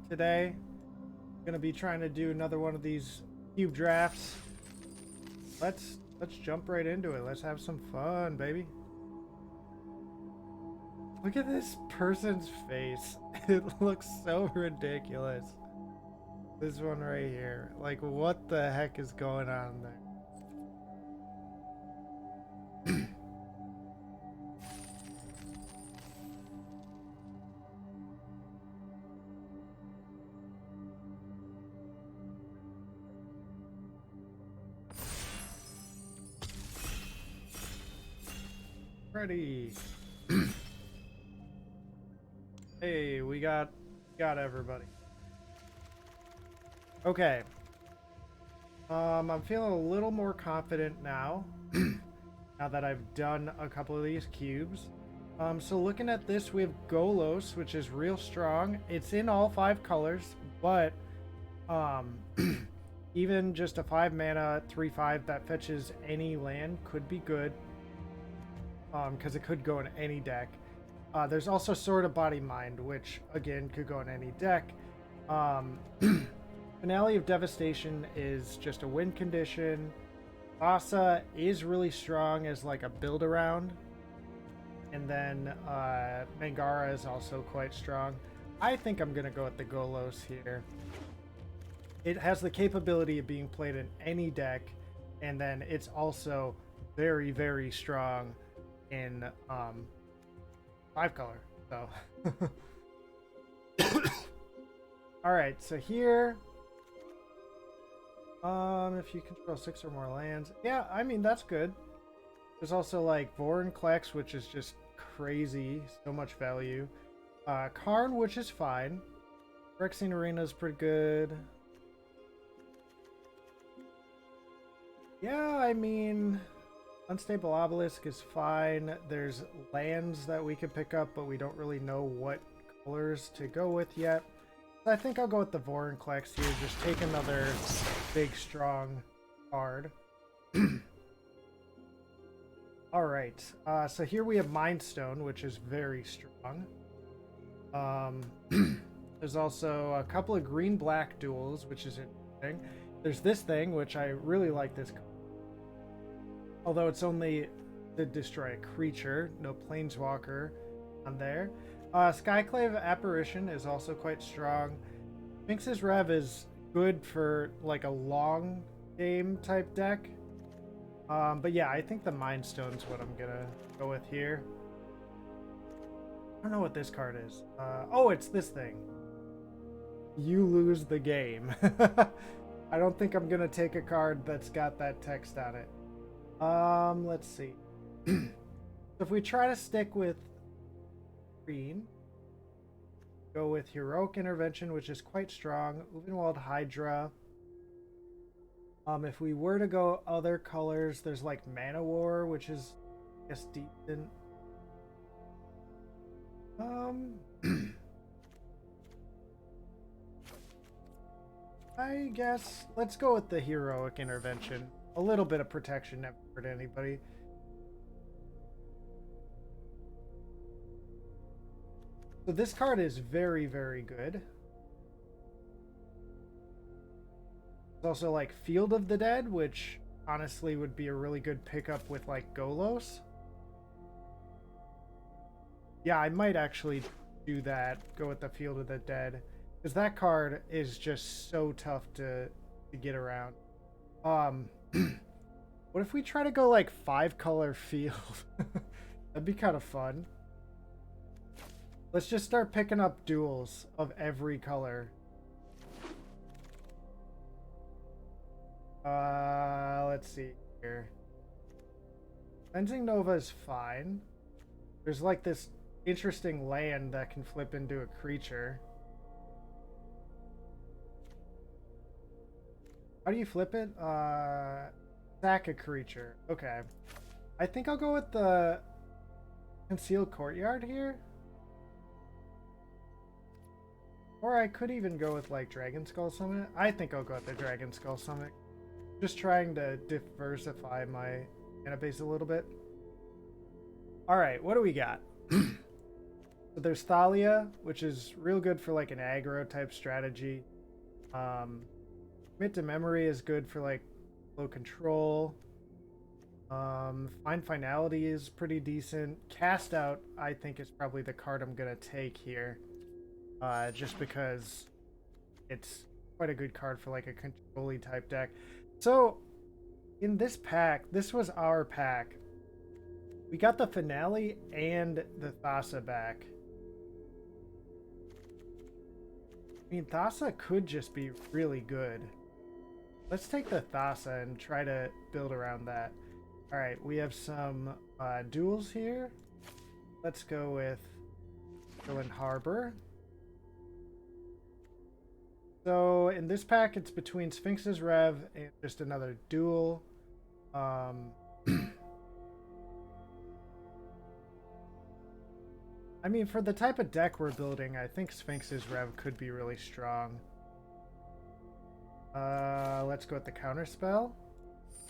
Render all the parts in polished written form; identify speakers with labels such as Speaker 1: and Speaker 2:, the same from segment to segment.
Speaker 1: today. Gonna be trying to do another one of these cube drafts. Let's jump right into it. Let's have some fun, baby. Look at this person's face. It looks so ridiculous. This one right here. Like, what the heck is going on there? Ready. Hey, we got everybody. Okay. I'm feeling a little more confident now. Now that I've done a couple of these cubes. So looking at this, we have Golos, which is real strong. It's in all 5 colors, but even just a 5 mana 3/5 that fetches any land could be good. Because it could go in any deck. There's also Sword of Body Mind, which again could go in any deck. Finale of Devastation is just a win condition. Vasa is really strong as like a build around. And then Mangara is also quite strong. I think I'm going to go with the Golos here. It has the capability of being played in any deck. And then it's also very, very strong in 5 color. So all right, so here if you control 6 or more lands, yeah, I mean that's good. There's also like Vorinclex, which is just crazy, so much value. Karn, which is fine. Phyrexian Arena is pretty good. Yeah, I mean, Unstable Obelisk is fine. There's lands that we could pick up, but we don't really know what colors to go with yet. So I think I'll go with the Vorinclex here. Just take another big, strong card. Alright, so here we have Mind Stone, which is very strong. There's also a couple of green-black duels, which is interesting. There's this thing, which I really like this card. Although it's only to destroy a creature, no planeswalker on there. Skyclave Apparition is also quite strong. Sphinx's Rev is good for like a long game type deck. But yeah, I think the Mind Stone's what I'm gonna go with here. I don't know what this card is. Oh, it's this thing. You lose the game. I don't think I'm gonna take a card that's got that text on it. Let's see. So if we try to stick with green, go with Heroic Intervention, which is quite strong. Uvenwald Hydra. If we were to go other colors, there's like Mana War, which is, I guess, decent. I guess let's go with the Heroic Intervention. A little bit of protection never hurt anybody. So this card is very, very good. There's also like Field of the Dead, which honestly would be a really good pickup with like Golos. Yeah, I might actually do that. Go with the Field of the Dead. Because that card is just so tough to get around. What if we try to go like 5 color field? That'd be kind of fun. Let's just start picking up duels of every color. Let's see here. Cleansing Nova is fine. There's like this interesting land that can flip into a creature. How do you flip it? Sack a creature. Okay. I think I'll go with the Concealed Courtyard here. Or I could even go with like Dragon Skull Summit. I think I'll go with the Dragon Skull Summit. Just trying to diversify my mana base a little bit. Alright, what do we got? So there's Thalia, which is real good for like an aggro type strategy. Commit to Memory is good for like low control. Find Finality is pretty decent. Cast Out, I think, is probably the card I'm gonna take here. Just because it's quite a good card for like a control-y type deck. So in this pack, this was our pack. We got the Finale and the Thassa back. I mean, Thassa could just be really good. Let's take the Thassa and try to build around that. Alright, we have some duels here. Let's go with Villain Harbor. So in this pack, it's between Sphinx's Rev and just another duel. I mean, for the type of deck we're building, I think Sphinx's Rev could be really strong. Let's go with the Counterspell.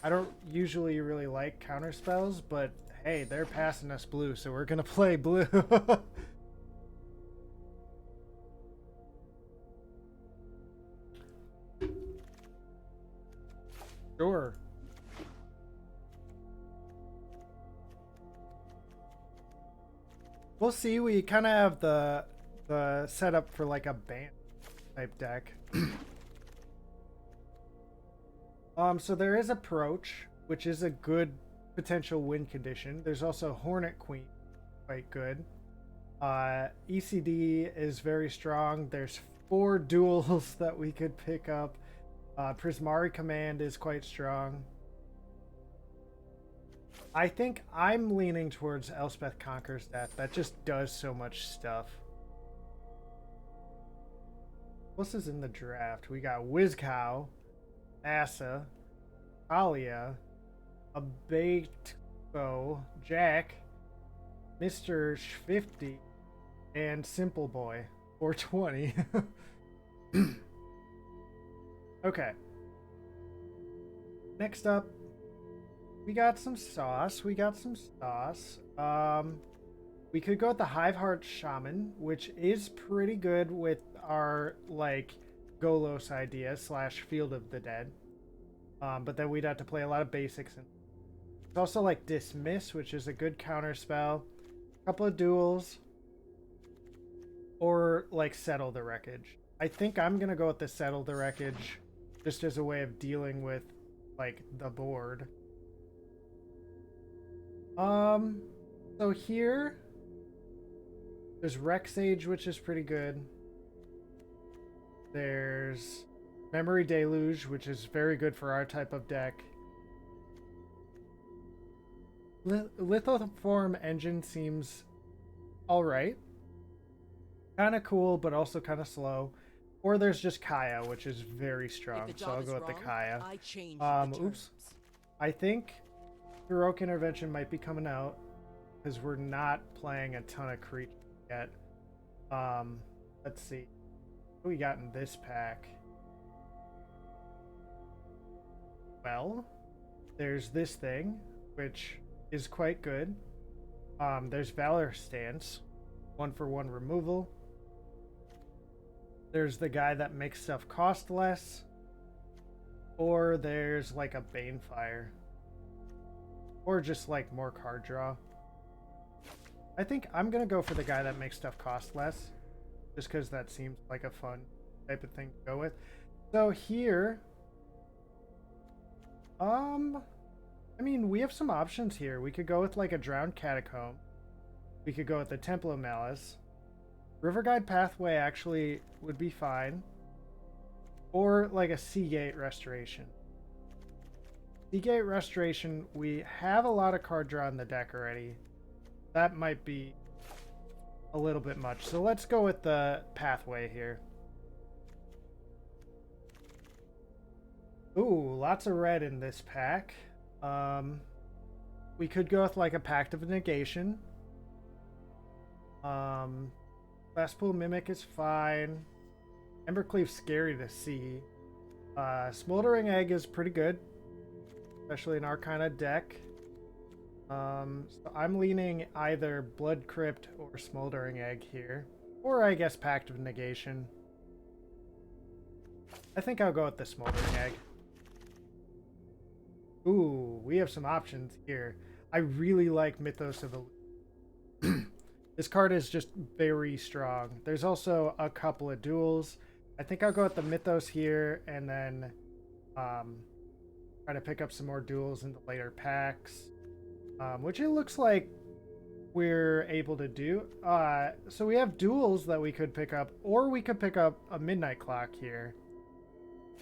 Speaker 1: I don't usually really like counterspells, but hey, they're passing us blue, so we're gonna play blue. Sure. We'll see. We kind of have the setup for like a band type deck. So there is Approach, which is a good potential win condition. There's also Hornet Queen, quite good. ECD is very strong. There's 4 duels that we could pick up. Prismari Command is quite strong. I think I'm leaning towards Elspeth Conquers Death. That just does so much stuff. What else is in the draft? We got Wizcow, Asa, Talia, a Baked Bow, Jack, Mr. 50, and Simple Boy, 420. Okay. Next up, we got some sauce. We could go with the Hiveheart Shaman, which is pretty good with our, like, Golos idea / Field of the Dead. But then we'd have to play a lot of basics. And it's also like Dismiss, which is a good counter spell. A couple of duels. Or like Settle the Wreckage. I think I'm going to go with the Settle the Wreckage just as a way of dealing with like the board. So here there's Rexage, which is pretty good. There's Memory Deluge, which is very good for our type of deck. Lithoform Engine seems alright. Kind of cool, but also kind of slow. Or there's just Kaya, which is very strong. So I'll go with the Kaya. Oops. I think Heroic Intervention might be coming out because we're not playing a ton of creatures yet. Let's see. What we got in this pack? Well, there's this thing, which is quite good. There's Valor Stance, 1-for-1 removal. There's the guy that makes stuff cost less. Or there's like a Banefire. Or just like more card draw. I think I'm gonna go for the guy that makes stuff cost less. Just because that seems like a fun type of thing to go with. So here... I mean, we have some options here. We could go with like a Drowned Catacomb. We could go with the Temple of Malice. River Guide Pathway actually would be fine. Or like a Seagate Restoration. Seagate Restoration, we have a lot of card draw in the deck already. That might be a little bit much. So let's go with the Pathway here. Ooh, lots of red in this pack. We could go with like a Pact of Negation. Glasspool Mimic is fine. Embercleave's scary to see. Smoldering Egg is pretty good, especially in our kind of deck. So I'm leaning either Blood Crypt or Smoldering Egg here. Or I guess Pact of Negation. I think I'll go with the Smoldering Egg. Ooh, we have some options here. I really like Mythos of Illusion. This card is just very strong. There's also a couple of duels. I think I'll go with the Mythos here and then try to pick up some more duels in the later packs. Which it looks like we're able to do. So we have duels that we could pick up, or we could pick up a Midnight Clock here.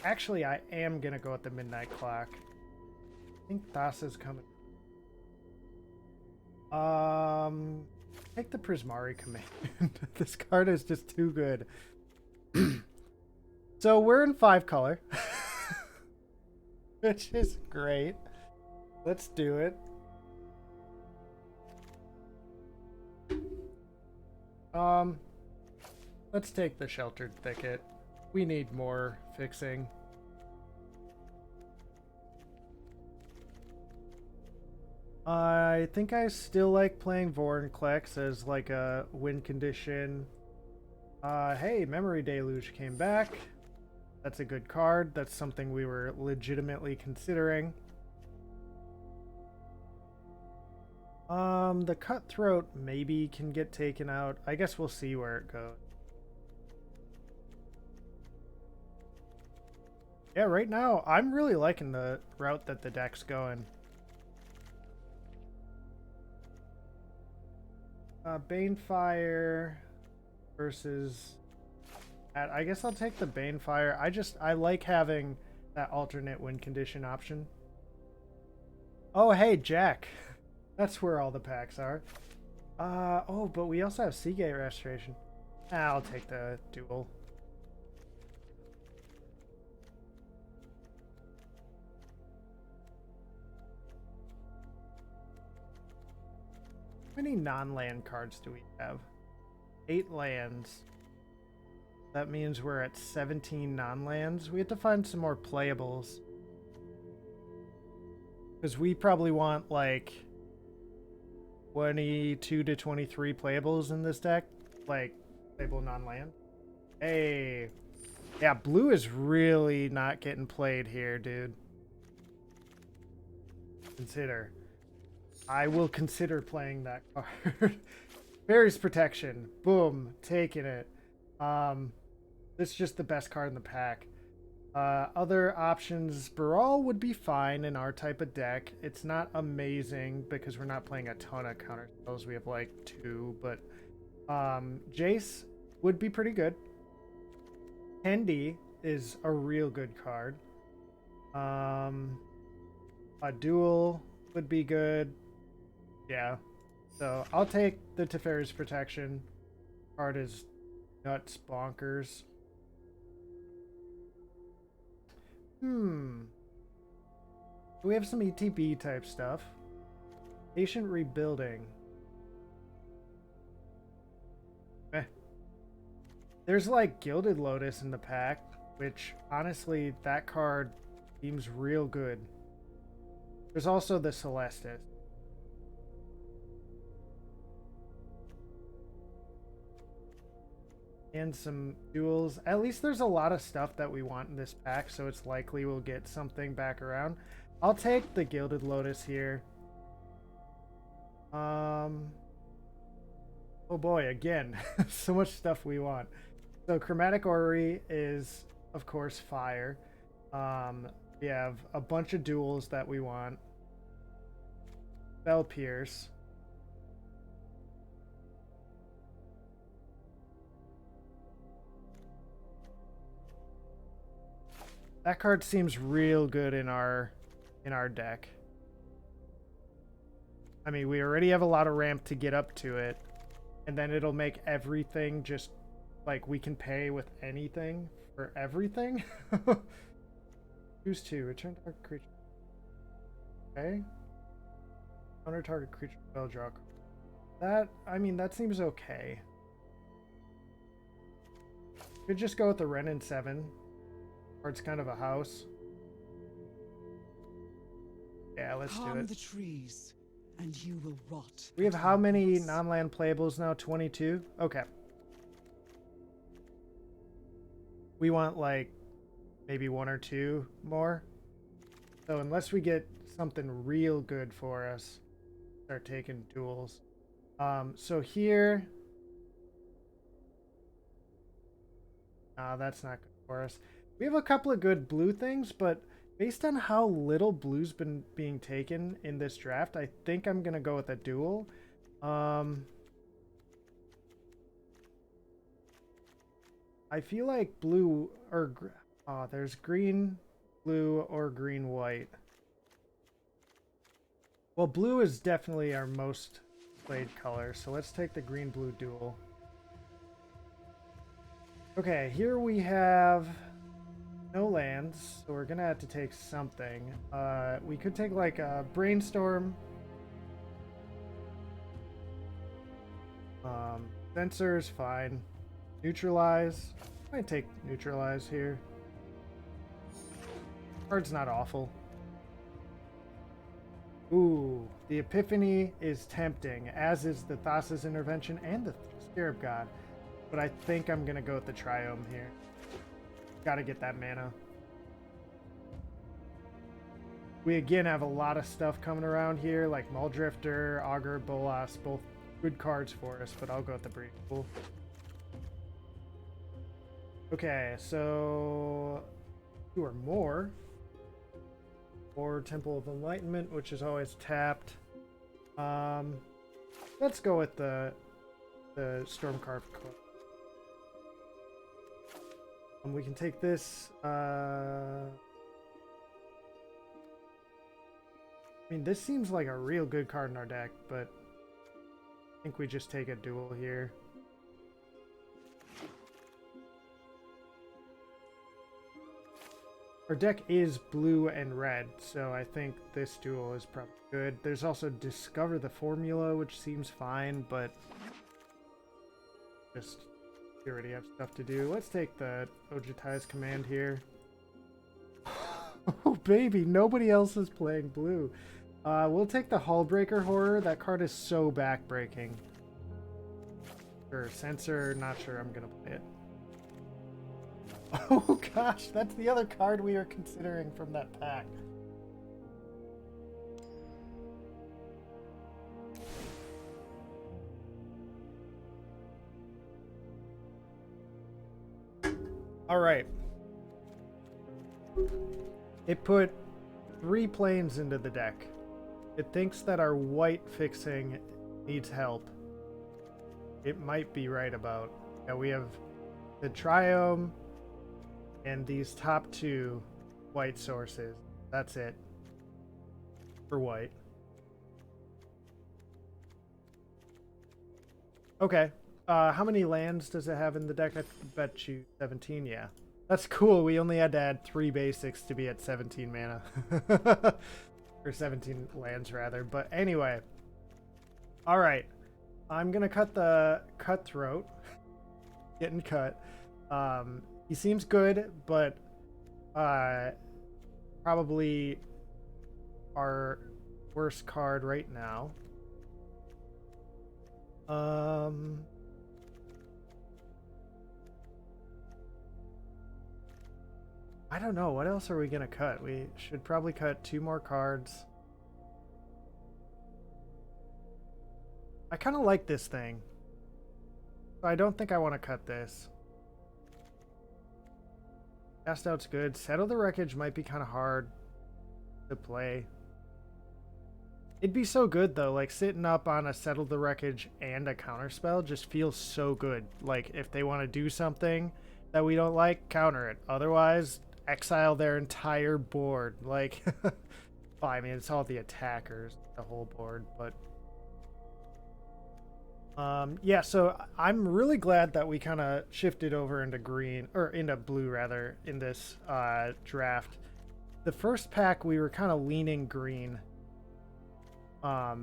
Speaker 1: Actually, I am going to go with the Midnight Clock. I think Thasa's coming. Take the Prismari Command. This card is just too good. So we're in 5 color. Which is great. Let's do it. Let's take the Sheltered Thicket. We need more fixing. I think I still like playing Vorinclex as like a win condition. Hey, Memory Deluge came back. That's a good card. That's something we were legitimately considering. The Cutthroat maybe can get taken out. I guess we'll see where it goes. Yeah, right now, I'm really liking the route that the deck's going. Banefire versus... I guess I'll take the Banefire. I like having that alternate win condition option. Oh, hey, Jack. That's where all the packs are. Oh, but we also have Seagate Restoration. I'll take the duel. How many non-land cards do we have? 8 lands. That means we're at 17 non-lands. We have to find some more playables. Because we probably want like 22 to 23 playables in this deck. Like, playable non-land. Hey. Yeah, blue is really not getting played here, dude. Consider. I will consider playing that card. Fairy's Protection. Boom. Taking it. This is just the best card in the pack. Other options, Baral would be fine in our type of deck. It's not amazing because we're not playing a ton of counter spells. We have like 2, but Jace would be pretty good. Tendi is a real good card. A duel would be good. Yeah. So I'll take the Teferi's Protection. Card is nuts bonkers. We have some ETB type stuff. Patient Rebuilding. There's like Gilded Lotus in the pack, which honestly, that card seems real good. There's also the Celestis. And some duels. At least there's a lot of stuff that we want in this pack, so it's likely we'll get something back around. I'll take the Gilded Lotus here. Oh boy, again, so much stuff we want. So Chromatic Orrery is, of course, fire. We have a bunch of duels that we want. Spell Pierce. That card seems real good in our deck. I mean, we already have a lot of ramp to get up to it, and then it'll make everything just like we can pay with anything for everything. Choose 2. Return target creature. Okay. Counter target creature spell draw. That, I mean, that seems okay. Could just go with the Ren and 7. Card's kind of a house. Yeah, let's do it.
Speaker 2: The trees and you will rot.
Speaker 1: We have how many non-land playables now? 22? Okay. We want like maybe 1 or 2 more. So unless we get something real good for us, start taking duels. So here, that's not good for us. We have a couple of good blue things, but based on how little blue's been being taken in this draft, I think I'm gonna go with a duel. I feel like blue or there's green, blue, or green, white. Well, blue is definitely our most played color, so let's take the green-blue duel. Okay, here we have no lands, so we're gonna have to take something. We could take like a brainstorm. Sensors, fine. Neutralize. I might take neutralize here. Card's not awful. Ooh, the Epiphany is tempting, as is the Thassa's Intervention and the Scarab God. But I think I'm gonna go with the Triome here. Gotta get that mana. We again have a lot of stuff coming around here, like Muldrifter, Augur, Bolas, both good cards for us, but I'll go with the Breeding Pool. Okay, so 2 or more. Or Temple of Enlightenment, which is always tapped. Let's go with the Stormcarved Cloak. We can take this. I mean, this seems like a real good card in our deck, but I think we just take a duel here. Our deck is blue and red, so I think this duel is probably good. There's also Discover the Formula, which seems fine, but just we already have stuff to do. Let's take the Ojutai's Command here. Oh, baby, nobody else is playing blue. We'll take the Hullbreaker Horror. That card is so backbreaking. Sure, Censor, not sure I'm going to play it. Oh gosh, that's the other card we were considering from that pack. All right. It put 3 planes into the deck. It thinks that our white fixing needs help. It might be right about. Yeah, we have the Triome and these top 2 white sources. That's it for white. Okay. How many lands does it have in the deck? I bet you 17, yeah. That's cool. We only had to add 3 basics to be at 17 mana. Or 17 lands, rather. But anyway. Alright. I'm going to cut the Cutthroat. Getting cut. He seems good, but probably our worst card right now. I don't know. What else are we going to cut? We should probably cut 2 more cards. I kind of like this thing. So I don't think I want to cut this. Cast Out's good. Settle the Wreckage might be kind of hard to play. It'd be so good, though. Like, sitting up on a Settle the Wreckage and a counterspell just feels so good. Like, if they want to do something that we don't like, counter it. Otherwise, exile their entire board. Like, well, I mean, it's all the attackers, the whole board, but... yeah, so I'm really glad that we kind of shifted over into green, or into blue rather, in this draft. The first pack we were kind of leaning green, but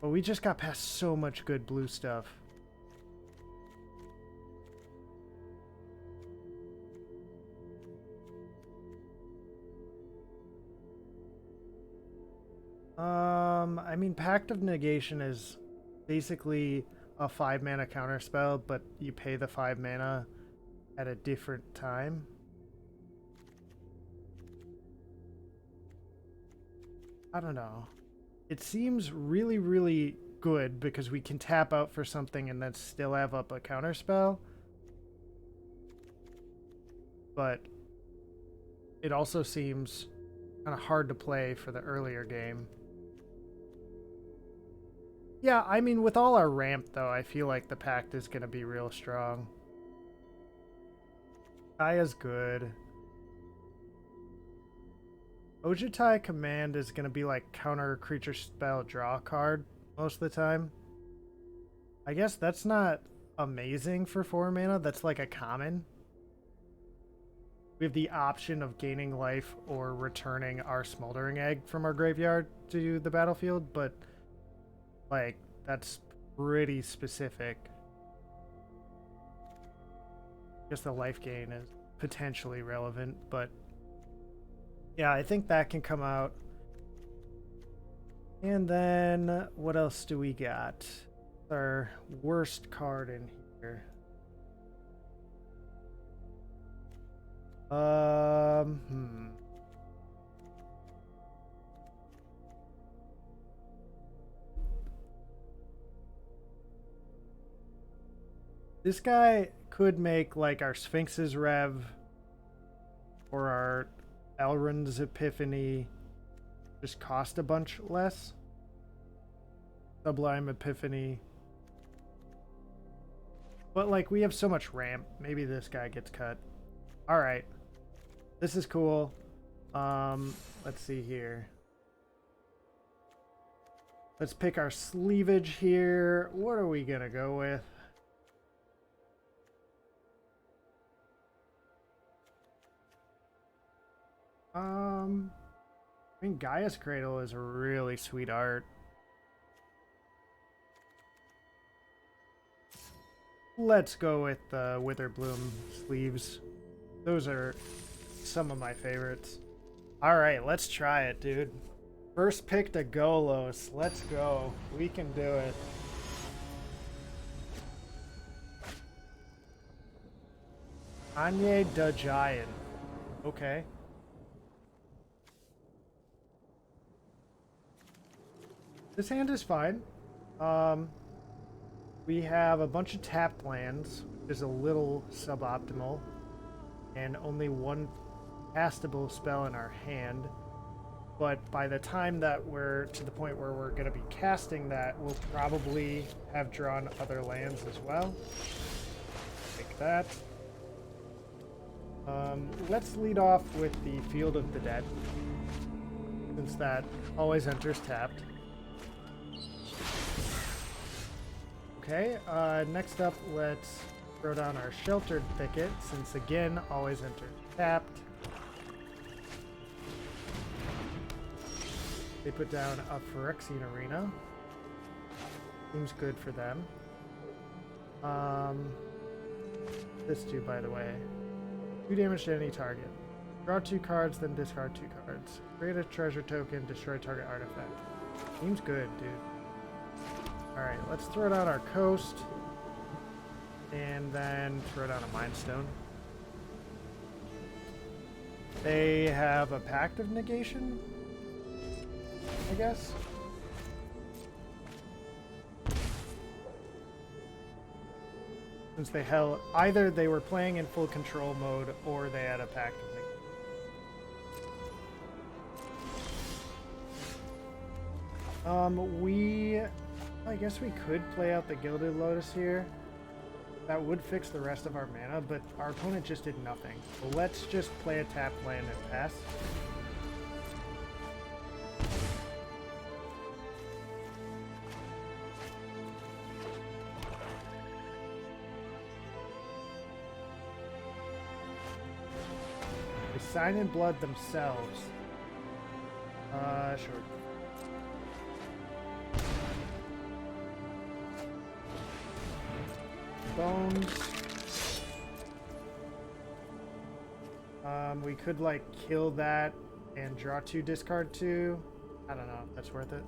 Speaker 1: we just got past so much good blue stuff. I mean, Pact of Negation is basically a 5-mana counter spell, but you pay the 5 mana at a different time. I don't know. It seems really, really good because we can tap out for something and then still have up a counter spell. But it also seems kind of hard to play for the earlier game. Yeah, I mean, with all our ramp, though, I feel like the Pact is going to be real strong. Kaya's good. Ojutai Command is going to be like counter creature spell draw card most of the time. I guess that's not amazing for 4 mana. That's like a common. We have the option of gaining life or returning our Smoldering Egg from our graveyard to the battlefield, but like that's pretty specific. I guess the life gain is potentially relevant, but yeah, I think that can come out. And then what else do we got? Our worst card in here. This guy could make like our Sphinx's Rev or our Elrond's Epiphany just cost a bunch less. Sublime Epiphany. But like we have so much ramp, maybe this guy gets cut. Alright. This is cool. Let's see here. Let's pick our sleevage here. What are we gonna go with? I mean, Gaia's Cradle is a really sweet art. Let's go with the Witherbloom sleeves. Those are some of my favorites. Alright, let's try it, dude. First pick to Golos. Let's go. We can do it. Anye the Giant. Okay. This hand is fine. We have a bunch of tapped lands, which is a little suboptimal, and only one castable spell in our hand. But by the time that we're to the point where we're going to be casting that, we'll probably have drawn other lands as well. Like that. Let's lead off with the Field of the Dead, since that always enters tapped. Okay, next up, let's throw down our Sheltered Thicket, since again, always enters tapped. They put down a Phyrexian Arena. Seems good for them. This too, by the way. 2 damage to any target. Draw 2 cards, then discard 2 cards. Create a treasure token, destroy target artifact. Seems good, dude. Alright, let's throw down our Coast. And then throw down a Mind Stone. They have a Pact of Negation, I guess. Since they held, either they were playing in full control mode or they had a Pact of Negation. I guess we could play out the Gilded Lotus here. That would fix the rest of our mana, but our opponent just did nothing. So let's just play a tapped land and pass. They sign in blood themselves. Sure. Bones. We could like kill that and draw 2, discard 2. I don't know if that's worth it.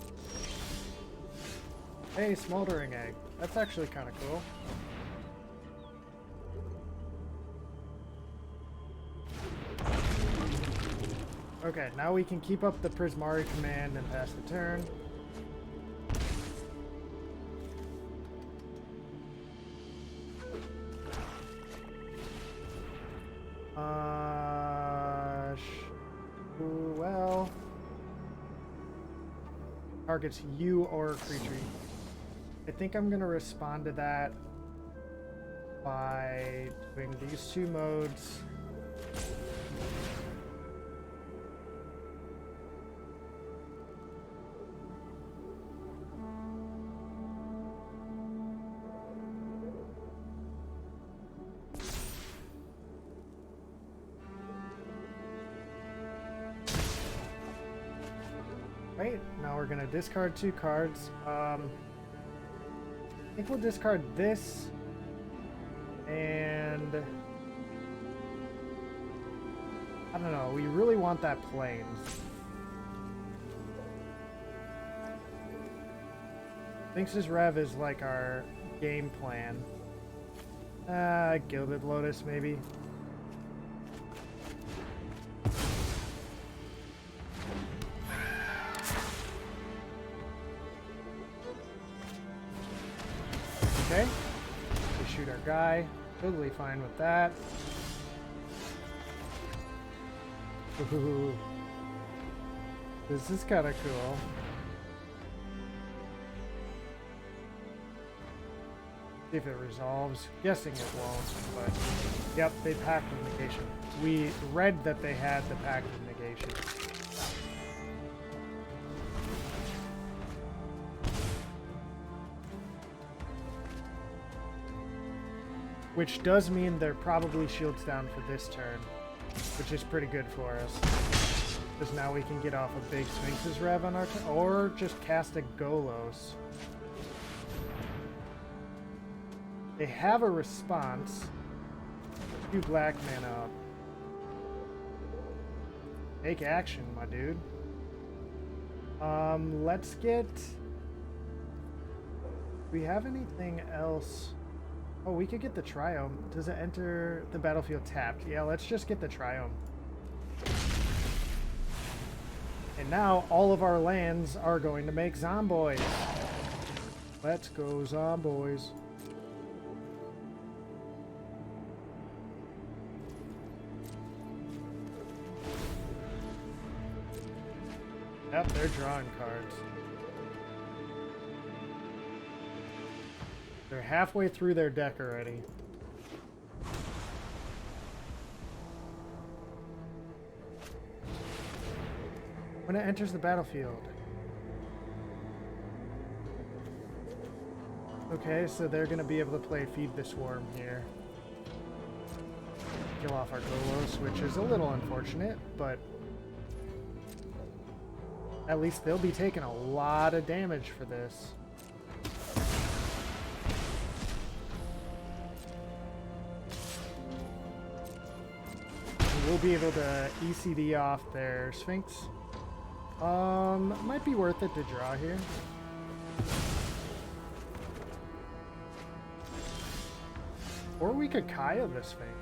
Speaker 1: Hey, smoldering egg. That's actually kind of cool. Okay, now we can keep up the Prismari command and pass the turn. Well, targets you or a creature. I think I'm gonna respond to that by doing these two modes. Right, now we're gonna discard 2 cards. I think we'll discard this and I don't know, we really want that Plains. Sphinx's Rev is like our game plan. Gilded Lotus maybe. Okay, we shoot our guy. Totally fine with that. Ooh, this is kind of cool. See if it resolves. Guessing it won't, but yep, they packed with negation. We read that they had the pact of negation. Which does mean they're probably shields down for this turn, which is pretty good for us. Because now we can get off a big Sphinx's Rev on our turn, or just cast a Golos. They have a response. 2 black mana up. Take action, my dude. Let's get... Do we have anything else? Oh, we could get the Triome. Does it enter the battlefield tapped? Yeah, let's just get the Triome. And now all of our lands are going to make Zomboids. Let's go, Zomboids. Yep, they're drawing cards. They're halfway through their deck already. When it enters the battlefield. Okay, so they're going to be able to play Feed the Swarm here. Kill off our Golos, which is a little unfortunate, but at least they'll be taking a lot of damage for this. We'll be able to ECD off their Sphinx. Might be worth it to draw here. Or we could Kaya the Sphinx.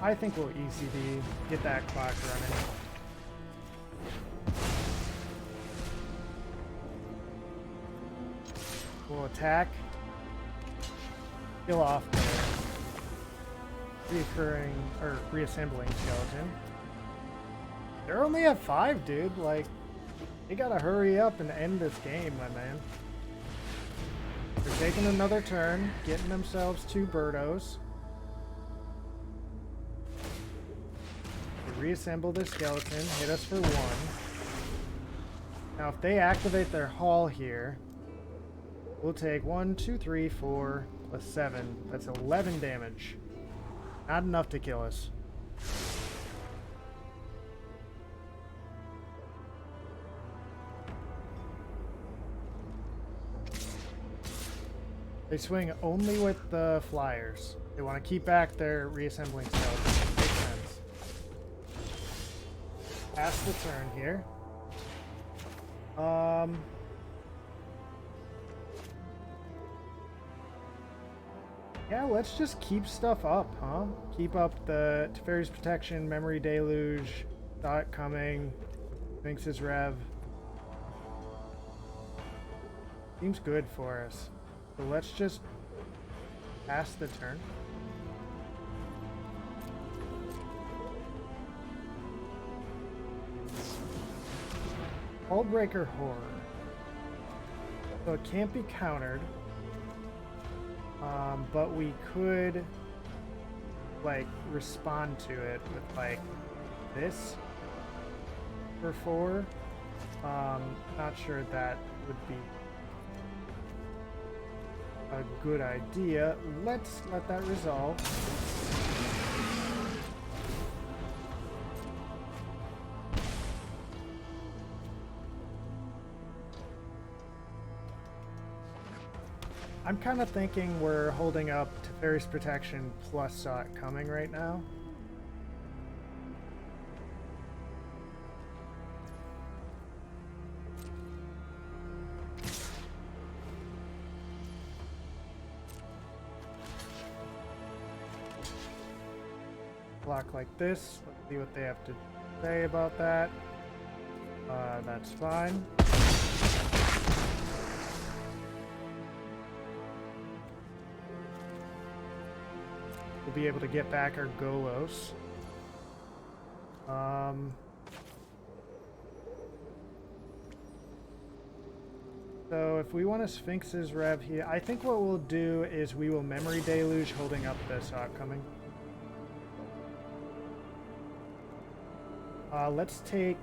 Speaker 1: I think we'll ECD, get that clock running. We'll attack. Kill off the reoccurring or reassembling skeleton. They're only at 5, dude. Like, they gotta hurry up and end this game, my man. They're taking another turn, getting themselves 2 Birdos. They reassemble their skeleton, hit us for 1. Now, if they activate their hall here, we'll take 1, 2, 3, 4, plus 7. That's 11 damage. Not enough to kill us. They swing only with the flyers. They want to keep back their reassembling skeleton. Makes sense. pass the turn here. Yeah, let's just keep stuff up, huh? Keep up the Teferi's Protection, Memory Deluge, Saw It Coming, Sphinx's Rev. Seems good for us. So let's just pass the turn. Hullbreaker Horror. So it can't be countered. But we could like respond to it with like this for 4. Not sure that would be a good idea. Let's let that resolve. I'm kind of thinking we're holding up Teferi's Protection plus Saw It Coming right now. Block like this. Let's see what they have to say about that. That's fine. We'll be able to get back our Golos. So if we want a Sphinx's Rev here, I think what we'll do is we will Memory Deluge holding up this Coming. Let's take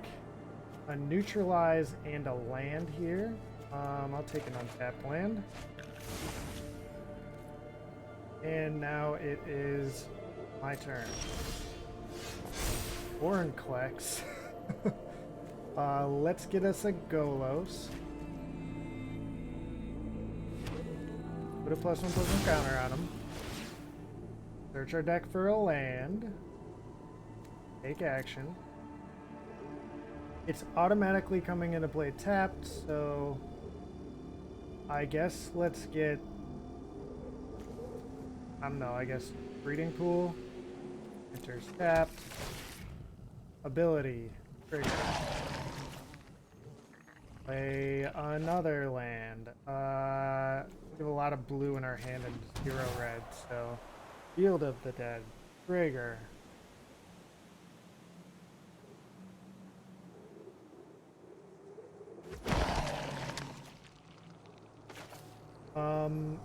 Speaker 1: a Neutralize and a land here. I'll take an untapped land. And now it is my turn. Vorinclex. Let's get us a Golos. Put a +1/+1 counter on him. Search our deck for a land. Take action. It's automatically coming into play tapped, so I guess let's get, I don't know, I guess Breeding Pool. Enters tapped. Ability. Trigger. Play another land. We have a lot of blue in our hand and 0 red, so Field of the Dead. Trigger.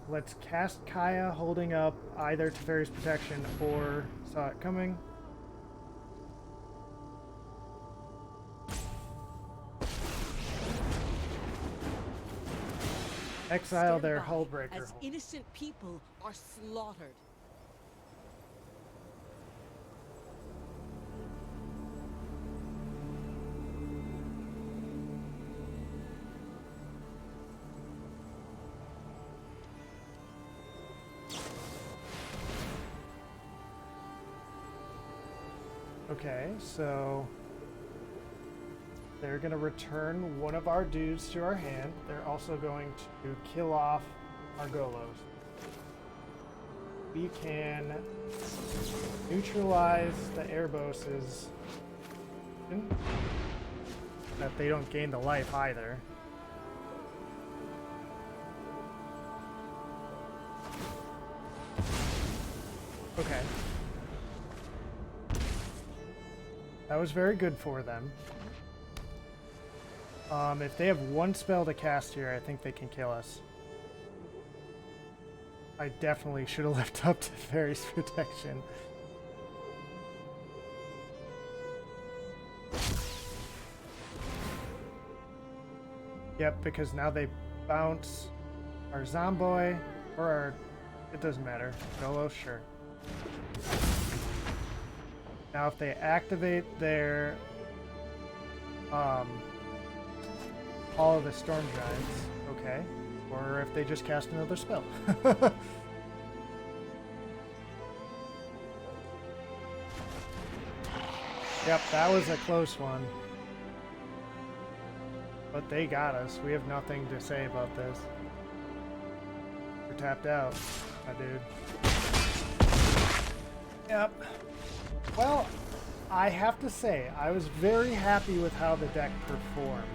Speaker 1: Let's cast Kaya, holding up either Teferi's Protection or Saw It Coming. Exile their Hullbreaker.
Speaker 2: As innocent people are slaughtered.
Speaker 1: Okay, so they're going to return one of our dudes to our hand. They're also going to kill off our Golos. We can neutralize the Airboses. That they don't gain the life either. Okay. That was very good for them. If they have one spell to cast here, I think they can kill us. I definitely should have left up to Teferi's Protection. Yep, because now they bounce our Zomboy, or our, it doesn't matter, Golo, sure. Now if they activate their all of the Storm Giants, okay. Or if they just cast another spell. Yep, that was a close one. But they got us. We have nothing to say about this. We're tapped out, my dude. Yep. Well, I have to say, I was very happy with how the deck performed.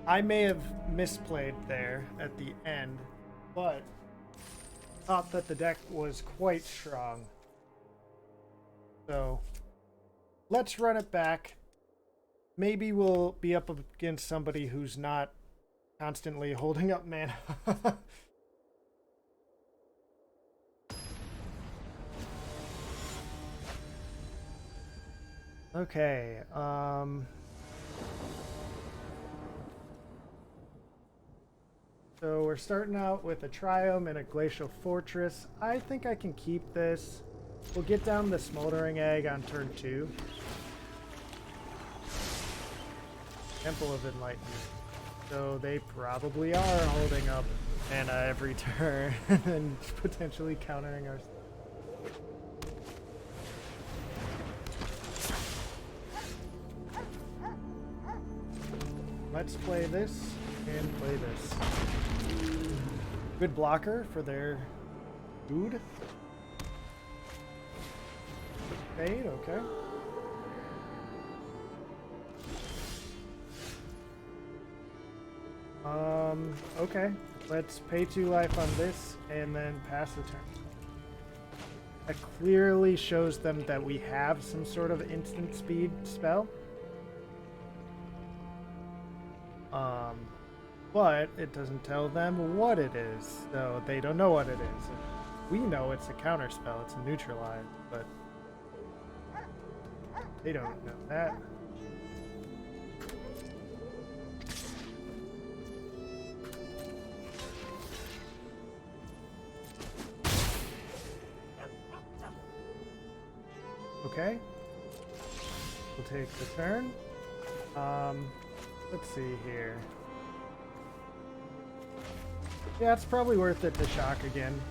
Speaker 1: I may have misplayed there at the end, but thought that the deck was quite strong. So, let's run it back. Maybe we'll be up against somebody who's not constantly holding up mana. Okay, so we're starting out with a Triome and a Glacial Fortress. I think I can keep this. We'll get down the Smoldering Egg on turn 2. Temple of Enlightenment. So they probably are holding up mana every turn and potentially countering our... Let's play this and play this. Good blocker for their food. Fade, okay. Okay. Let's pay 2 life on this and then pass the turn. That clearly shows them that we have some sort of instant speed spell. But it doesn't tell them what it is, so they don't know what it is. We know it's a counter spell, it's a neutralize, but they don't know that. Okay. We'll take the turn. Let's see here. Yeah, it's probably worth it to shock again.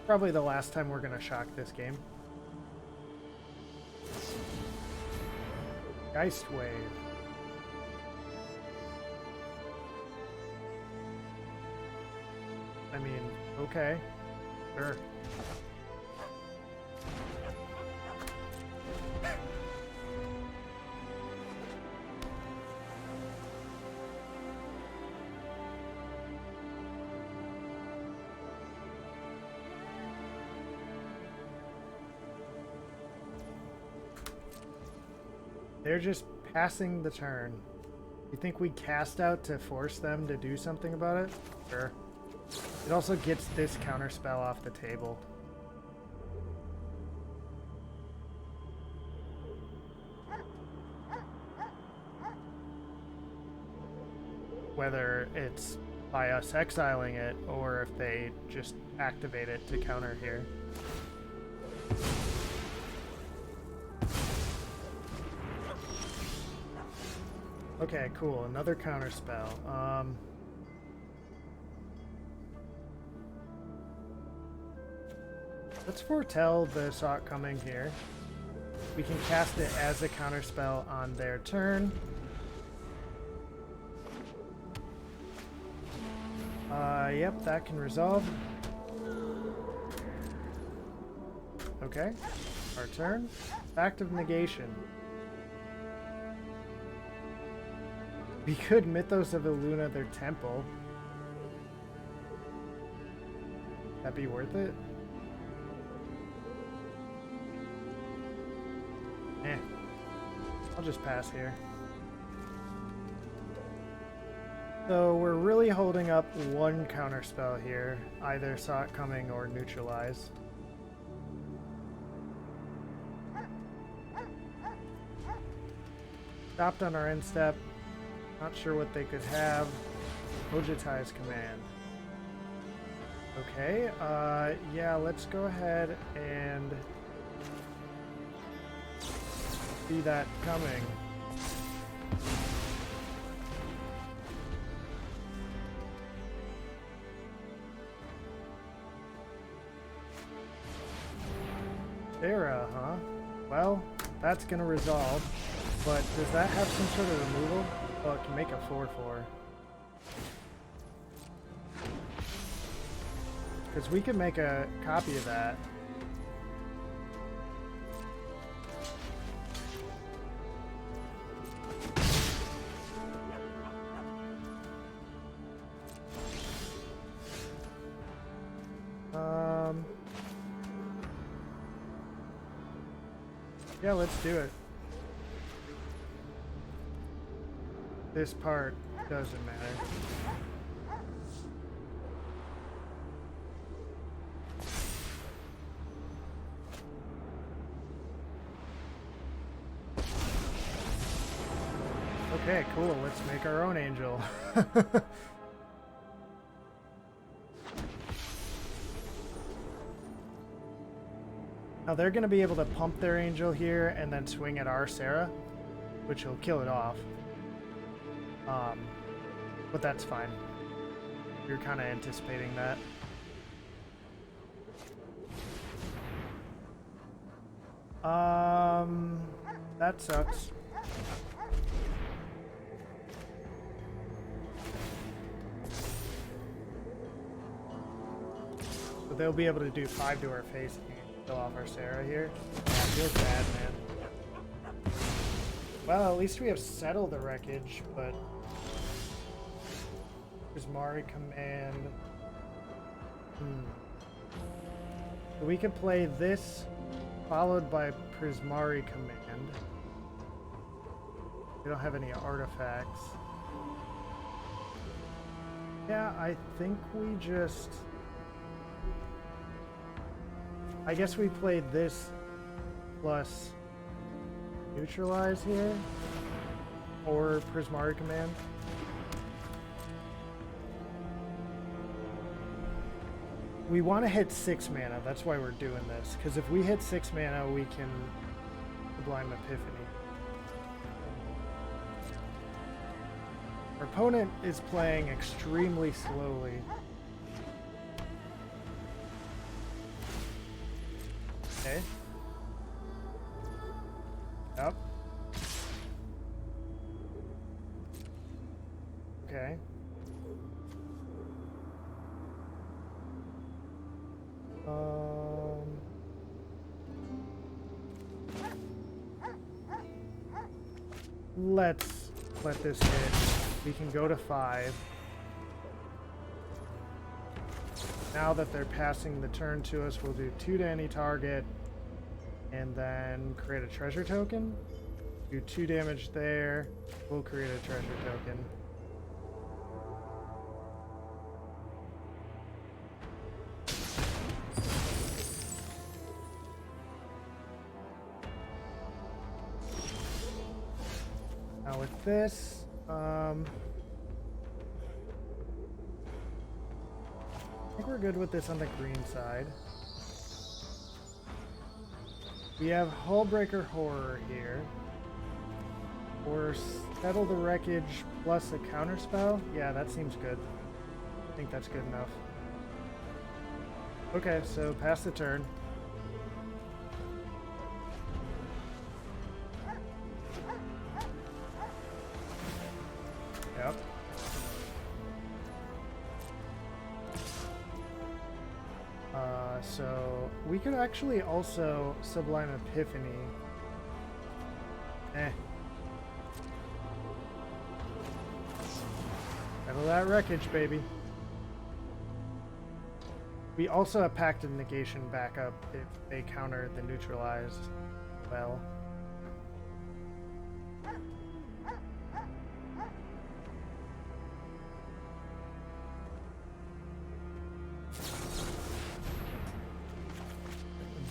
Speaker 1: Probably the last time we're gonna shock this game. Geist Wave. I mean, okay. Sure. They're just passing the turn. You think we cast out to force them to do something about it? Sure. It also gets this counter spell off the table. Whether it's by us exiling it or if they just activate it to counter here. Okay, cool. Another counter spell. Let's foretell the Sot coming here. We can cast it as a counter spell on their turn. Yep, that can resolve. Okay, our turn. Act of Negation. We could Mythos of Illuna their temple. That be worth it? Eh. I'll just pass here. So we're really holding up one counter spell here, either Sot coming or neutralize. Stopped on our end step. Not sure what they could have. Ojitai's command. Okay, yeah, let's go ahead and see that coming. Sarah, huh? Well, that's gonna resolve. But does that have some sort of removal? Oh, it can make a 4/4. Because we can make a copy of that. Yeah, let's do it. This part doesn't matter. Okay, cool. Let's make our own angel. Now they're going to be able to pump their angel here and then swing at our Sarah, which will kill it off. But that's fine. You're kind of anticipating that. That sucks. So they'll be able to do 5 to our face and kill off our Sarah here. Yeah, feels bad, man. Well, at least we have settled the wreckage, but Prismari command. So we could play this followed by Prismari command. We don't have any artifacts. Yeah, I think we just... I guess we played this plus neutralize here, or Prismari command. We want to hit 6 mana, that's why we're doing this, because if we hit 6 mana we can Sublime Epiphany. Our opponent is playing extremely slowly. Okay. Yep. Okay. Let's let this hit. We can go to 5. Now that they're passing the turn to us, we'll do 2 to any target and then create a treasure token. Do 2 damage there. We'll create a treasure token. Now with this, I think we're good with this on the green side. We have Hullbreaker Horror here. Or Settle the Wreckage plus a counterspell. Yeah, that seems good. I think that's good enough. Okay, so pass the turn. Yep. So we could actually also Sublime Epiphany. Settle that wreckage, baby. We also have Pact of Negation backup if they counter the neutralize well.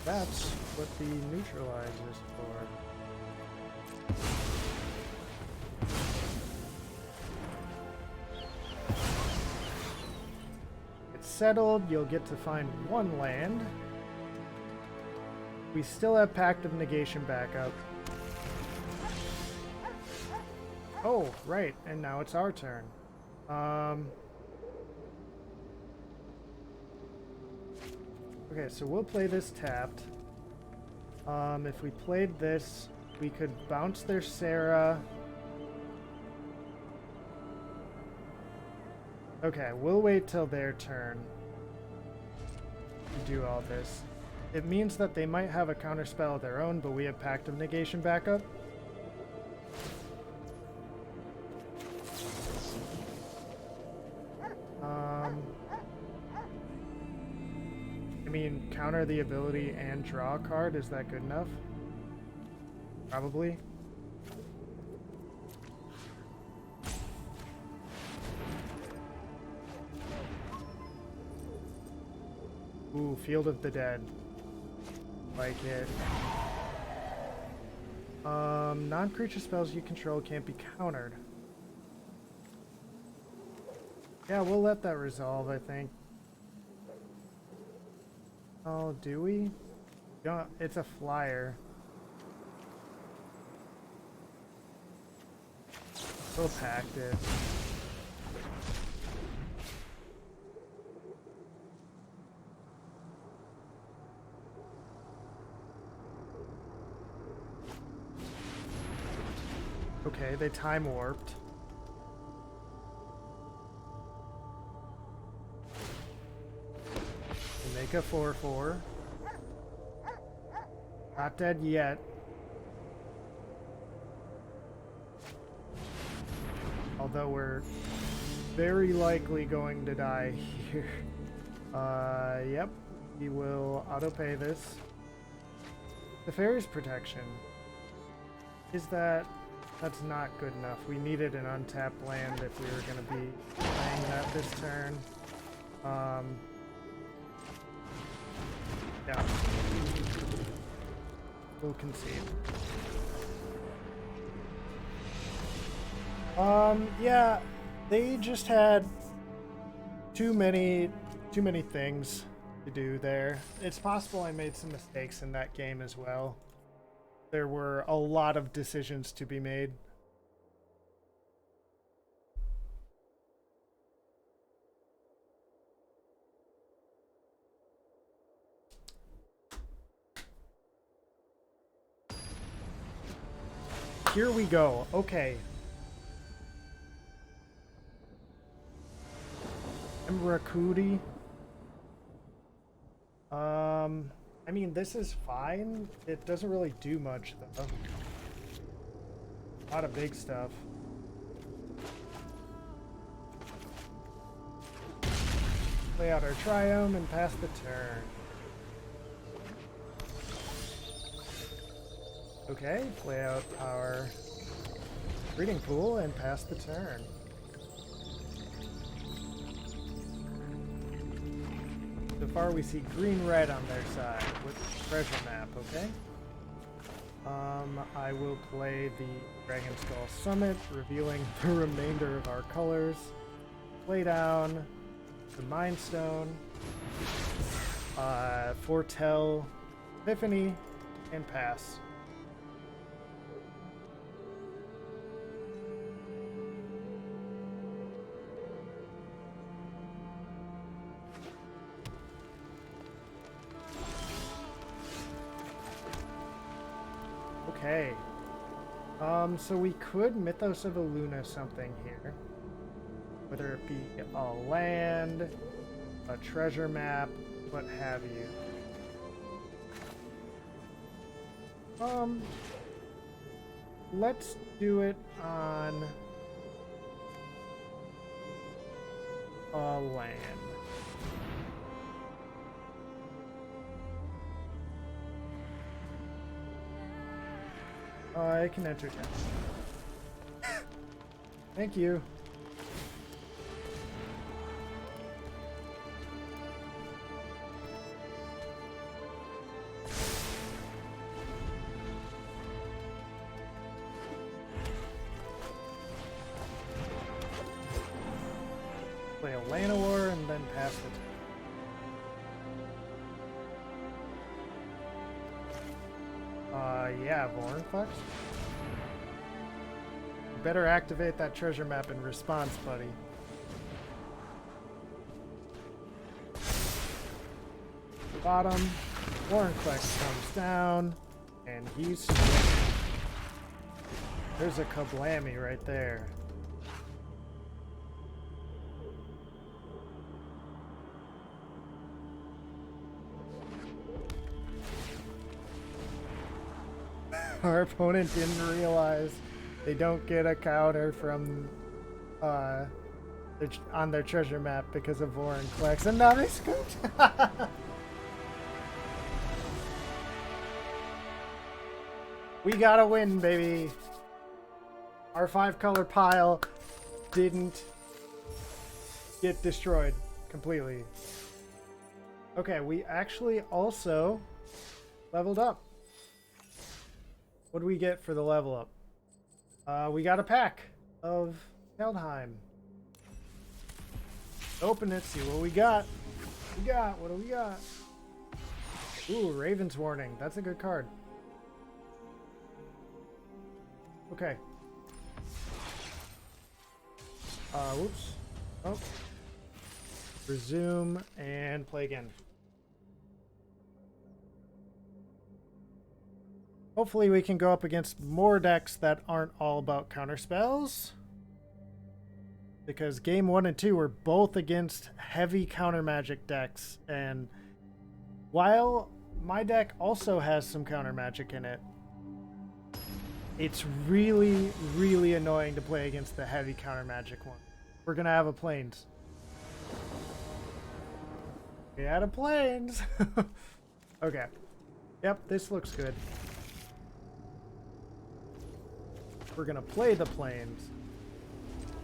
Speaker 1: That's what the neutralize is for. It's settled, you'll get to find 1 land. We still have Pact of Negation backup. Oh, right, and now it's our turn. Okay, so we'll play this tapped. If we played this, we could bounce their Sarah. Okay, we'll wait till their turn to do all this. It means that they might have a counterspell of their own, but we have Pact of Negation backup. I mean, counter the ability and draw a card. Is that good enough? Probably. Ooh, Field of the Dead. Like it. Non-creature spells you control can't be countered. Yeah, we'll let that resolve, I think. Oh, do we? Don't, it's a flyer. We'll pact it. Okay, they time warped. They make a 4/4. Not dead yet. Although we're very likely going to die here. Yep. We will auto-pay this. The Fairy's Protection. Is that... That's not good enough. We needed an untapped land if we were going to be playing that this turn. Yeah. We'll concede. Yeah, they just had too many things to do there. It's possible I made some mistakes in that game as well. There were a lot of decisions to be made. Here we go. Okay. Rakudi. I mean, this is fine. It doesn't really do much, though. A lot of big stuff. Play out our Triome and pass the turn. Okay, play out our Breeding Pool and pass the turn. So far we see green-red on their side with the treasure map, okay? I will play the Dragon Skull Summit, revealing the remainder of our colors. Play down the Mind Stone, Foretell, Epiphany, and pass. Okay. So we could Mythos of Illuna something here. Whether it be a land, a treasure map, what have you. Let's do it on a land. I can entertain. Thank you. Play a Llanowar and then pass the turn. Yeah, Vorinclex. Better activate that treasure map in response, buddy. Bottom. Vorinclex comes down. And he's... There's a kablammy right there. Our opponent didn't realize they don't get a counter from on their treasure map because of Vorin Klex, and now they scooped. We gotta win, baby. Our 5-color pile didn't get destroyed completely. Okay, we actually also leveled up. What do we get for the level up? We got a pack of Keldheim. Open it, see what we got. What do we got? Ooh, Raven's Warning. That's a good card. Okay. Whoops. Oh. Resume and play again. Hopefully we can go up against more decks that aren't all about counter spells. Because game 1 and 2 were both against heavy counter magic decks, and while my deck also has some counter magic in it, it's really, really annoying to play against the heavy counter magic one. We're gonna have a plains. We had a plains. Okay. Yep, this looks good. We're gonna play the plains.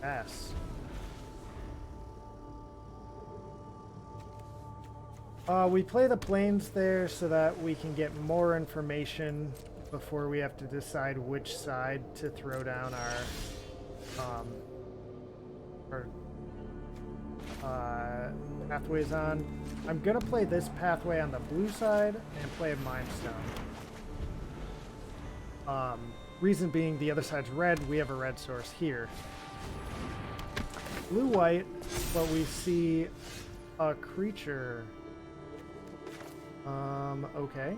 Speaker 1: Yes. We play the plains there so that we can get more information before we have to decide which side to throw down our pathways on. I'm gonna play this pathway on the blue side and play a Mind Stone. Reason being, the other side's red, we have a red source here. Blue-white, but we see a creature. Okay.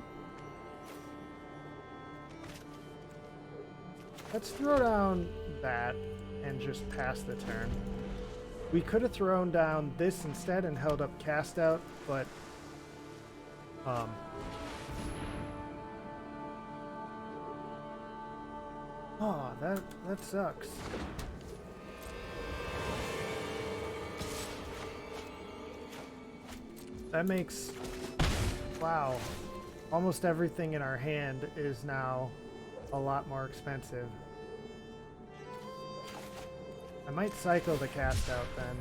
Speaker 1: Let's throw down that and just pass the turn. We could have thrown down this instead and held up cast out, but oh, that sucks. That makes, wow, almost everything in our hand is now a lot more expensive. I might cycle the cast out then.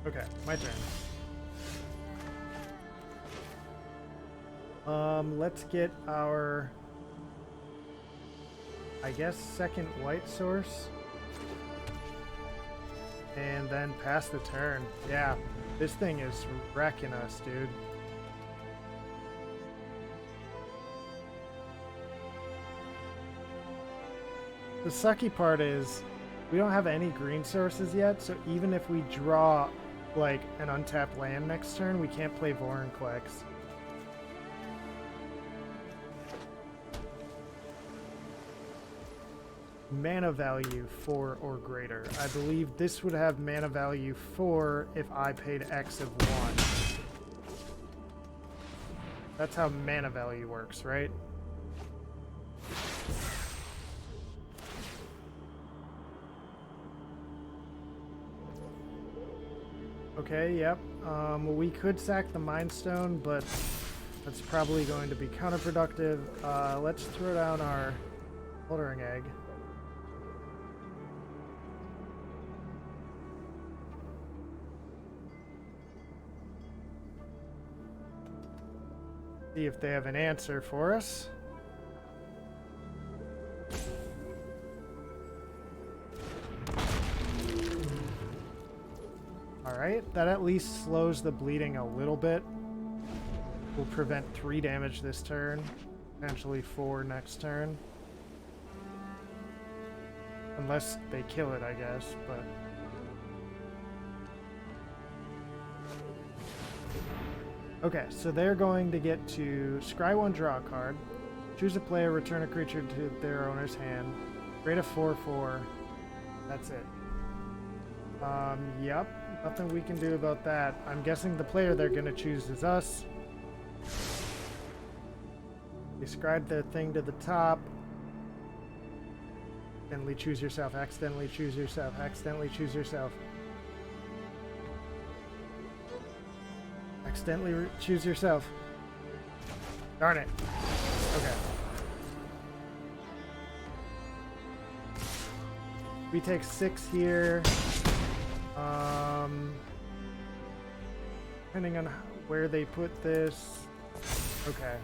Speaker 1: Okay, my turn. Let's get our, I guess, second white source. And then pass the turn. Yeah, this thing is wrecking us, dude. The sucky part is we don't have any green sources yet, so even if we draw like an untapped land next turn, we can't play Vorinclex. Mana value 4 or greater. I believe this would have mana value 4 if I paid X of 1. That's how mana value works, right? Okay, yep. We could sack the Mind Stone, but that's probably going to be counterproductive. Let's throw down our Moldering Egg. See if they have an answer for us. Alright, that at least slows the bleeding a little bit. Will prevent 3 damage this turn, potentially 4 next turn. Unless they kill it, I guess, but... Okay, so they're going to get to scry one, draw a card, choose a player, return a creature to their owner's hand, rate a 4/4. That's it. Yep, nothing we can do about that. I'm guessing the player they're gonna choose is us. Describe their thing to the top. Accidentally choose yourself, accidentally choose yourself, accidentally choose yourself. Accidentally choose yourself. Darn it. Okay. We take 6 here. Depending on where they put this. Okay.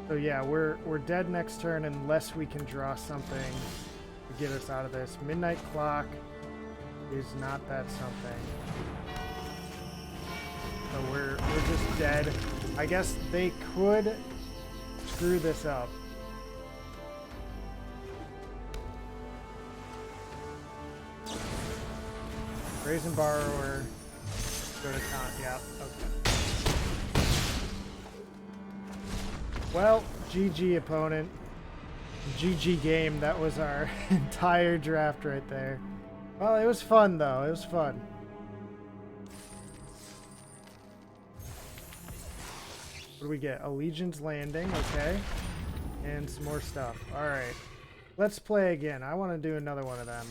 Speaker 1: So yeah, we're dead next turn unless we can draw something to get us out of this. Midnight Clock is not that something. So we're just dead. I guess they could screw this up. Brazen Borrower. Go to count. Yeah. Okay. Well, GG opponent. GG game. That was our entire draft right there. Well, it was fun though. It was fun. What do we get? Allegiance Landing. Okay. And some more stuff. Alright. Let's play again. I want to do another one of them.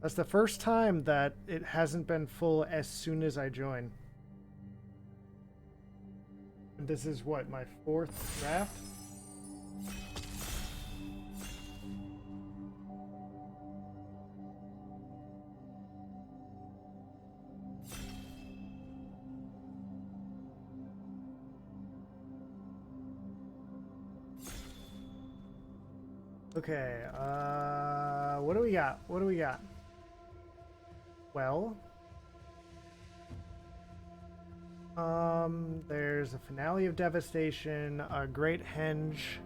Speaker 1: That's the first time that it hasn't been full as soon as I join. And this is what, my 4th draft? Okay, what do we got? What do we got? Well, there's a Finale of Devastation, a Great Henge,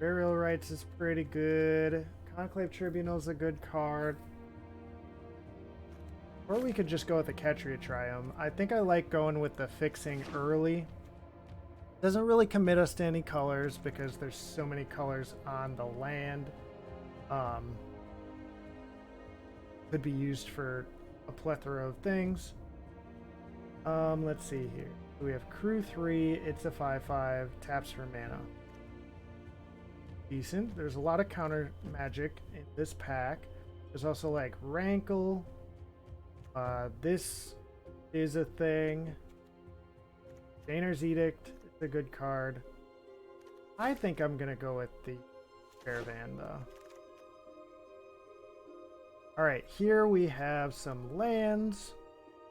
Speaker 1: Burial Rites is pretty good, Conclave Tribunal's a good card, or we could just go with the Ketria Triumph. I think I like going with the fixing early. Doesn't really commit us to any colors because there's so many colors on the land. Could be used for a plethora of things. Let's see here. We have Crew 3, it's a 5/5, taps for mana. Decent. There's a lot of counter magic in this pack. There's also like Rankle. This is a thing. Daner's Edict. A good card. I think I'm gonna go with the Caravan though. Alright, here we have some lands.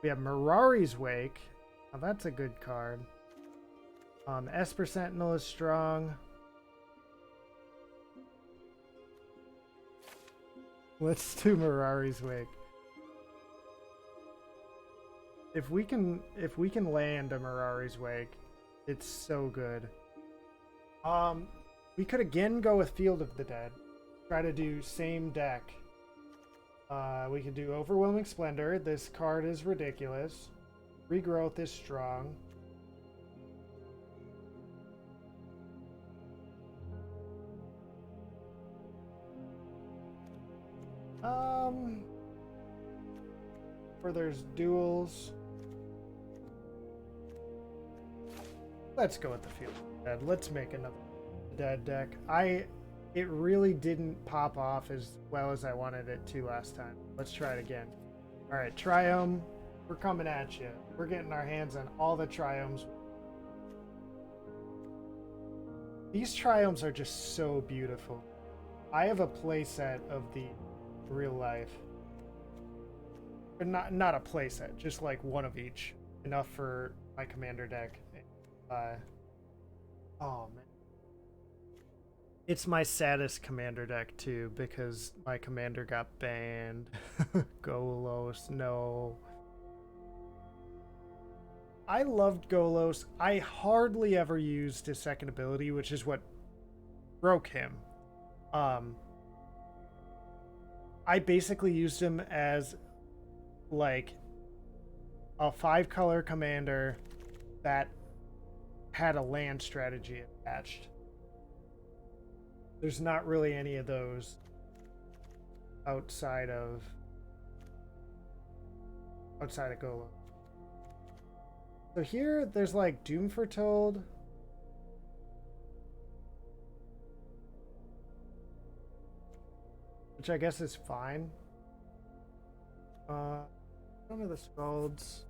Speaker 1: We have Mirari's Wake. Now that's a good card. Esper Sentinel is strong. Let's do Mirari's Wake. If we can land a Mirari's Wake, it's so good. We could again go with Field of the Dead. Try to do same deck. We could do Overwhelming Splendor. This card is ridiculous. Regrowth is strong. Or there's duels. Let's go with the Field of the Dead. Let's make another Dead deck. It really didn't pop off as well as I wanted it to last time. Let's try it again. Alright, Triumph. We're coming at you. We're getting our hands on all the Triumphs. These Triumphs are just so beautiful. I have a playset of the real life. But not a playset, just like one of each. Enough for my commander deck. Oh man. It's my saddest commander deck too, because my commander got banned. Golos, no. I loved Golos. I hardly ever used his second ability, which is what broke him. Um, I basically used him as like a 5-color commander that had a land strategy attached. There's not really any of those outside of Golos. So here there's like Doom Foretold. Which I guess is fine. One of the Scalds.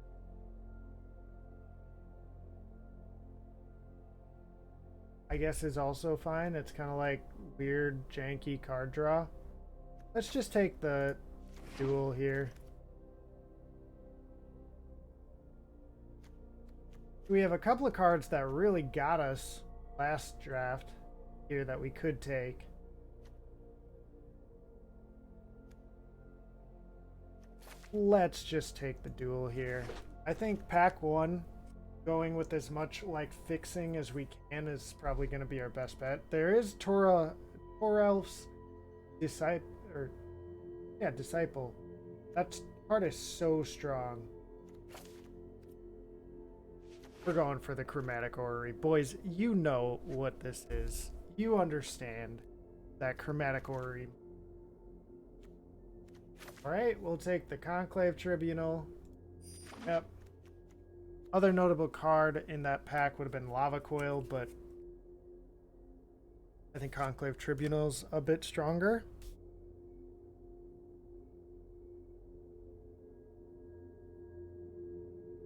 Speaker 1: I guess is also fine. It's kind of like weird, janky card draw. Let's just take the duel here. We have a couple of cards that really got us last draft here that we could take. Let's just take the duel here. I think pack 1, going with as much like fixing as we can, is probably going to be our best bet. There is Torelf's Disciple. That card is so strong. We're going for the Chromatic Orrery. Boys, you know what this is. You understand that Chromatic Orrery. Alright, we'll take the Conclave Tribunal. Yep. Other notable card in that pack would have been Lava Coil, but I think Conclave Tribunal's a bit stronger.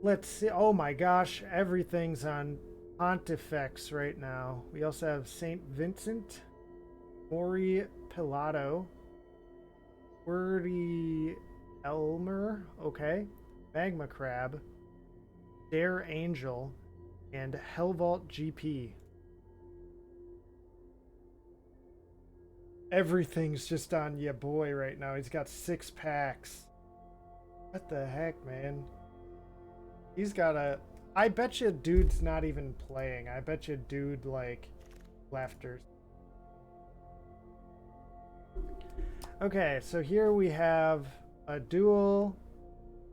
Speaker 1: Let's see. Oh my gosh, everything's on Pontifex right now. We also have St. Vincent, Mori Pilato, Wordy Elmer, okay, Magma Crab, Dare Angel, and Hellvault GP. Everything's just on ya boy right now. He's got 6 packs. What the heck, man? He's got a... I bet you dude's not even playing. I bet you dude, like, laughters. Okay, so here we have a dual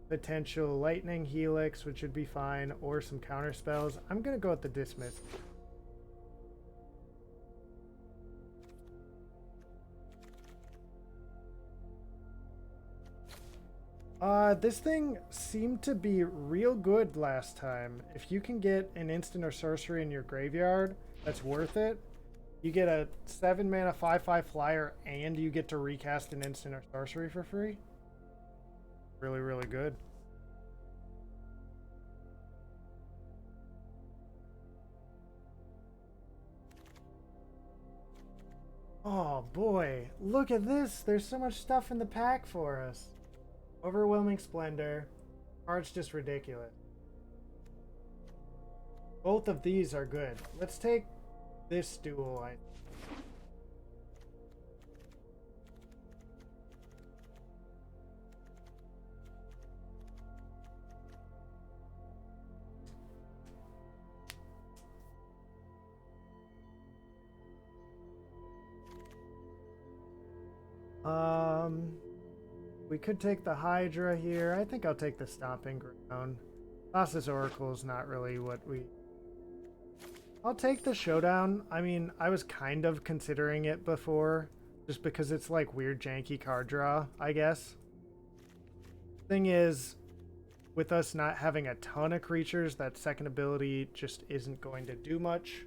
Speaker 1: potential Lightning Helix, which would be fine, or some counter spells. I'm going to go with the Dismiss. This thing seemed to be real good last time. If you can get an instant or sorcery in your graveyard, that's worth it. You get a 7-mana 5/5 flyer, and you get to recast an instant or sorcery for free. Really, really good. Oh boy, look at this. There's so much stuff in the pack for us. Overwhelming Splendor. Card's just ridiculous. Both of these are good. Let's take this duel. We could take the Hydra here. I think I'll take the Stomping Ground. Thassa's Oracle is not really what we... I'll take the Showdown. I mean, I was kind of considering it before, just because it's like weird janky card draw, I guess. Thing is, with us not having a ton of creatures, that second ability just isn't going to do much.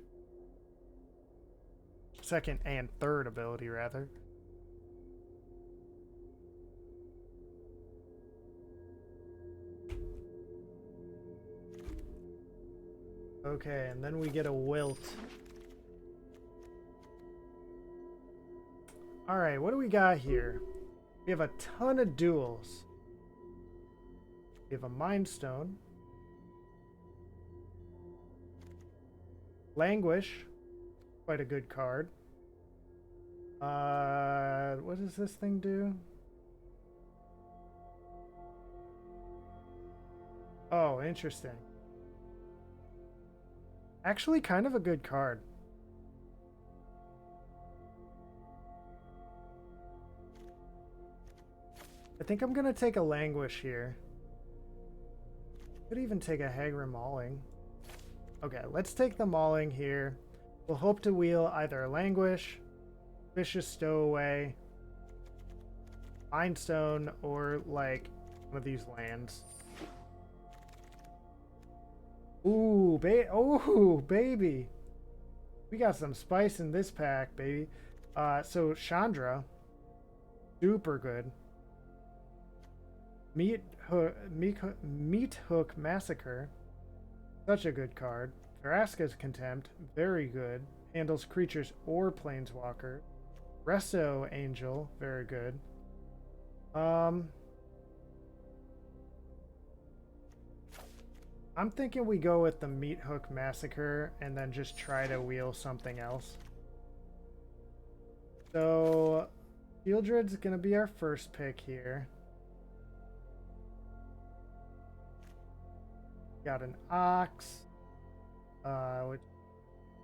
Speaker 1: Second and third ability, rather. Okay, and then we get a Wilt. Alright, what do we got here? We have a ton of duels. We have a Mind Stone. Languish. Quite a good card. What does this thing do? Oh, interesting. Actually, kind of a good card. I think I'm gonna take a Languish here. Could even take a Hagra Mauling. Okay, let's take the Mauling here. We'll hope to wheel either a Languish, Vicious Stowaway, Mindstone, or like one of these lands. Ooh, baby. We got some spice in this pack, baby. So Chandra, super good. Meat Hook Massacre, such a good card. Vraska's Contempt, very good. Handles creatures or planeswalker. Resto Angel, very good. I'm thinking we go with the Meat Hook Massacre and then just try to wheel something else. So Fieldred's gonna be our first pick here. Got an Ox, which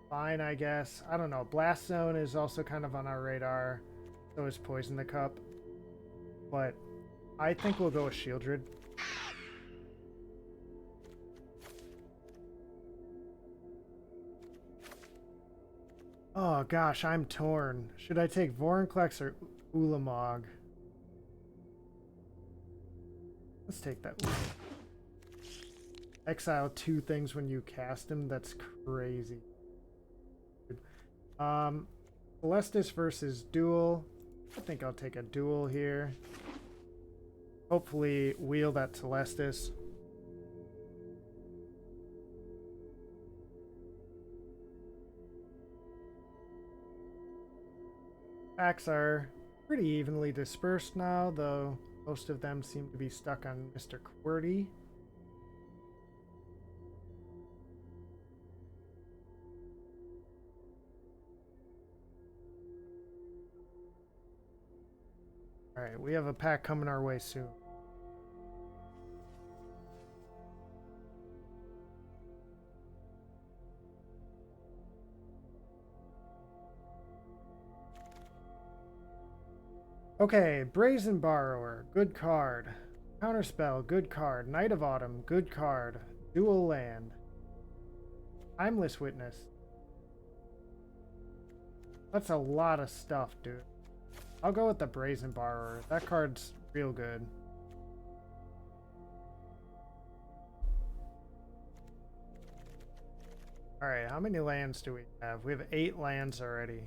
Speaker 1: fine, I guess. I don't know. Blast Zone is also kind of on our radar. So is Poison the Cup. But I think we'll go with Shieldred. Oh gosh, I'm torn. Should I take Vorinclex or Ulamog? Let's take that one. Exile 2 things when you cast him. That's crazy. Celestis versus Duel. I think I'll take a Duel here. Hopefully wheel that Celestis. Packs are pretty evenly dispersed now, though most of them seem to be stuck on Mr. QWERTY. Alright, we have a pack coming our way soon. Okay, Brazen Borrower, good card. Counterspell, good card. Knight of Autumn, good card. Dual Land. Timeless Witness. That's a lot of stuff, dude. I'll go with the Brazen Borrower. That card's real good. Alright, how many lands do we have? We have 8 lands already.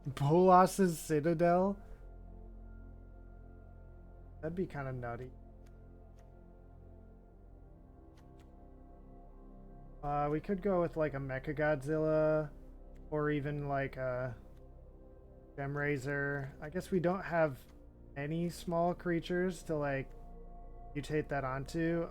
Speaker 1: Bolas's Citadel? That'd be kind of nutty. We could go with like a Mechagodzilla, or even like a Gemraiser. I guess we don't have any small creatures to like mutate that onto.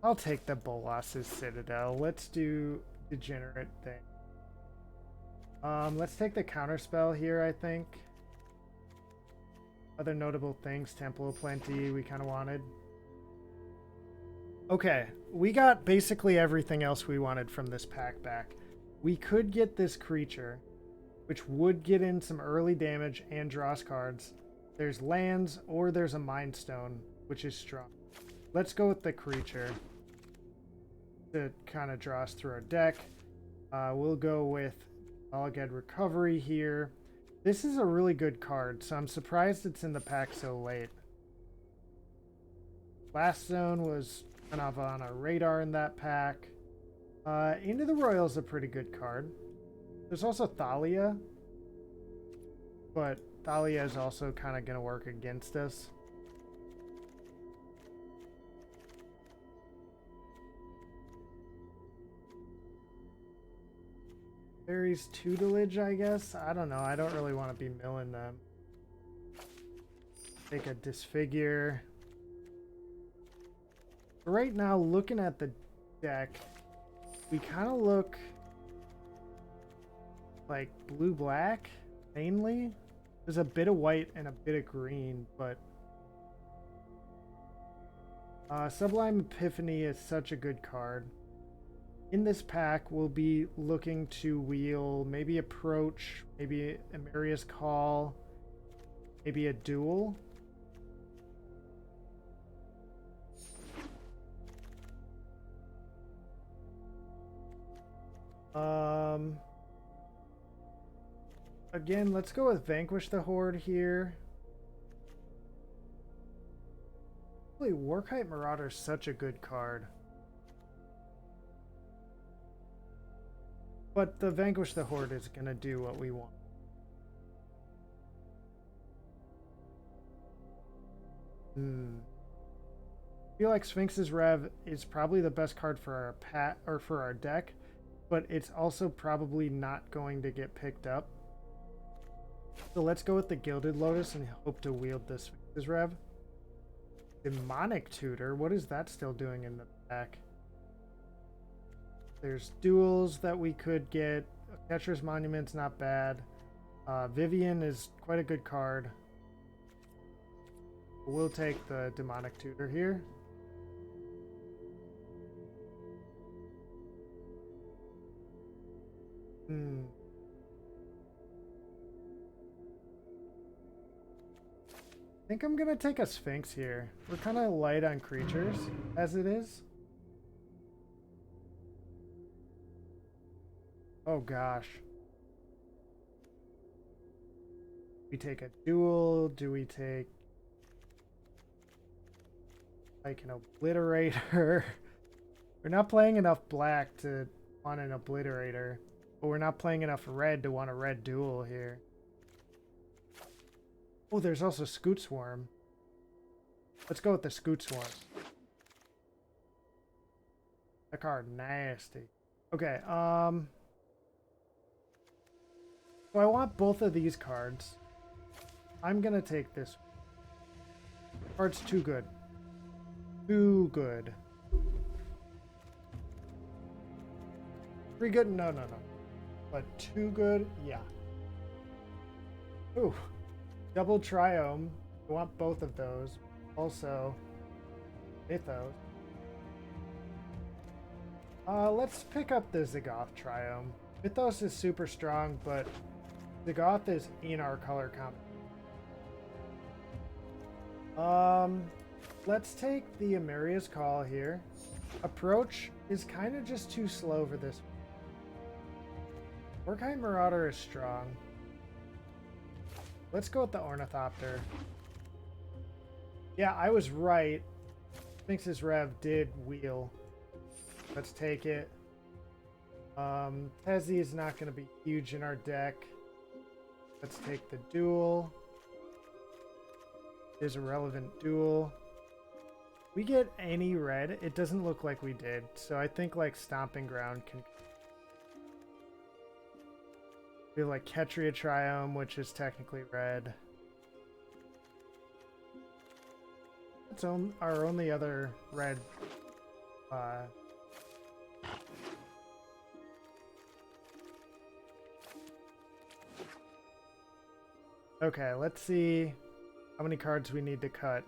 Speaker 1: I'll take the Bolas's Citadel. Let's do Degenerate thing. Let's take the Counterspell here, I think. Other notable things, Temple of Plenty, we kind of wanted. Okay, we got basically everything else we wanted from this pack back. We could get this creature, which would get in some early damage and draws cards. There's lands, or there's a Mind Stone, which is strong. Let's go with the creature to kind of draw us through our deck. We'll go with Alged Recovery here. This is a really good card, so I'm surprised it's in the pack so late. Blast Zone was kind of on our radar in that pack. Into the Royal is a pretty good card. There's also Thalia, but Thalia is also kind of going to work against us. Fairies Tutelage, I guess? I don't know. I don't really want to be milling them. Take a Disfigure. Right now, looking at the deck, we kind of look like blue-black, mainly. There's a bit of white and a bit of green, but Sublime Epiphany is such a good card. In this pack, we'll be looking to wheel maybe Approach, maybe Amaria's Call, maybe a Duel. Again, let's go with Vanquish the Horde here. Really, Warkite Marauder is such a good card. But the Vanquish the Horde is going to do what we want. I feel like Sphinx's Rev is probably the best card for our deck, but it's also probably not going to get picked up. So let's go with the Gilded Lotus and hope to wield this Sphinx's Rev. Demonic Tutor, what is that still doing in the back? There's duels that we could get. Catcher's Monument's not bad. Vivian is quite a good card. We'll take the Demonic Tutor here. I think I'm gonna take a Sphinx here. We're kind of light on creatures as it is. Oh gosh. We take a duel. Do we take like an obliterator? We're not playing enough black to want an obliterator, but we're not playing enough red to want a red duel here. Oh, there's also Scoot Swarm. Let's go with the Scoot Swarm. That card nasty. Okay, so I want both of these cards. I'm gonna take this. Card's too good. Too good. Pretty good? No. But too good? Yeah. Ooh. Double Triome. I want both of those. Also, Mythos. Let's pick up the Zagoth Triome. Mythos is super strong, but Zagoth is in our color combo. Let's take the Amaria's Call here. Approach is kind of just too slow for this. Warkite Marauder is strong. Let's go with the Ornithopter. Yeah, I was right. Sphinx's Rev did wheel. Let's take it. Tezzy is not going to be huge in our deck. Let's take the duel. There's a relevant duel. We get any red? It doesn't look like we did. So I think like Stomping Ground can... We have like Ketria Triome, which is technically red. It's our only other red. Okay, let's see how many cards we need to cut.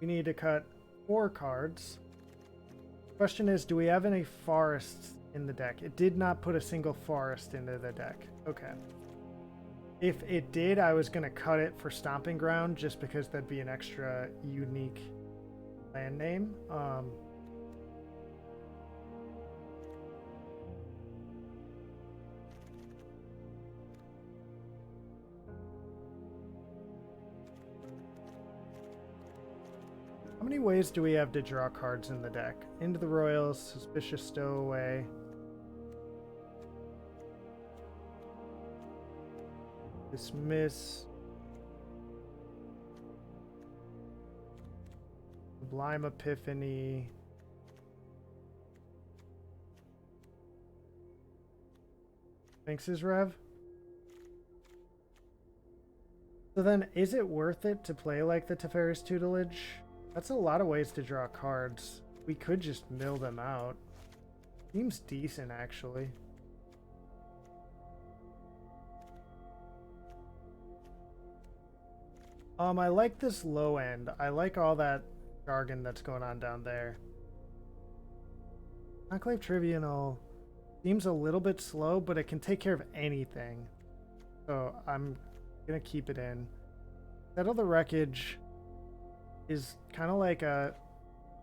Speaker 1: We need to cut 4 cards. Question is, do we have any forests in the deck? It did not put a single forest into the deck. Okay. If it did, I was going to cut it for Stomping Ground just because that'd be an extra unique land name. How many ways do we have to draw cards in the deck? Into the Royals, Suspicious Stowaway. Dismiss. Sublime Epiphany. Sphinx's Rev. So then, is it worth it to play like the Teferi's Tutelage? That's a lot of ways to draw cards. We could just mill them out. Seems decent, actually. I like this low end. I like all that jargon that's going on down there. Enclave Tribunal seems a little bit slow, but it can take care of anything. So I'm gonna keep it in. Settle the Wreckage is kind of like a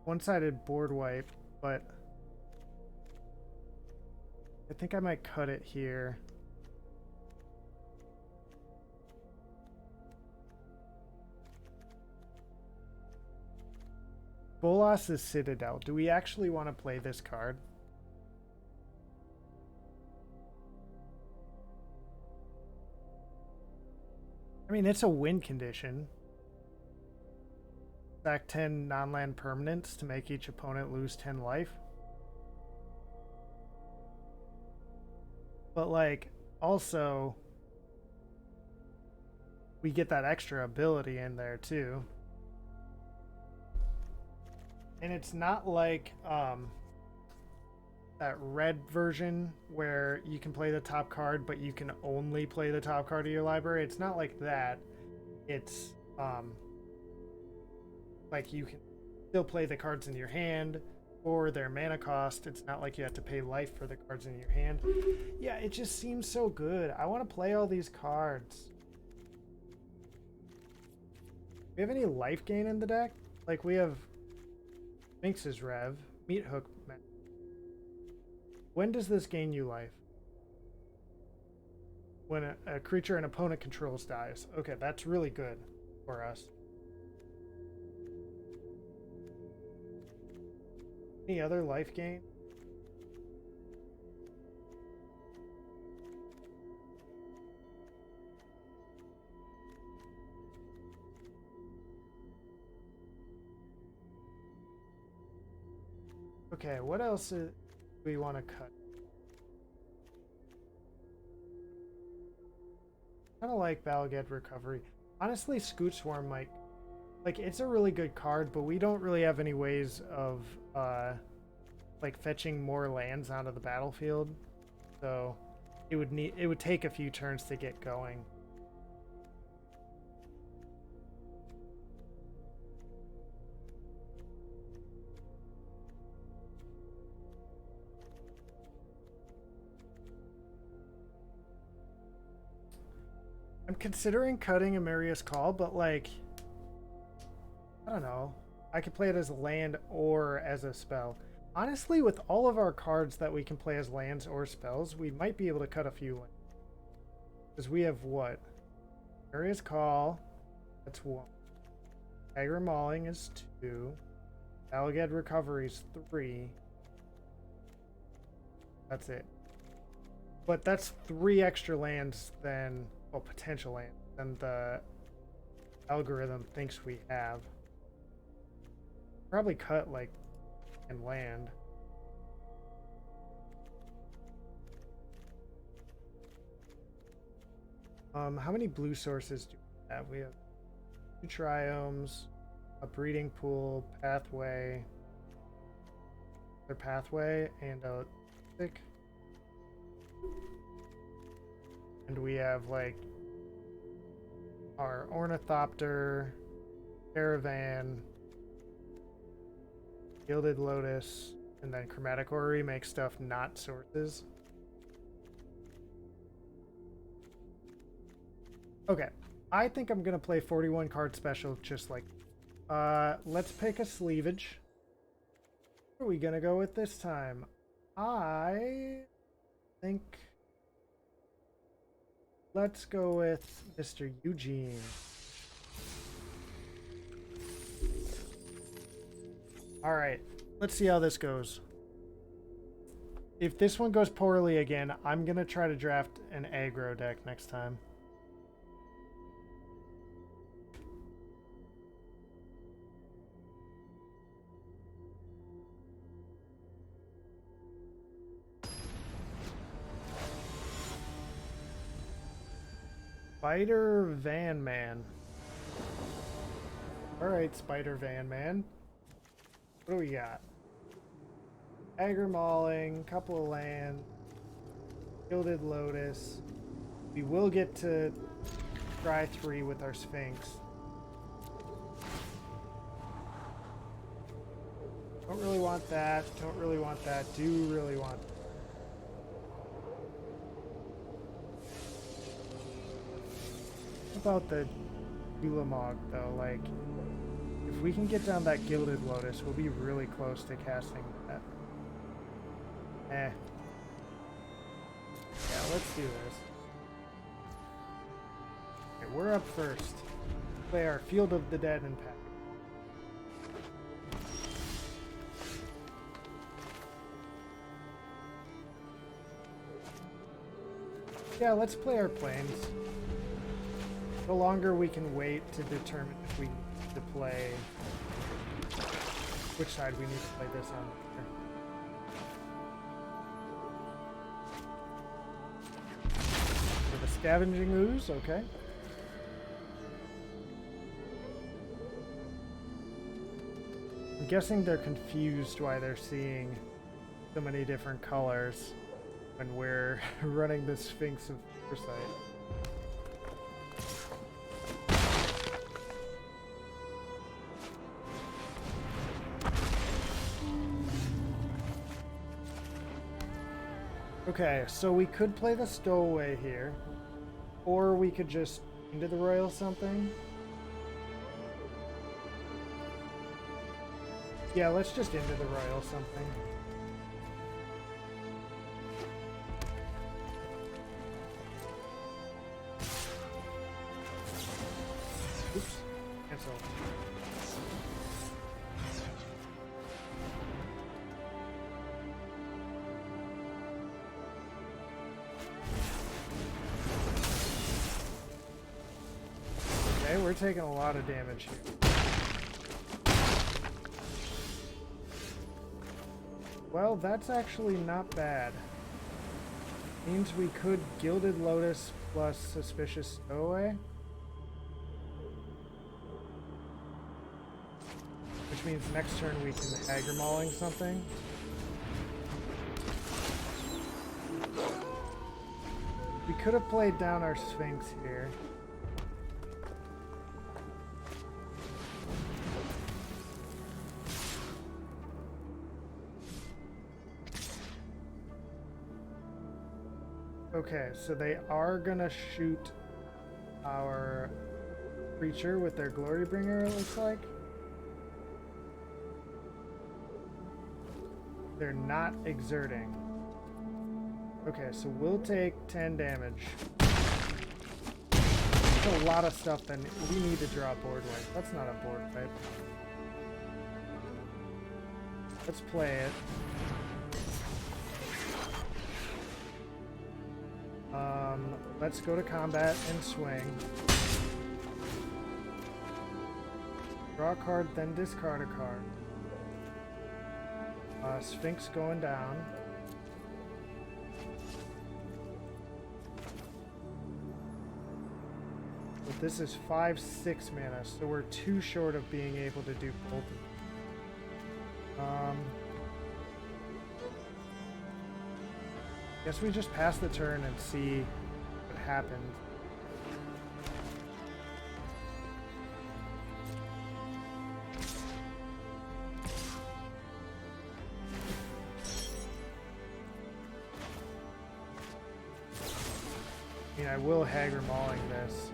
Speaker 1: one-sided board wipe, but I think I might cut it here. Bolas's Citadel. Do we actually want to play this card? I mean, it's a win condition. Sack 10 non-land permanents to make each opponent lose 10 life. But, like, also, we get that extra ability in there, too. And it's not like that red version where you can play the top card, but you can only play the top card of your library. It's not like that. It's like you can still play the cards in your hand for their mana cost. It's not like you have to pay life for the cards in your hand. Yeah, it just seems so good. I want to play all these cards. Do we have any life gain in the deck? Like, we have Sphinx's Rev, Meat Hook. When does this gain you life? When a creature an opponent controls dies. Okay, that's really good for us. Any other life gain? Okay, what else do we want to cut? Kind of like Balaged Recovery. Honestly, Scoot Swarm might... Like, it's a really good card, but we don't really have any ways of, like, fetching more lands onto the battlefield. So, it would take a few turns to get going. I'm considering cutting Amaria's Call, but, like, I don't know. I could play it as a land or as a spell. Honestly, with all of our cards that we can play as lands or spells, we might be able to cut a few lands. Because we have what? Amaria's Call, that's 1. Agra Mauling is 2. Balaged Recovery is 3. That's it. But that's 3 extra lands than... Well, potential land than the algorithm thinks we have. Probably cut like and land. How many blue sources do we have? We have 2 triomes, a breeding pool, pathway, their pathway, and a thick. And we have, like, our Ornithopter, Caravan, Gilded Lotus, and then Chromatic Orrery makes stuff not sources. Okay, I think I'm going to play 41 card special just like... let's pick a sleevage. What are we going to go with this time? I think... Let's go with Mr. Eugene. Alright, let's see how this goes. If this one goes poorly again, I'm gonna try to draft an aggro deck next time. Spider Van Man. Alright, Spider Van Man. What do we got? Agra Mauling, couple of land, Gilded Lotus. We will get to try 3 with our Sphinx. Don't really want that. Don't really want that. Do really want that. What about the Ulamog though? Like, if we can get down that Gilded Lotus, we'll be really close to casting that. Eh. Yeah, let's do this. Okay, we're up first. Play our Field of the Dead and pack. Yeah, let's play our planes. The longer we can wait to determine if we need to play which side we need to play this on. For the Scavenging Ooze, okay. I'm guessing they're confused why they're seeing so many different colors when we're running the Sphinx of Foresight. Okay, so we could play the Stowaway here, or we could just into the Royal something. Yeah, let's just into the Royal something. Oops, cancel. Okay, we're taking a lot of damage here. Well, that's actually not bad. Means we could Gilded Lotus plus Suspicious Stowaway. Which means next turn we can Hager Mauling something. We could have played down our Sphinx here. Okay, so they are gonna shoot our creature with their Glorybringer, it looks like. They're not exerting. Okay, so we'll take 10 damage. That's a lot of stuff, then we need to draw board wipe. That's not a board wipe. Let's play it. Let's go to combat and swing. Draw a card, then discard a card. Sphinx going down. But this is 5/6 mana, so we're too short of being able to do both of them. Guess we just pass the turn and see what happens. I mean, I will Hager Mauling this.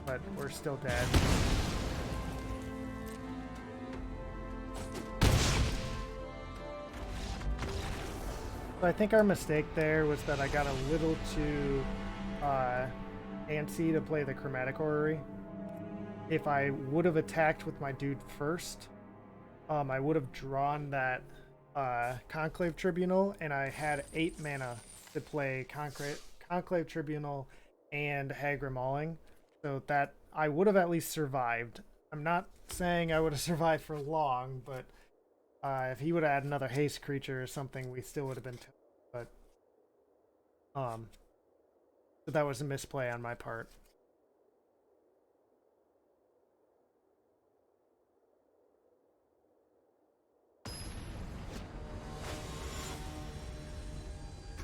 Speaker 1: But we're still dead. So I think our mistake there was that I got a little too antsy to play the Chromatic Orrery. If I would have attacked with my dude first, I would have drawn that Conclave Tribunal, and I had 8 mana to play Conclave Tribunal and Hager Mauling. So that I would have at least survived. I'm not saying I would have survived for long, but if he would have had another haste creature or something, we still would have been. But that was a misplay on my part.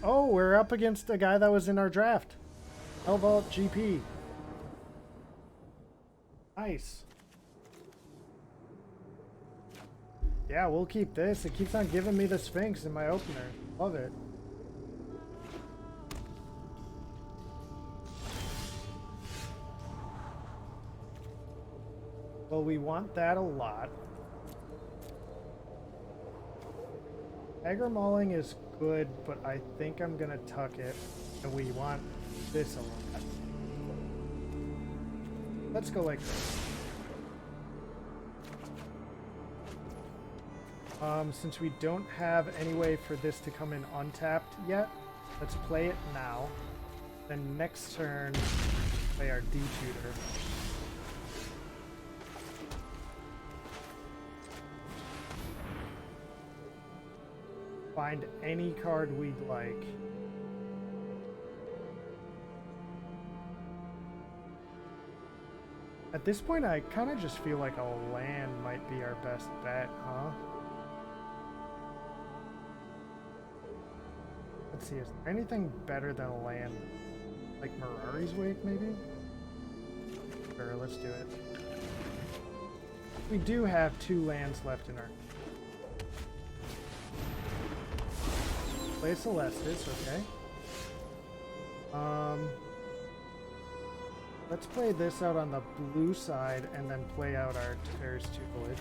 Speaker 1: Oh, we're up against a guy that was in our draft. Vault GP. Nice. Yeah, we'll keep this. It keeps on giving me the Sphinx in my opener. Love it. Well, we want that a lot. Aggro Mauling is good, but I think I'm gonna tuck it, and we want this a lot. Let's go like this. Since we don't have any way for this to come in untapped yet, let's play it now. Then next turn, play our D-Tutor. Find any card we'd like. At this point, I kind of just feel like a land might be our best bet, huh? Let's see, is there anything better than a land? Like Mirari's Wake, maybe? Sure, let's do it. We do have 2 lands left in our... Play Celestis, okay. Let's play this out on the blue side and then play out our Teferis Tutelage.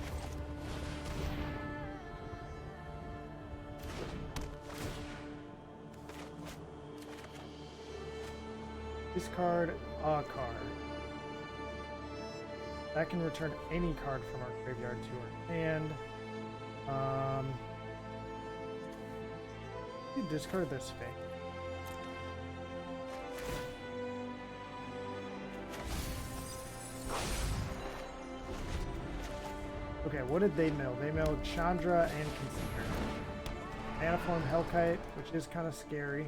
Speaker 1: Discard a card. That can return any card from our graveyard to our hand. You discard this Sphinx. Okay, what did they mill? They milled Chandra and Consider. Maniform Hellkite, which is kind of scary.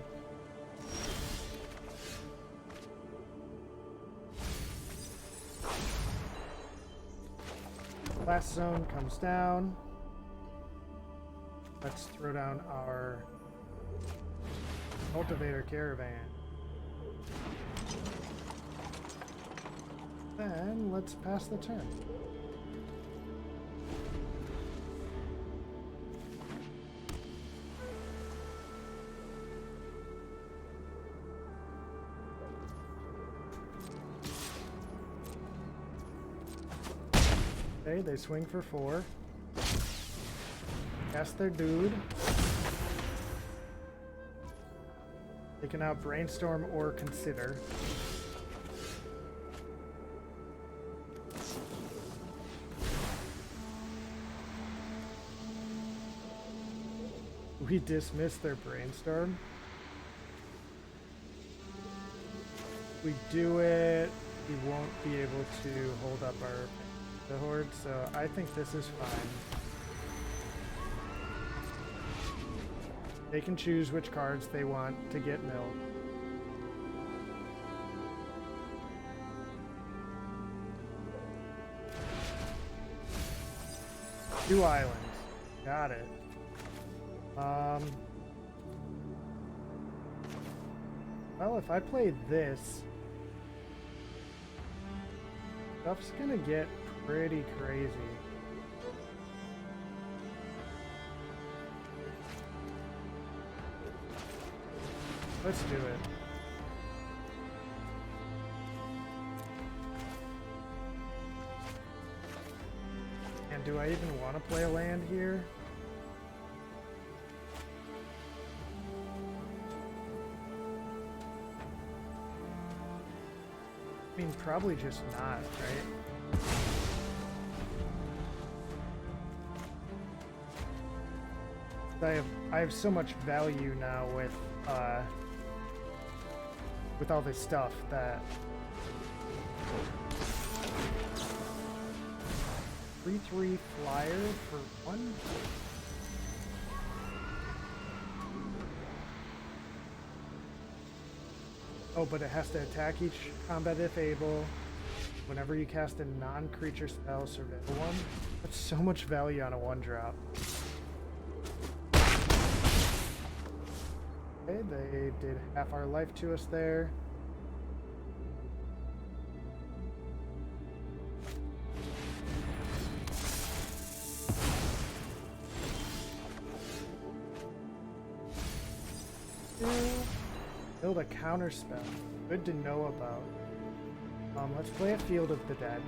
Speaker 1: Blast Zone comes down. Let's throw down our Cultivator Caravan. Then let's pass the turn. Okay, they swing for 4. Cast their dude. They can now Brainstorm or Consider. We dismiss their Brainstorm. If we do it, we won't be able to hold up our Horde, so I think this is fine. They can choose which cards they want to get milled. Two islands. Got it. Well, if I play this, stuff's gonna get pretty crazy. Let's do it. And do I even want to play a land here? I mean, probably just not, right? I have so much value now with all this stuff that 3/3 flyer for 1. Oh, but it has to attack each combat if able. Whenever you cast a non-creature spell, survival 1. That's so much value on a 1-drop. Okay, they did half our life to us there. Build a counter spell. Good to know about. Let's play a Field of the Dead.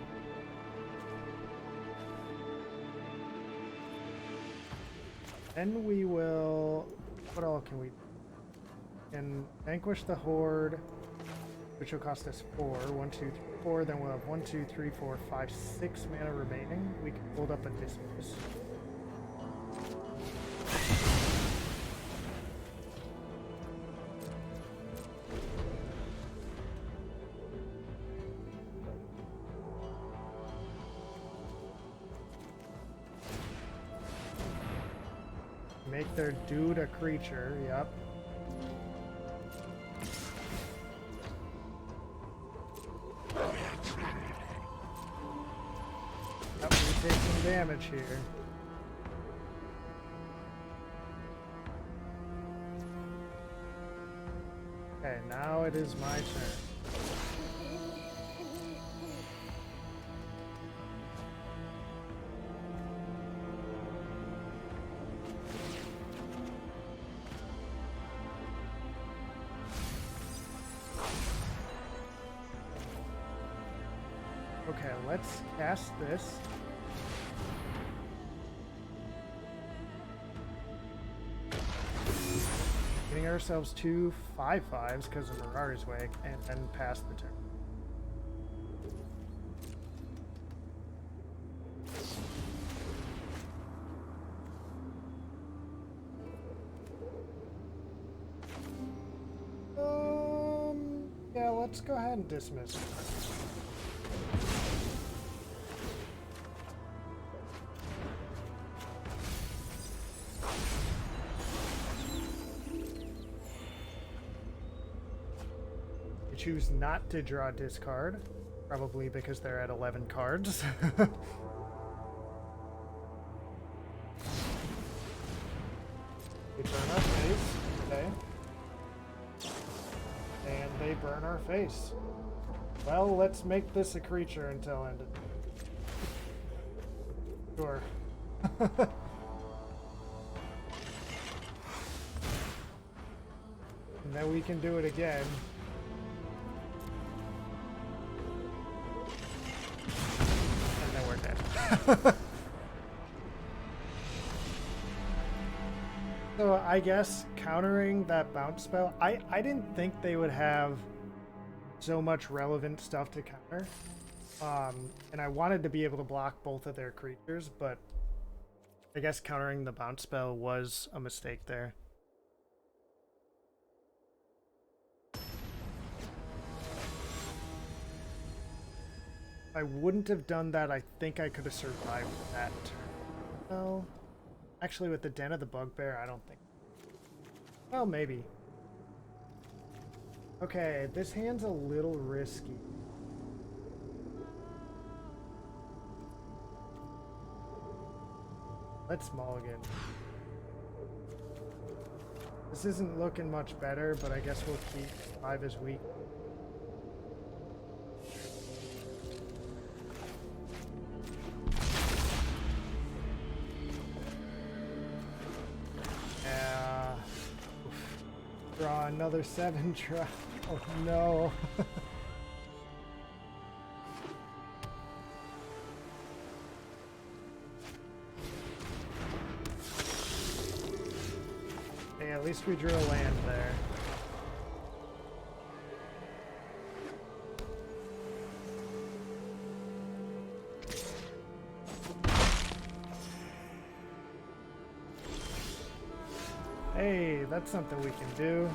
Speaker 1: Then we will... What all can we do? And vanquish the Horde, which will cost us 4. 1, 2, 3, 4. Then we'll have 1, 2, 3, 4, 5, 6 mana remaining. We can hold up a Dismiss. Make their dude a creature, yep. Yep, we take some damage here. Okay, now it is my turn. Okay, let's cast this. Getting ourselves 2 5/5s because of Mirari's Wake, and then pass the turn. Yeah, let's go ahead and dismiss. Choose not to draw discard, probably because they're at 11 cards. They burn our face, okay. And they burn our face. Well, let's make this a creature until end of... Sure. And then we can do it again. So I guess countering that bounce spell, I didn't think they would have so much relevant stuff to counter. And I wanted to be able to block both of their creatures, but I guess countering the bounce spell was a mistake there. If I wouldn't have done that, I think I could have survived that turn. No. Actually, with the Den of the Bugbear, I don't think. Well, maybe. Okay, this hand's a little risky. Let's mulligan. This isn't looking much better, but I guess we'll keep 5 as weak. Draw another 7 draw. Oh no. Hey, at least we drew a land there. Hey, that's something we can do.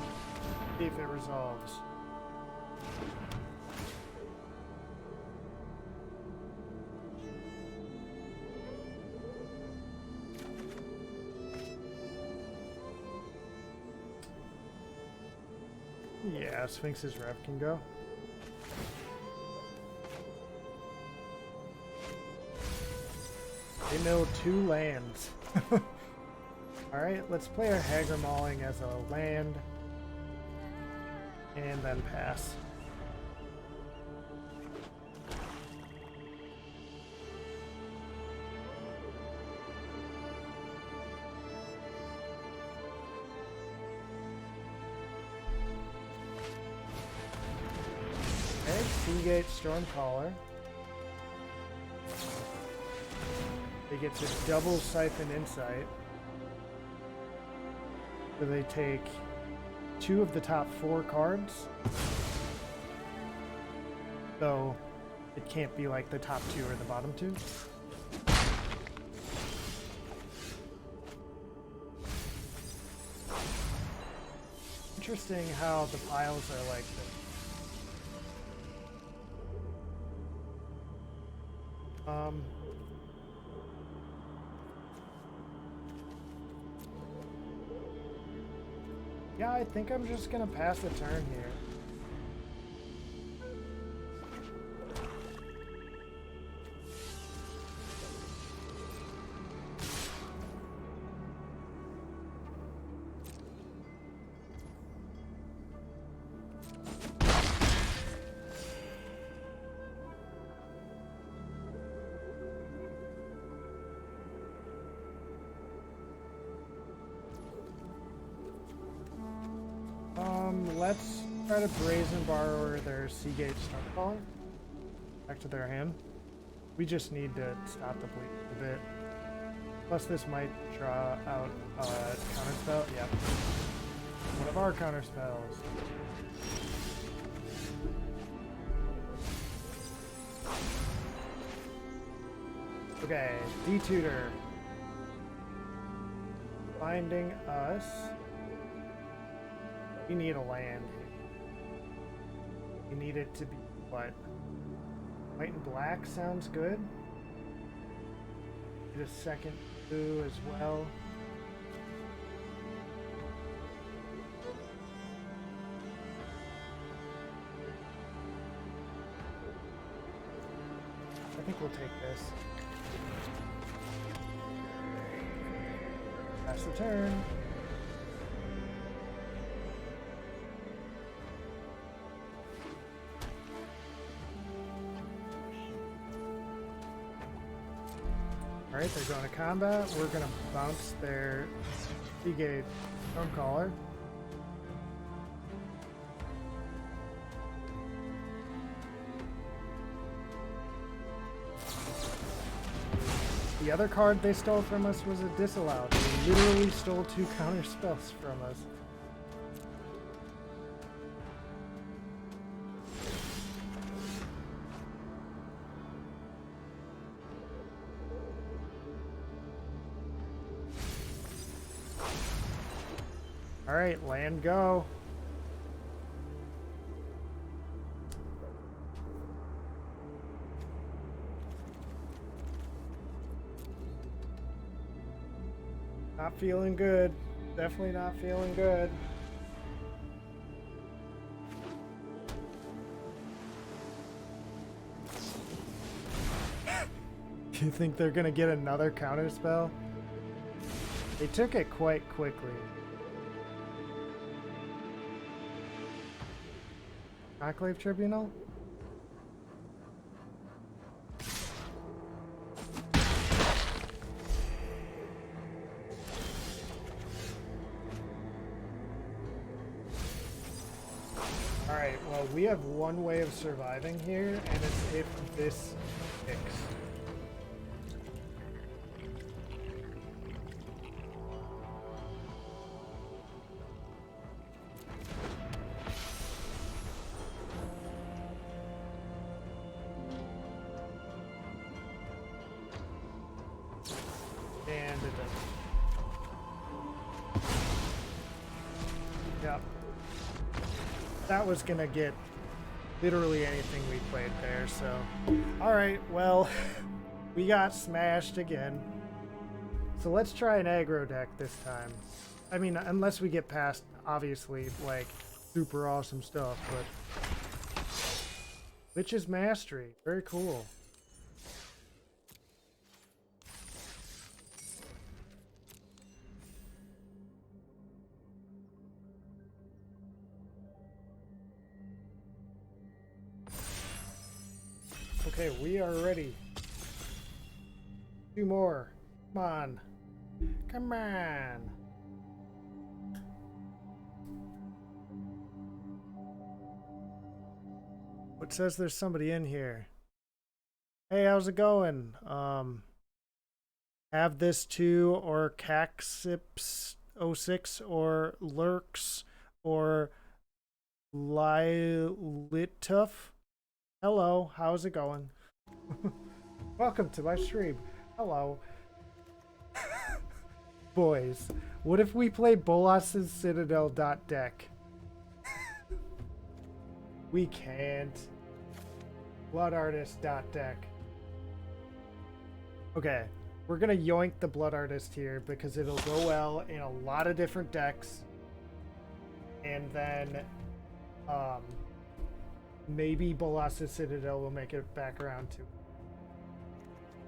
Speaker 1: See if it resolves. Yeah, Sphinx's Rev can go. They know 2 lands. Alright, let's play our Hagar Mauling as a land. And then pass. Seagate Stormcaller. They get to double Siphon Insight. So they take 2 of the top 4 cards. So it can't be like the top 2 or the bottom 2. Interesting how the piles are like this. Yeah, I think I'm just gonna pass the turn here. Let's try to Brazen Borrower their Seagate Stormcaller back to their hand. We just need to stop the bleed a bit. Plus this might draw out a counterspell. Yep. One of our counterspells. Okay, D-Tutor. Finding us. We need a land here. We need it to be what? White and black sounds good. Get a second blue as well. I think we'll take this. Pass the turn. Alright, they're going to combat. We're going to bounce their Seagate Stormcaller. The other card they stole from us was a disallowed. They literally stole 2 counter spells from us. Alright, land go. Not feeling good. Definitely not feeling good. You think they're gonna get another counter spell? They took it quite quickly. Conclave Tribunal? Alright, well, we have one way of surviving here, and it's if this sticks. And it doesn't. Yep. That was gonna get literally anything we played there, so. Alright, well, we got smashed again. So let's try an aggro deck this time. I mean, unless we get past, obviously, like, super awesome stuff, but... Witch's Mastery. Very cool. Okay, we are ready. 2 more. Come on. Come on. What it says there's somebody in here. Hey, how's it going? Have this too, or Caxips06, or Lurks, or Lilituff. Hello, how's it going? Welcome to my stream. Hello. Boys, what if we play Bolas's Citadel deck? We can't. Blood Artist deck. Okay, we're gonna yoink the Blood Artist here because it'll go well in a lot of different decks. And then, maybe Bolas's Citadel will make it back around to.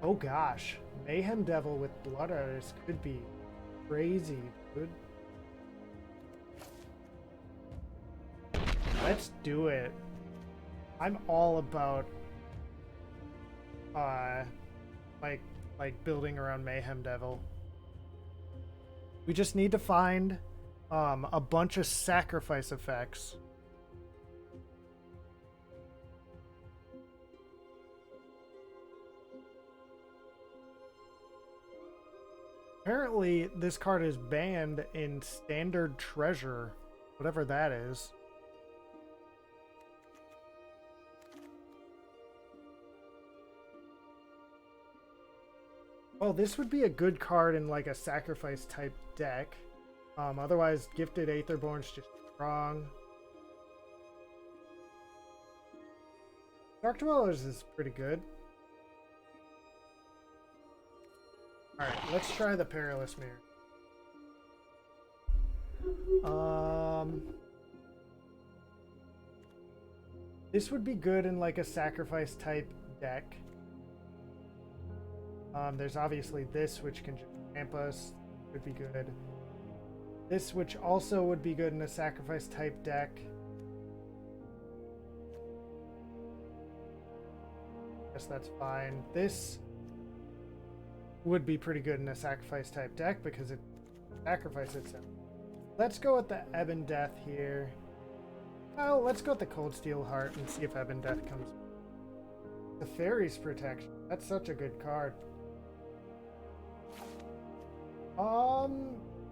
Speaker 1: Oh gosh, Mayhem Devil with Blood Artist could be crazy, dude. Let's do it. I'm all about like building around Mayhem Devil. We just need to find a bunch of sacrifice effects. Apparently, this card is banned in Standard Treasure, whatever that is. Well, this would be a good card in like a sacrifice type deck. Otherwise, Gifted Aetherborn's just strong. Dark Dwellers is pretty good. Alright, let's try the Perilous Mirror. This would be good in like a sacrifice type deck. There's obviously this, which can just ramp us. Would be good. This, which also would be good in a sacrifice type deck. Guess that's fine. This would be pretty good in a sacrifice type deck because it sacrifices itself. Let's go with the Ebon Death here. Oh, let's go with the Cold Steel Heart and see if Ebon Death comes. The Fairy's Protection. That's such a good card.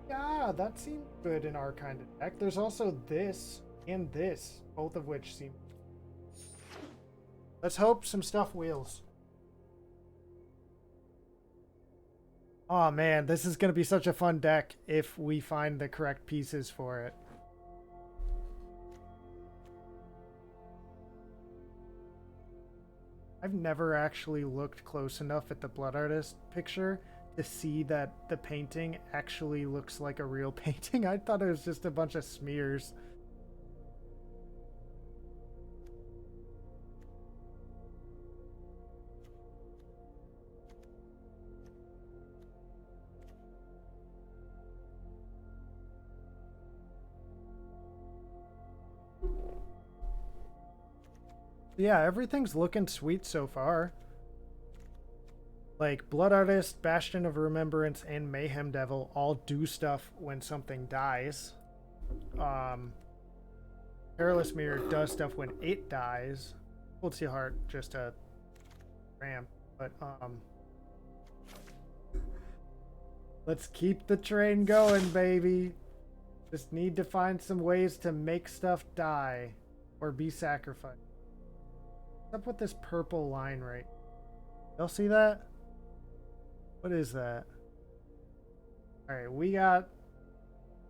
Speaker 1: Yeah, that seems good in our kind of deck. There's also this and this, both of which seem. Let's hope some stuff wheels. Oh man, this is going to be such a fun deck if we find the correct pieces for it. I've never actually looked close enough at the Blood Artist picture to see that the painting actually looks like a real painting. I thought it was just a bunch of smears. Yeah, everything's looking sweet so far. Like, Blood Artist, Bastion of Remembrance, and Mayhem Devil all do stuff when something dies. Perilous Mirror does stuff when it dies. Cold Steel Heart, just a ramp. But, let's keep the train going, baby. Just need to find some ways to make stuff die or be sacrificed. What's up with this purple line right? Y'all see that? What is that? Alright, we got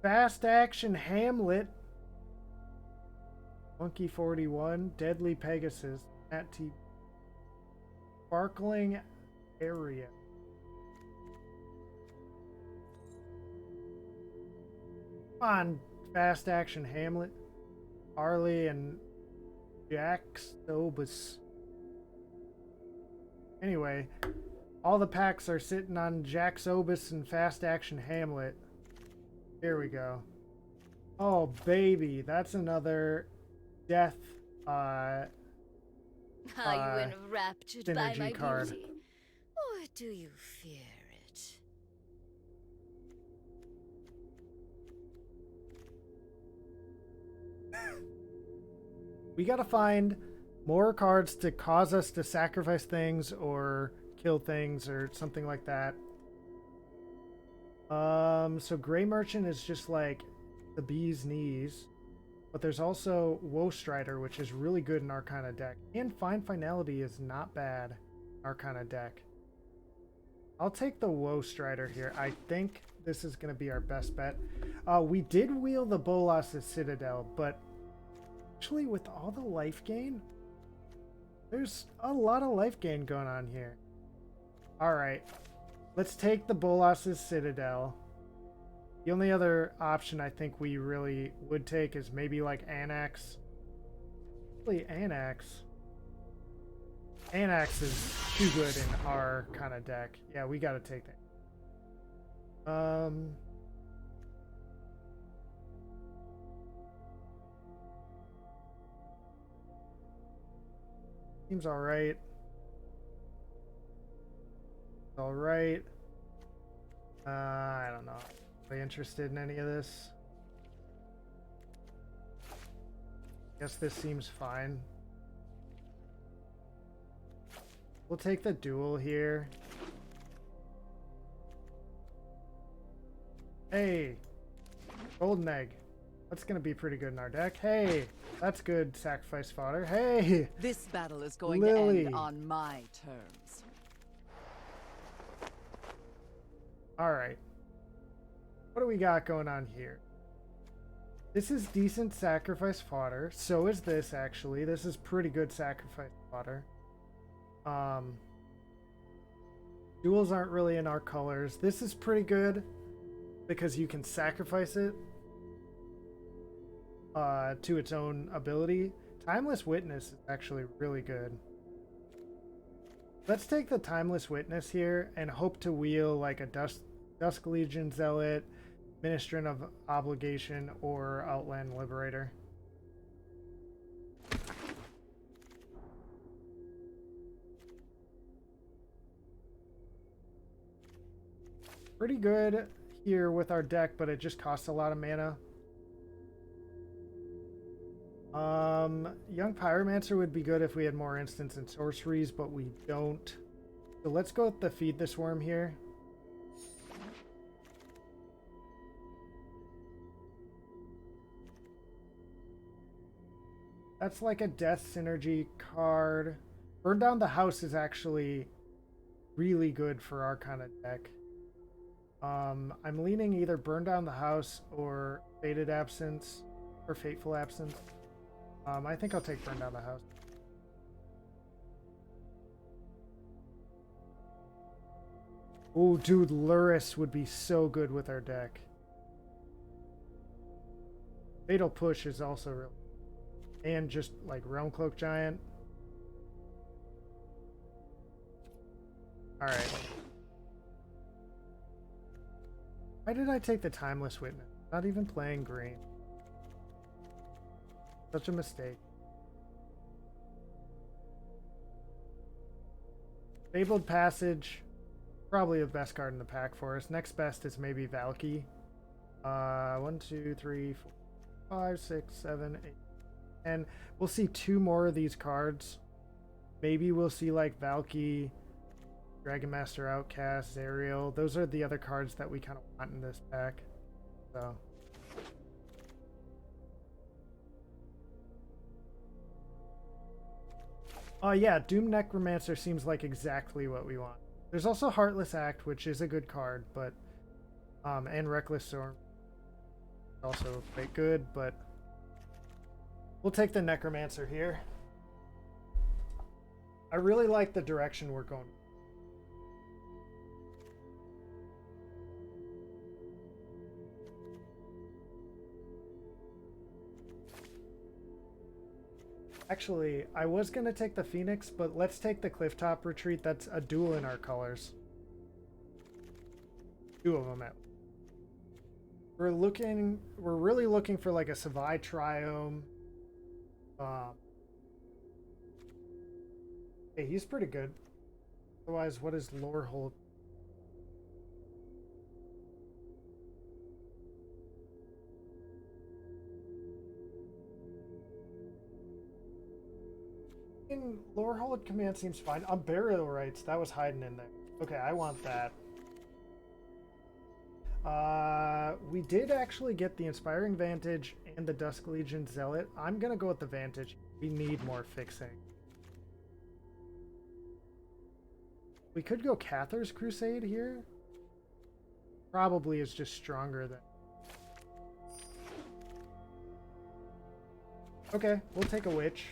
Speaker 1: Fast Action Hamlet, Monkey 41, Deadly Pegasus, Nat T, Sparkling Area. Come on, Fast Action Hamlet, Harley and Jax Dobus. Anyway, all the packs are sitting on Jax Obus and Fast Action Hamlet. Here we go. Oh baby, that's another death
Speaker 3: Are you enraptured by my
Speaker 1: card.
Speaker 3: beauty? Or do you fear it?
Speaker 1: We gotta find more cards to cause us to sacrifice things or kill things or something like that. So Gray Merchant is just like the bee's knees. But there's also Woe Strider, which is really good in our kind of deck. And Fine Finality is not bad in our kind of deck. I'll take the Woe Strider here. I think this is going to be our best bet. We did wheel the Bolas' Citadel, but actually with all the life gain, there's a lot of life gain going on here. All right, let's take the Bolas' Citadel. The only other option I think we really would take is maybe like Anax. Really, Anax. Anax is too good in our kind of deck. Yeah, we got to take that. Seems all right. All right. I don't know. Really interested in any of this? Guess this seems fine. We'll take the duel here. Hey, golden egg. That's gonna be pretty good in our deck. Hey, that's good sacrifice fodder. Hey,
Speaker 2: This battle is going
Speaker 1: Lily.
Speaker 2: to end on my terms.
Speaker 1: all right. What do we got going on here? This is decent sacrifice fodder. So is this, actually. This is pretty good sacrifice fodder. Duels aren't really in our colors. This is pretty good because you can sacrifice it to its own ability. Timeless Witness is actually really good. Let's take the Timeless Witness here and hope to wheel like a Dusk Legion Zealot, Ministrant of Obligation, or Outland Liberator. Pretty good here with our deck, but it just costs a lot of mana. Young Pyromancer would be good if we had more instants and sorceries, but we don't. So let's go with the Feed This Worm here. That's like a Death Synergy card. Burn Down the House is actually really good for our kind of deck. I'm leaning either Burn Down the House or Fated Absence or Fateful Absence. I think I'll take Burn Down the House. Oh, dude, Luris would be so good with our deck. Fatal Push is also really... And just like Realm Cloak Giant. Alright. Why did I take the Timeless Witness? Not even playing green. Such a mistake. Fabled Passage. Probably the best card in the pack for us. Next best is maybe Valky. 1, 2, 3, 4, 5, 6, 7, 8. And we'll see 2 more of these cards. Maybe we'll see like Valky, Dragon Master Outcast, Zerial. Those are the other cards that we kind of want in this pack. So. Yeah, Doom Necromancer seems like exactly what we want. There's also Heartless Act, which is a good card, but and Reckless Storm also quite good, but we'll take the Necromancer here. I really like the direction we're going. Actually, I was going to take the Phoenix, but let's take the Clifftop Retreat. That's a duel in our colors. 2 of them. We're really looking for like a Savai Triome. Hey, he's pretty good. Otherwise, what is Lore Hold? Lower hold command seems fine. Burial rights, that was hiding in there. Okay, I want that. We did actually get the Inspiring Vantage and the Dusk Legion Zealot. I'm gonna go with the Vantage. We need more fixing. We could go Cather's Crusade here. Probably is just stronger than... Okay, we'll take a Witch.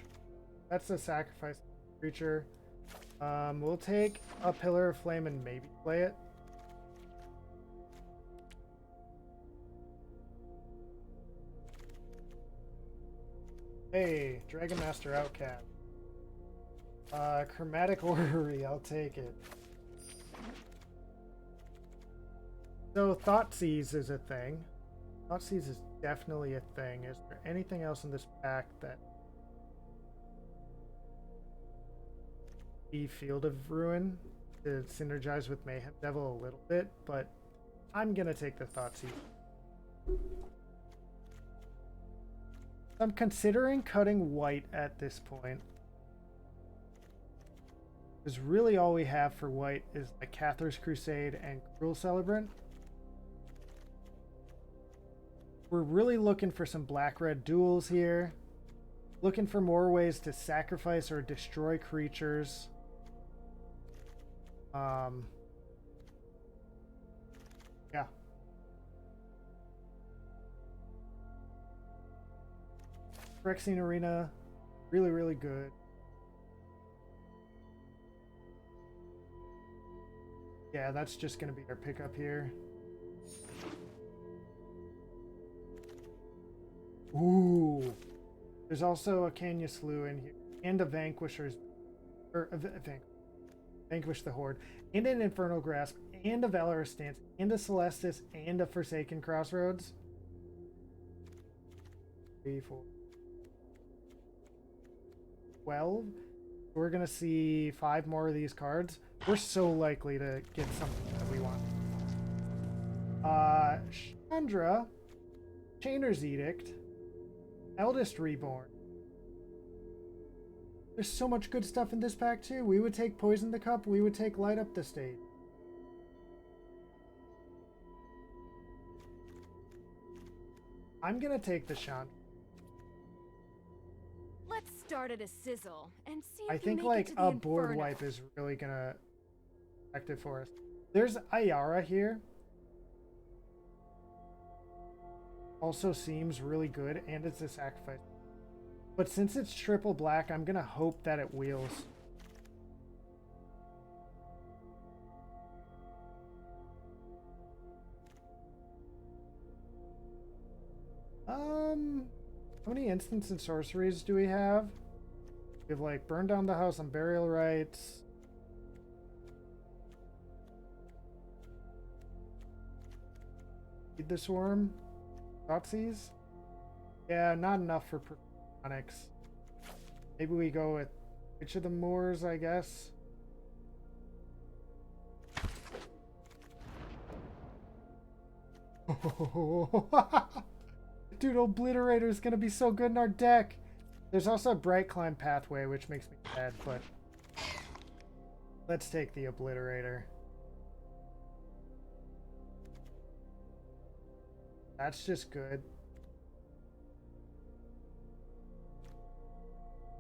Speaker 1: That's a sacrifice creature. We'll take a Pillar of Flame and maybe play it. Hey, Dragon Master Outcast. Chromatic Orrery, I'll take it. So Thoughtseize is a thing. Thoughtseize is definitely a thing. Is there anything else in this pack that... The Field of Ruin to synergize with Mayhem Devil a little bit, but I'm gonna take the Thoughtseize. I'm considering cutting white at this point. Because really all we have for white is the Cather's Crusade and Cruel Celebrant. We're really looking for some black-red duels here. Looking for more ways to sacrifice or destroy creatures. Yeah. Phyrexian Arena, really, really good. Yeah, that's just going to be our pickup here. Ooh. There's also a Kanya Slew in here. And a Vanquisher's... Or Vanquish the Horde. And an Infernal Grasp. And a Valorous Stance. And a Celestis. And a Forsaken Crossroads. 3, 4... 12. We're gonna see 5 more of these cards. We're so likely to get something that we want. Chandra, Chainer's Edict, Eldest Reborn. There's so much good stuff in this pack too. We would take Poison the Cup. We would take Light Up the Stage. I'm gonna take the Chandra.
Speaker 3: Let's start at a sizzle and see if
Speaker 1: I
Speaker 3: you
Speaker 1: think
Speaker 3: make
Speaker 1: like
Speaker 3: it to the
Speaker 1: a board
Speaker 3: Inferno.
Speaker 1: wipe is really gonna affect it for us. There's Ayara here. Also seems really good, and it's a sacrifice. But since it's triple black, I'm gonna hope that it wheels. How many instants and sorceries do we have? We have like Burn Down the House on Burial Rights. Feed the Swarm. Thoughtseize? Yeah, not enough for Onyx. Maybe we go with Witch of the Moors, I guess. Dude, Obliterator is going to be so good in our deck. There's also a Bright Climb Pathway, which makes me sad, but let's take the Obliterator. That's just good.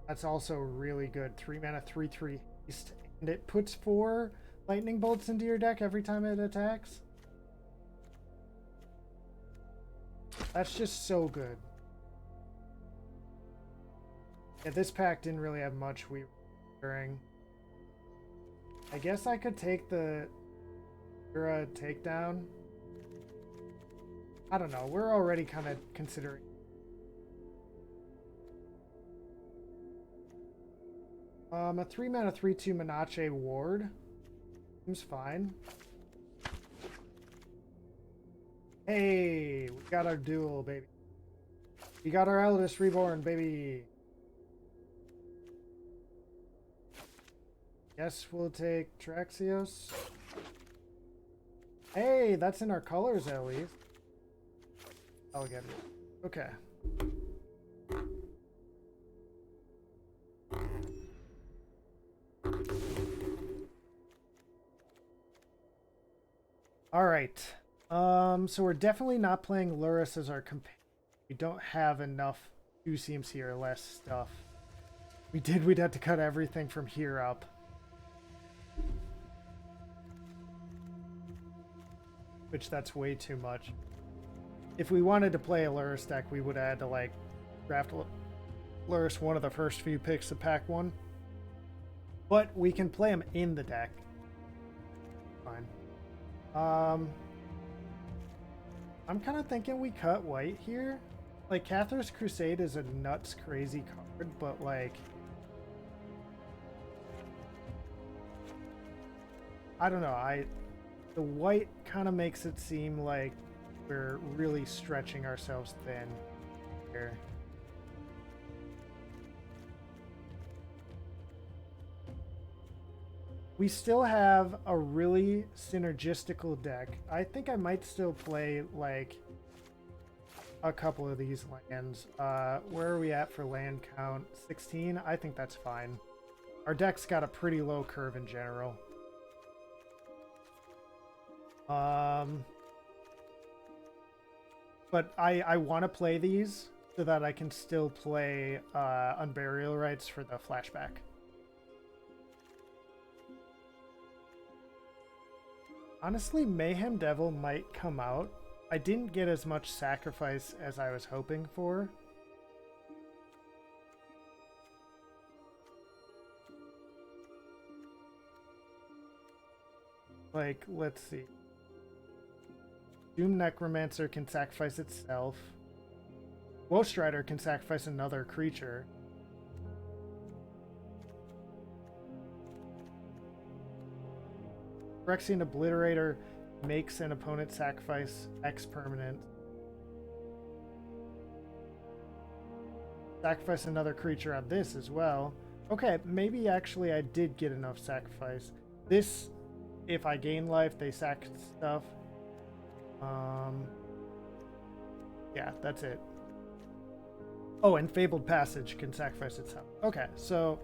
Speaker 1: That's also really good. 3 mana, 3/3 haste, and it puts 4 lightning bolts into your deck every time it attacks. That's just so good. Yeah, this pack didn't really have much we were during. I guess I could take the Ura takedown. I don't know. We're already kind of considering. A 3 mana 3/2 Menache Ward seems fine. Hey, we got our duel, baby. We got our Eldest Reborn, baby. Guess we'll take Traxios. Hey, that's in our colors at least. I'll get it. Okay. All right. So we're definitely not playing Lurrus as our companion. We don't have enough 2 CMC or less stuff. We'd have to cut everything from here up. Which that's way too much. If we wanted to play a Lurrus deck, we would have had to like draft Lurrus one of the first few picks of pack 1. But we can play him in the deck. Fine. I'm kind of thinking we cut white here. Like, Cathar's Crusade is a nuts crazy card, but like... I don't know, the white kind of makes it seem like we're really stretching ourselves thin here. We still have a really synergistical deck. I think I might still play like a couple of these lands. Where are we at for land count? 16? I think that's fine. Our deck's got a pretty low curve in general. But I want to play these so that I can still play Unburial Rites for the flashback. Honestly, Mayhem Devil might come out. I didn't get as much sacrifice as I was hoping for. Like, let's see. Doom Necromancer can sacrifice itself. Ghost Rider can sacrifice another creature. Phyrexian Obliterator makes an opponent sacrifice X permanent. Sacrifice another creature on this as well. Okay, maybe actually I did get enough sacrifice. This, if I gain life, they sack stuff. Yeah, that's it. Oh, and Fabled Passage can sacrifice itself. Okay, so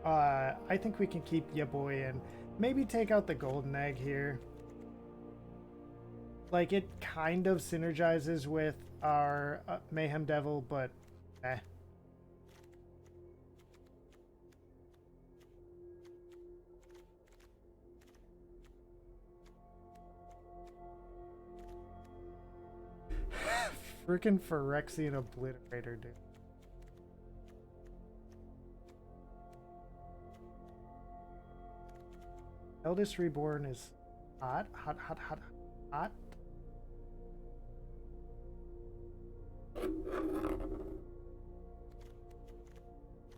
Speaker 1: I think we can keep ya boy and maybe take out the golden egg here. Like, it kind of synergizes with our Mayhem Devil, but eh. Freaking Phyrexian Obliterator, dude. Eldest Reborn is hot.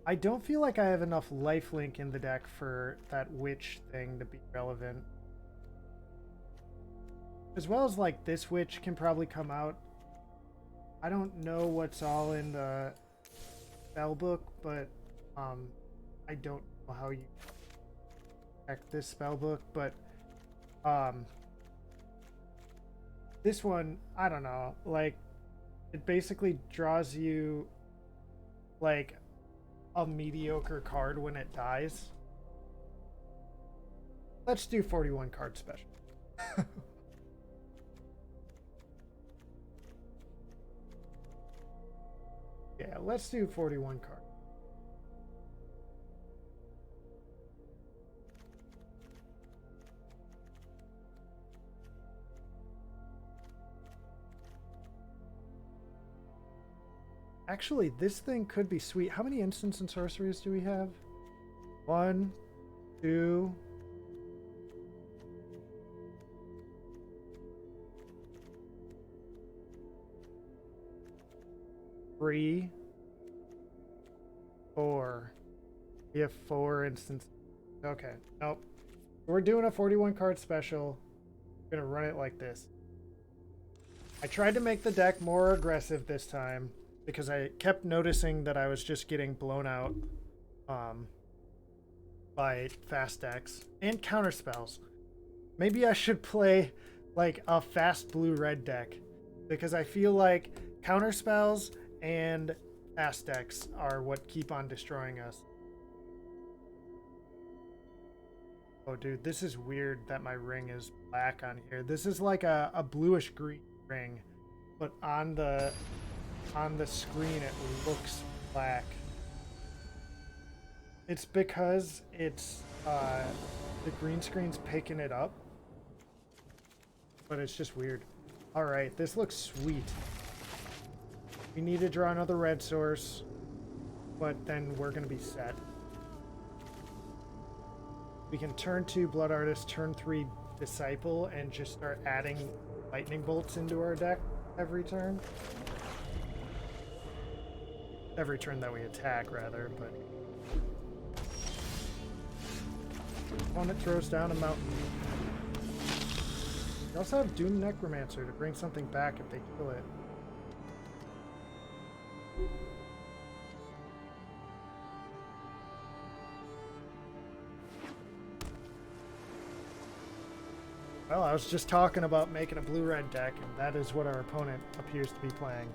Speaker 1: I don't feel like I have enough lifelink in the deck for that witch thing to be relevant. As well as, like, this witch can probably come out. I don't know what's all in the spellbook, but I don't know how you check this spellbook, but this one, I don't know, like, it basically draws you like a mediocre card when it dies. Let's do 41 card special. Yeah, let's do 41 card. Actually, this thing could be sweet. How many instants and sorceries do we have? 1, 2... 3, 4. We have 4 instances. Okay, nope. We're doing a 41 card special. We're gonna run it like this. I tried to make the deck more aggressive this time because I kept noticing that I was just getting blown out by fast decks and counter spells. Maybe I should play like a fast blue-red deck because I feel like counter spells and fast decks are what keep on destroying us. Oh, dude, this is weird that my ring is black on here. This is like a bluish green ring, but on the screen it looks black. It's because it's the green screen's picking it up, but it's just weird. All right, this looks sweet. We need to draw another red source, but then we're gonna be set. We can turn 2 Blood Artist, turn 3 Disciple, and just start adding lightning bolts into our deck every turn. Every turn that we attack, rather, but... Opponent throws down a mountain. We also have Doom Necromancer to bring something back if they kill it. Well, I was just talking about making a blue-red deck, and that is what our opponent appears to be playing.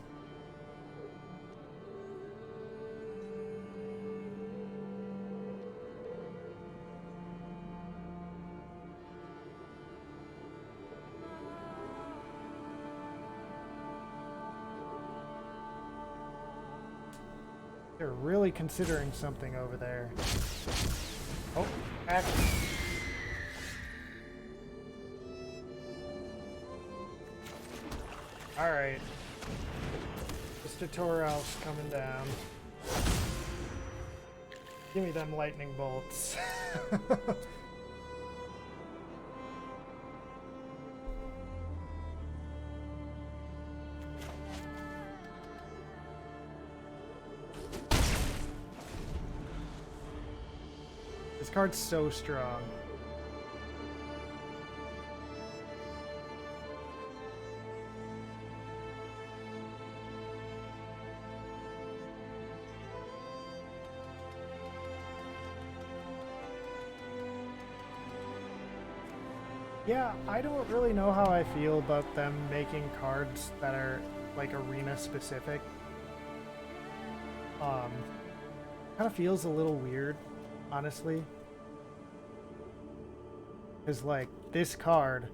Speaker 1: They're really considering something over there. Oh, action. Alright. Mr. Toral's coming down. Give me them lightning bolts. This card's so strong. Yeah, I don't really know how I feel about them making cards that are like arena specific. Kind of feels a little weird, honestly. Because like this card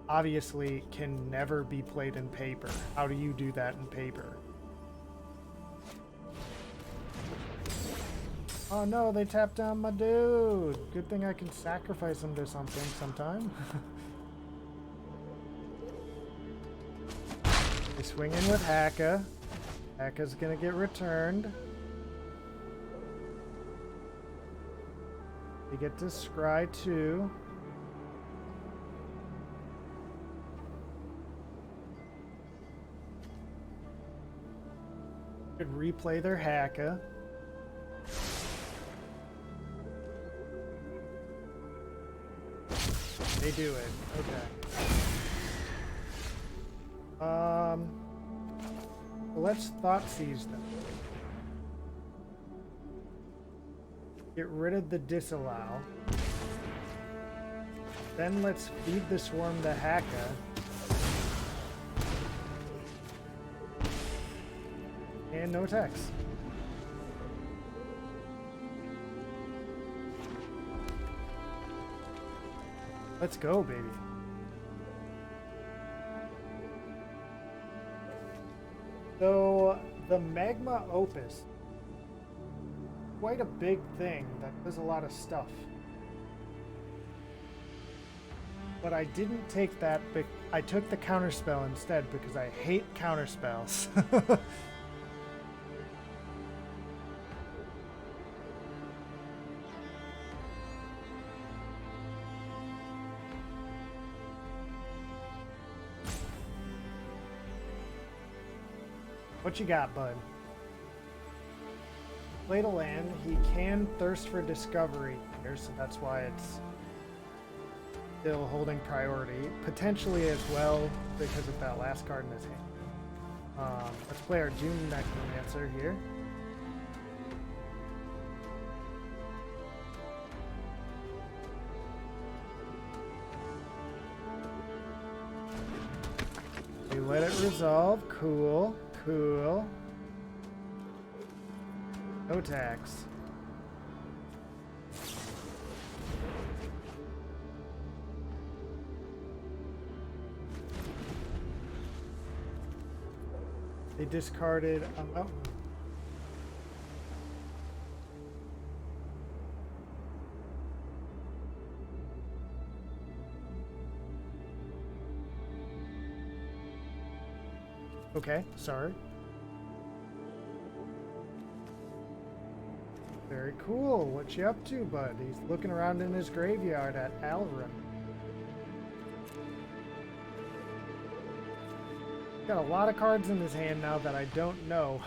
Speaker 1: obviously can never be played in paper. How do you do that in paper? Oh no, they tapped down my dude. Good thing I can sacrifice him to something sometime. They swing in with Haka. Haka's gonna get returned. They get to scry 2. Could replay their Haka. They do it. Okay. Let's thought seize them. Get rid of the disallow. Then let's feed the swarm the Haka. And no attacks. Let's go, baby. So, the Magma Opus. Quite a big thing that does a lot of stuff. But I didn't take that, I took the counterspell instead because I hate counterspells. What you got, bud? Played a land. He can thirst for discovery here, so that's why it's still holding priority. Potentially as well because of that last card in his hand. Let's play our Doom Necromancer here. We let it resolve. Cool. Cool. No tax. They discarded a mountain. Okay, sorry. Very cool. What you up to, bud? He's looking around in his graveyard at Alrun. Got a lot of cards in his hand now that I don't know.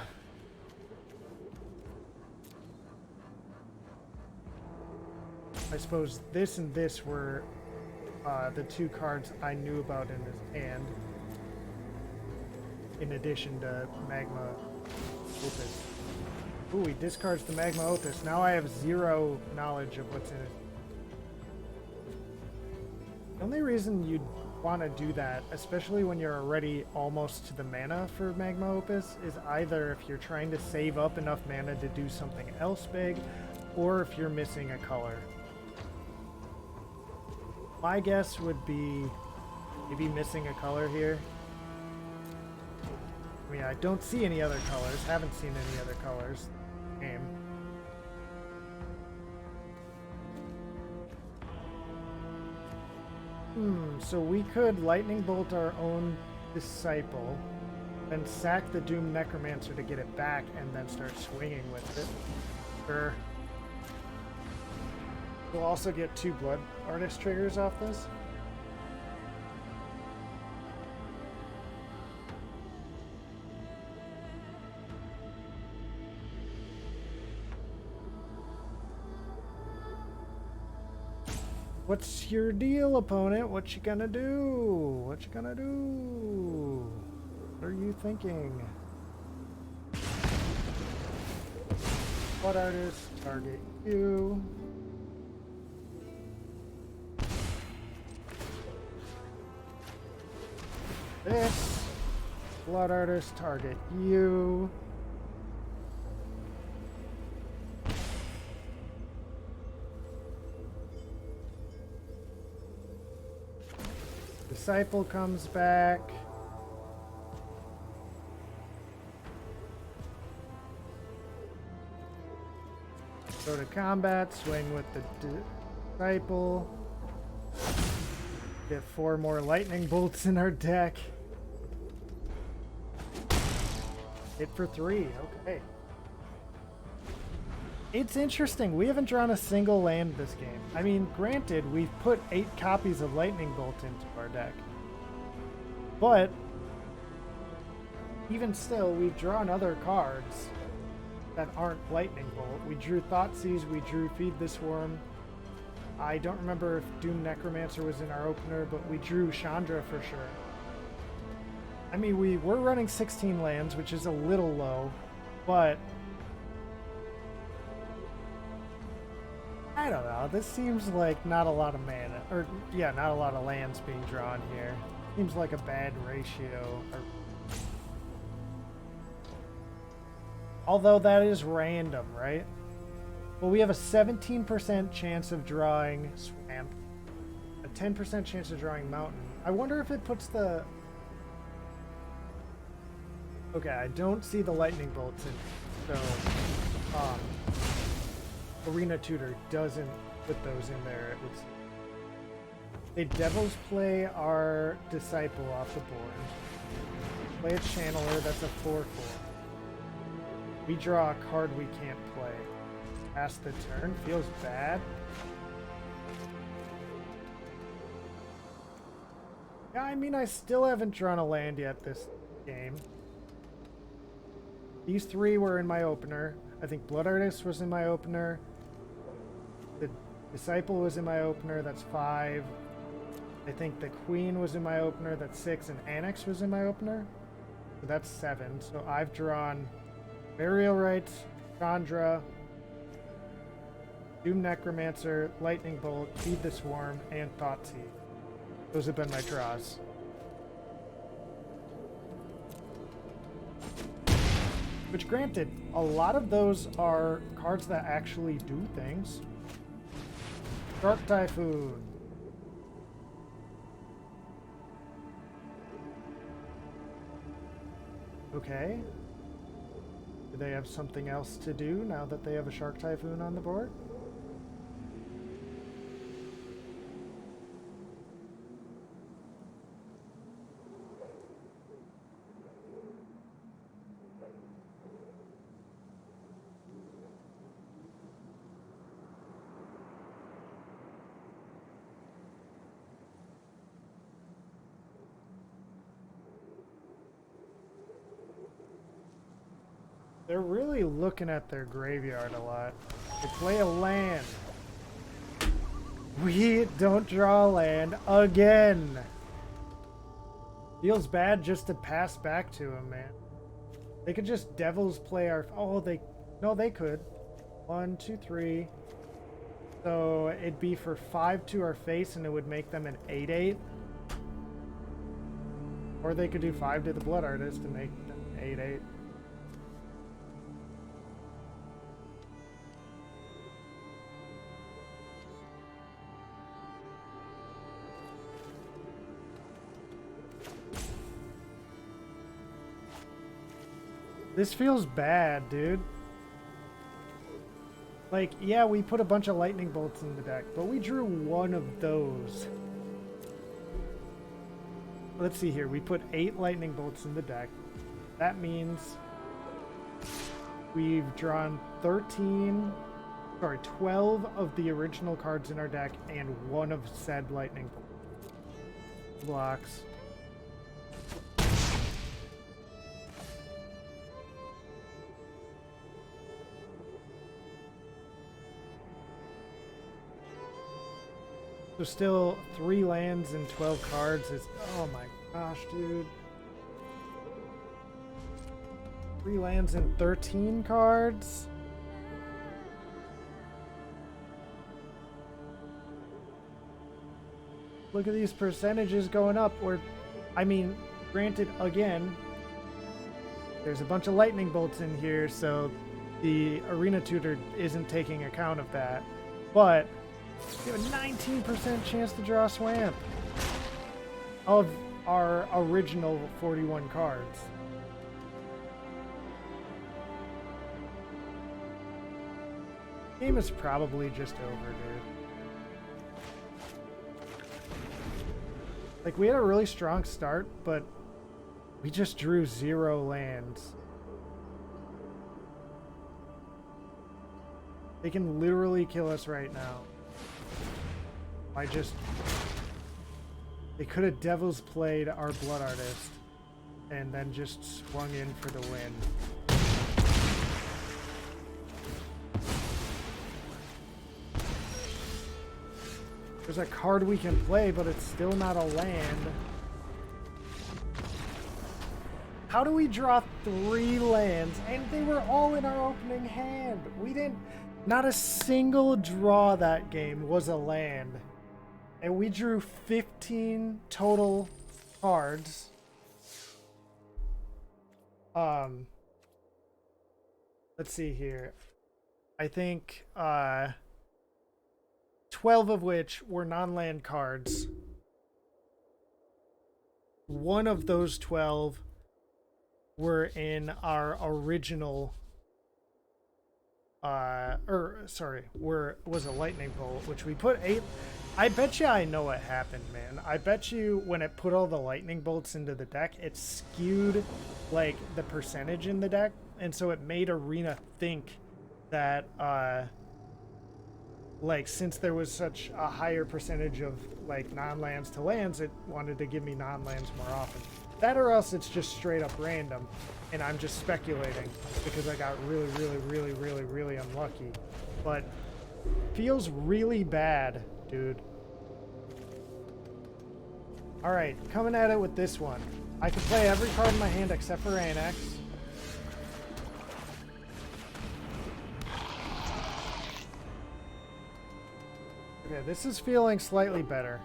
Speaker 1: I suppose this and this were the two cards I knew about in his hand. In addition to Magma Opus. Ooh, he discards the Magma Opus. Now I have zero knowledge of what's in it. The only reason you'd want to do that, especially when you're already almost to the mana for Magma Opus, is either if you're trying to save up enough mana to do something else big, or if you're missing a color. My guess would be maybe missing a color here. I mean, I don't see any other colors. Haven't seen any other colors. Game. So we could Lightning Bolt our own Disciple, then sack the Doom Necromancer to get it back, and then start swinging with it. Sure. We'll also get 2 Blood Artist triggers off this. What's your deal, opponent? What you gonna do? What you gonna do? What are you thinking? Blood Artist, target you. This. Blood Artist, target you. Disciple comes back. Go to combat, swing with the Disciple. Get 4 more lightning bolts in our deck. Hit for 3, okay. It's interesting. We haven't drawn a single land this game. I mean, granted, we've put 8 copies of Lightning Bolt into our deck. But, even still, we've drawn other cards that aren't Lightning Bolt. We drew Thoughtseize, we drew Feed the Swarm. I don't remember if Doom Necromancer was in our opener, but we drew Chandra for sure. I mean, we were running 16 lands, which is a little low, but I don't know. This seems like not a lot of mana, or yeah, not a lot of lands being drawn here. Seems like a bad ratio. Although that is random, right? Well, we have a 17% chance of drawing Swamp, a 10% chance of drawing Mountain. I wonder if it puts the... Okay, I don't see the Lightning Bolts in, so Arena Tutor doesn't put those in there. It would... They Devil's Play our Disciple off the board. Play a Channeler, that's a 4/4. We draw a card we can't play. Pass the turn, feels bad. Yeah, I mean, I still haven't drawn a land yet this game. These 3 were in my opener. I think Blood Artist was in my opener. The Disciple was in my opener, that's 5. I think the Queen was in my opener, that's 6, and Annex was in my opener. So that's 7. So I've drawn Burial Rites, Chandra, Doom Necromancer, Lightning Bolt, Feed the Swarm, and Thoughtseize. Those have been my draws. Which, granted, a lot of those are cards that actually do things. Dark Typhoon. Okay. Do they have something else to do now that they have a Shark Typhoon on the board? They're really looking at their graveyard a lot. They play a land. We don't draw a land again. Feels bad just to pass back to him, man. They could just Devil's play our... Oh, no, they could. 1, 2, 3. So it'd be for 5 to our face, and it would make them an 8/8. Or they could do 5 to the Blood Artist and make them 8/8. This feels bad, dude. Like, yeah, we put a bunch of lightning bolts in the deck, but we drew one of those. Let's see here. We put 8 lightning bolts in the deck. That means we've drawn 12 of the original cards in our deck and one of said lightning bolt blocks. So still 3 lands and 12 cards is... Oh my gosh, dude. 3 lands and 13 cards? Look at these percentages going up. I mean, granted, again, there's a bunch of lightning bolts in here, so the Arena Tutor isn't taking account of that. But... we have a 19% chance to draw a Swamp of our original 41 cards. Game is probably just over, dude. Like, we had a really strong start, but we just drew 0 lands. They can literally kill us right now. They could have Devil's played our Blood Artist and then just swung in for the win. There's a card we can play, but it's still not a land. How do we draw 3 lands and they were all in our opening hand? Not a single draw that game was a land. And we drew 15 total cards. Let's see here. I think 12 of which were non-land cards. One of those 12 were in our original was a lightning bolt, which we put 8. I bet you I know what happened, man. I bet you when it put all the lightning bolts into the deck, it skewed like the percentage in the deck, and so it made Arena think that like since there was such a higher percentage of like non-lands to lands, it wanted to give me non-lands more often. That or else it's just straight up random and I'm just speculating because I got really unlucky. But feels really bad, dude. Alright, coming at it with this one. I can play every card in my hand except for Annex. Okay, this is feeling slightly better.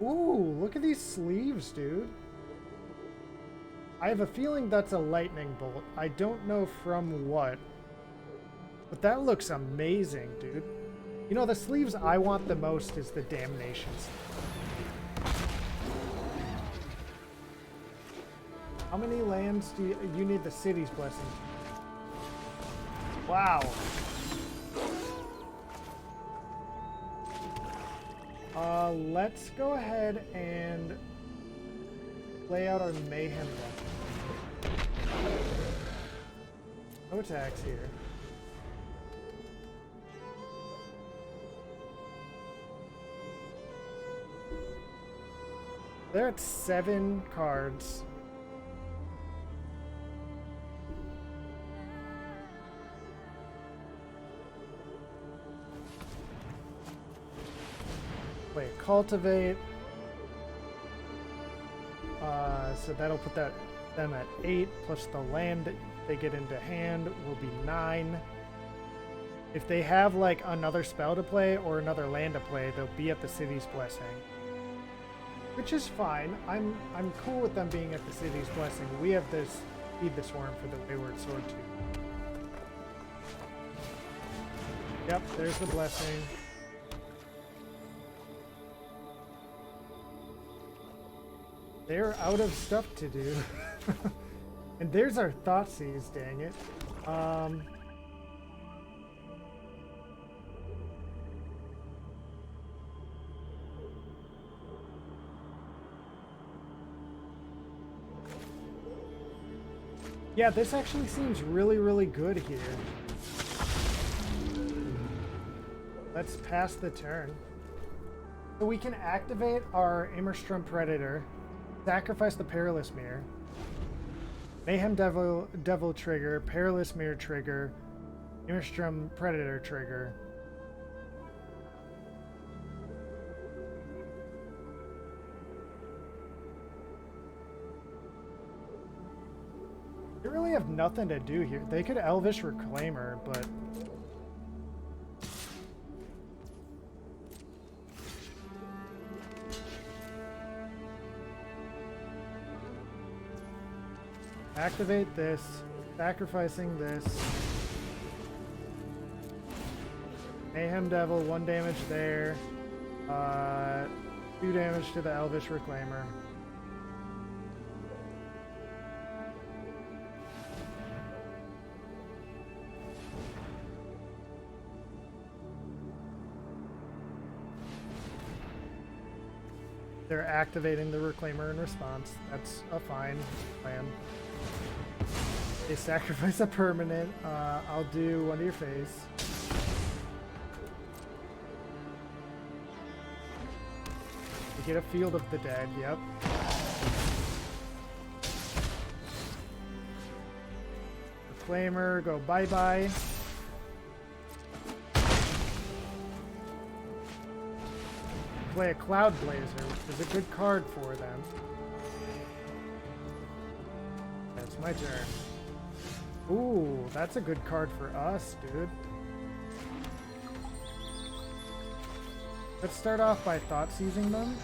Speaker 1: Ooh, look at these sleeves, dude. I have a feeling that's a lightning bolt. I don't know from what. But that looks amazing, dude. You know, the sleeves I want the most is the Damnation sleeve. How many lands do you need the city's blessing? Wow. Let's go ahead and lay out our mayhem deck. No attacks here. They're at 7 cards. Wait, cultivate. So that'll put them at 8, plus the land they get into hand will be 9. If they have like another spell to play or another land to play, they'll be at the city's blessing. Which is fine. I'm cool with them being at the city's blessing. We have this feed the swarm for the wayward sword too. Yep, there's the blessing. They're out of stuff to do. And there's our Thoughtseize, dang it. Yeah, this actually seems really, really good here. Let's pass the turn. So we can activate our Immerstrom Predator, sacrifice the Perilous Mirror, Mayhem Devil trigger, Perilous Mirror trigger, Immerstrom Predator trigger. They really have nothing to do here. They could Elvish Reclaimer, but activate this, sacrificing this. Mayhem Devil, 1 damage there. 2 damage to the Elvish Reclaimer. They're activating the Reclaimer in response. That's a fine plan. They sacrifice a permanent. I'll do 1 to your face. You get a Field of the Dead, yep. Reclaimer, go bye-bye. Play a Cloud Blazer, which is a good card for them. That's my turn. Ooh, that's a good card for us, dude. Let's start off by Thoughtseizing them.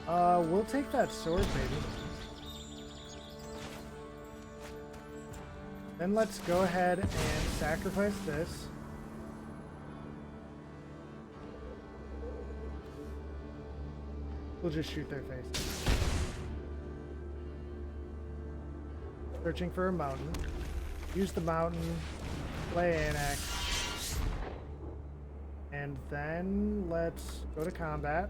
Speaker 1: We'll take that sword, baby. Then let's go ahead and sacrifice this. We'll just shoot their face. Searching for a mountain. Use the mountain. Play Annex. And then let's go to combat.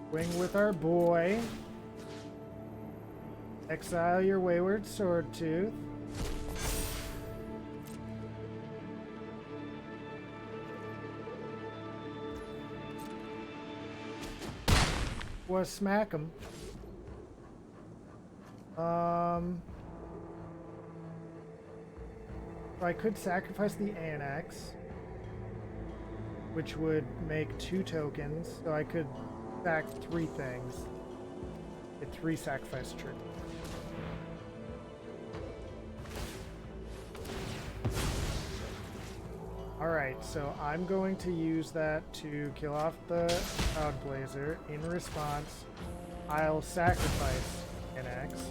Speaker 1: Swing with our boy. Exile your Wayward Swordtooth. Was smack him. So I could sacrifice the Annex, which would make 2 tokens. So I could sack 3 things. Get 3 sacrifice triggers. Alright, so I'm going to use that to kill off the Cloud Blazer. In response, I'll sacrifice an X.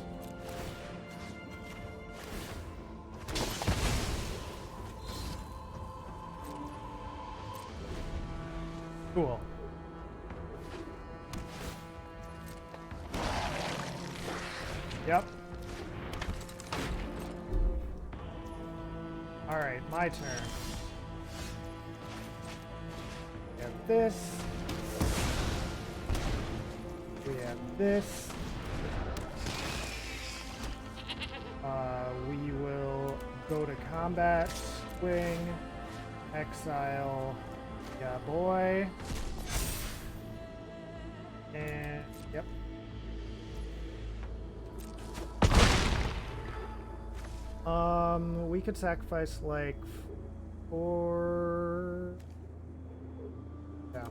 Speaker 1: Cool. Yep. Alright, my turn. We have this. We have this. We will go to combat, swing, exile, yeah boy. And, yep. We could sacrifice like 4. Yeah.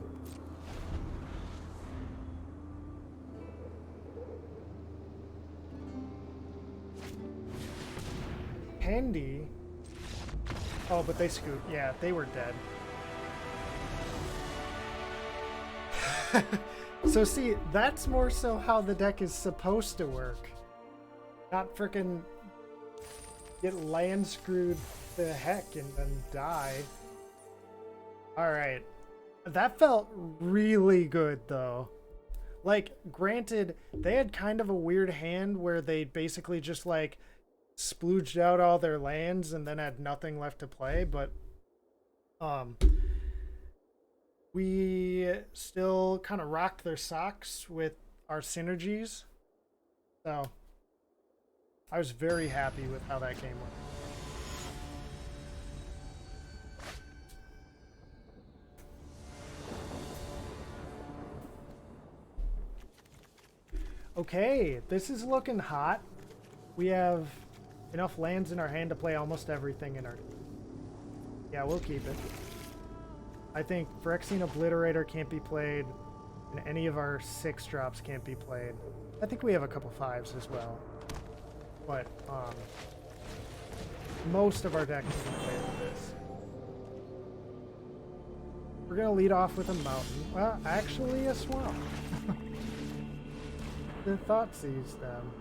Speaker 1: Handy. Oh, but they scoot. Yeah, they were dead. So see, that's more so how the deck is supposed to work. Not frickin' get land screwed to heck and then die. Alright. That felt really good though. Like, granted, they had kind of a weird hand where they basically just like splooged out all their lands and then had nothing left to play, but we still kind of rocked their socks with our synergies. So I was very happy with how that game went. Okay, this is looking hot. We have enough lands in our hand to play almost everything in our... Yeah, we'll keep it. I think Phyrexian Obliterator can't be played, and any of our 6 drops can't be played. I think we have a couple 5s as well. But, most of our deck can be played with this. We're gonna lead off with a mountain. Well, actually a swamp. The thought sees them.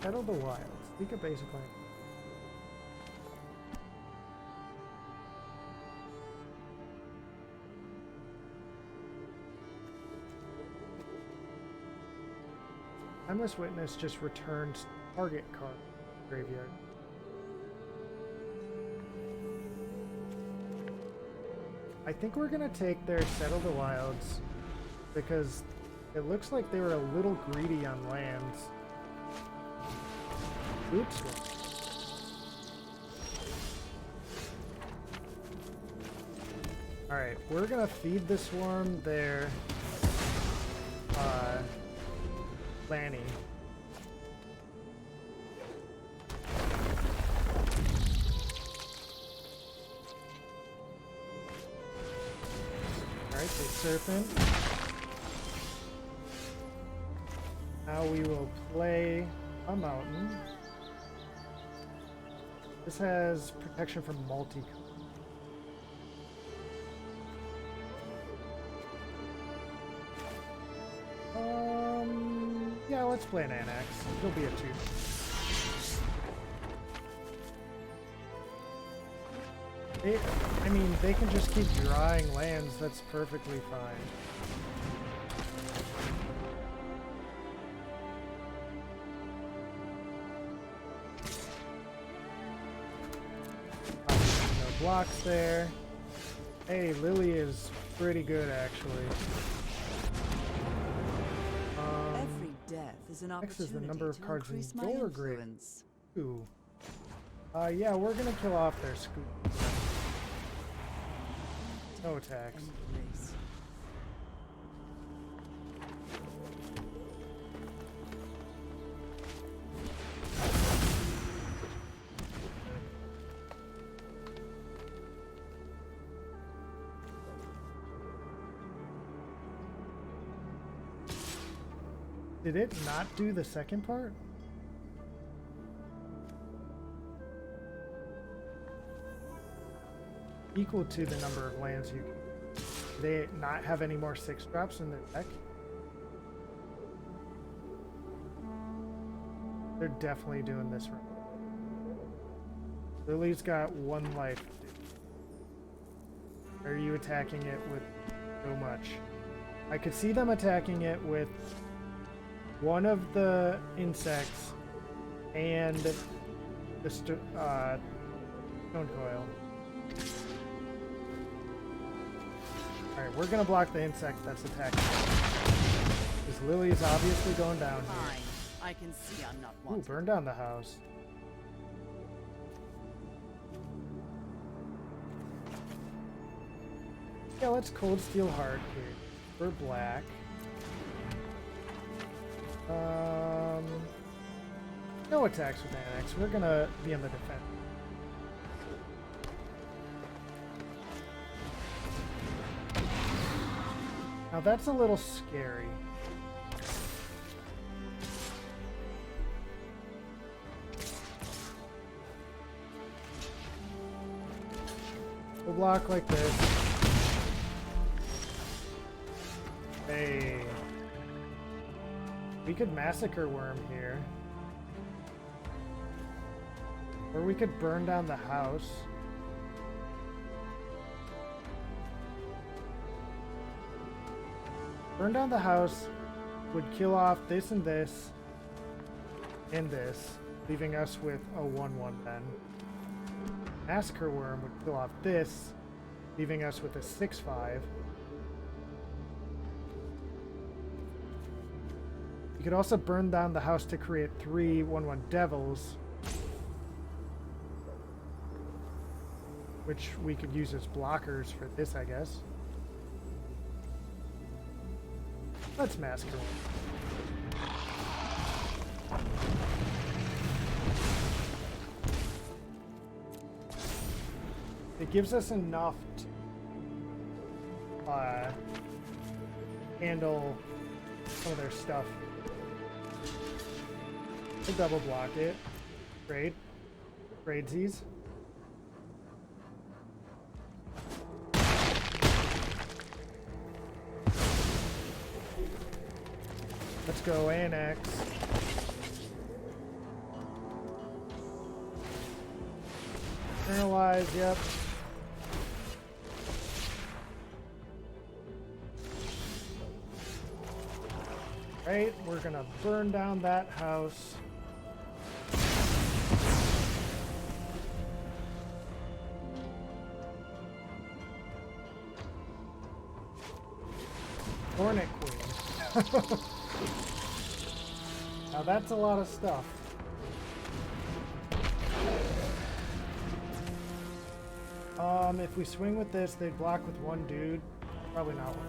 Speaker 1: Settle the Wilds. Speak a basic language. Timeless Witness just returned target card graveyard. I think we're gonna take their Settle the Wilds because it looks like they were a little greedy on lands. Oops. Alright, we're gonna feed the swarm their Lanny. Alright, so Serpent. Now we will play a mountain. This has protection from multi-color. Yeah, let's play an Annex. It'll be a 2. I mean, they can just keep drawing lands. That's perfectly fine. No blocks there. Hey, Lily is pretty good, actually.
Speaker 2: Every death is an
Speaker 1: Next is
Speaker 2: opportunity
Speaker 1: the number of
Speaker 2: to
Speaker 1: cards in
Speaker 2: increase my
Speaker 1: your grave.
Speaker 2: influence.
Speaker 1: Ooh. Yeah, we're gonna kill off their scoop. No attacks.
Speaker 2: Embrace.
Speaker 1: Did it not do the second part? Equal to the number of lands you can. Do they not have any more 6 drops in their deck? They're definitely doing this right. Lily's got 1 life. Are you attacking it with so much? I could see them attacking it with one of the insects and the stone coil. Alright, we're gonna block the insect that's attacking. Because Lily's obviously going down here.
Speaker 2: Fine. I can see I'm not
Speaker 1: Ooh,
Speaker 2: wanted.
Speaker 1: burn down the house. Yeah, let's cold steel hard here. We're black. No attacks with Annex. We're gonna be on the defense. Now that's a little scary. We'll block like this. Hey. We could massacre worm here. Or we could burn down the house. Burn down the house would kill off this and this and this, leaving us with a 1/1 then. Massacre worm would kill off this, leaving us with a 6/5. You could also burn down the house to create 3 1/1 devils, which we could use as blockers for this, I guess. Let's massacre one. It gives us enough to handle some of their stuff. To double block it. Great. Tradesies. Let's go annex. Internalize, yep. Right, we're gonna burn down that house. Hornet Queen. Now that's a lot of stuff. If we swing with this, they'd block with one dude. Probably not one.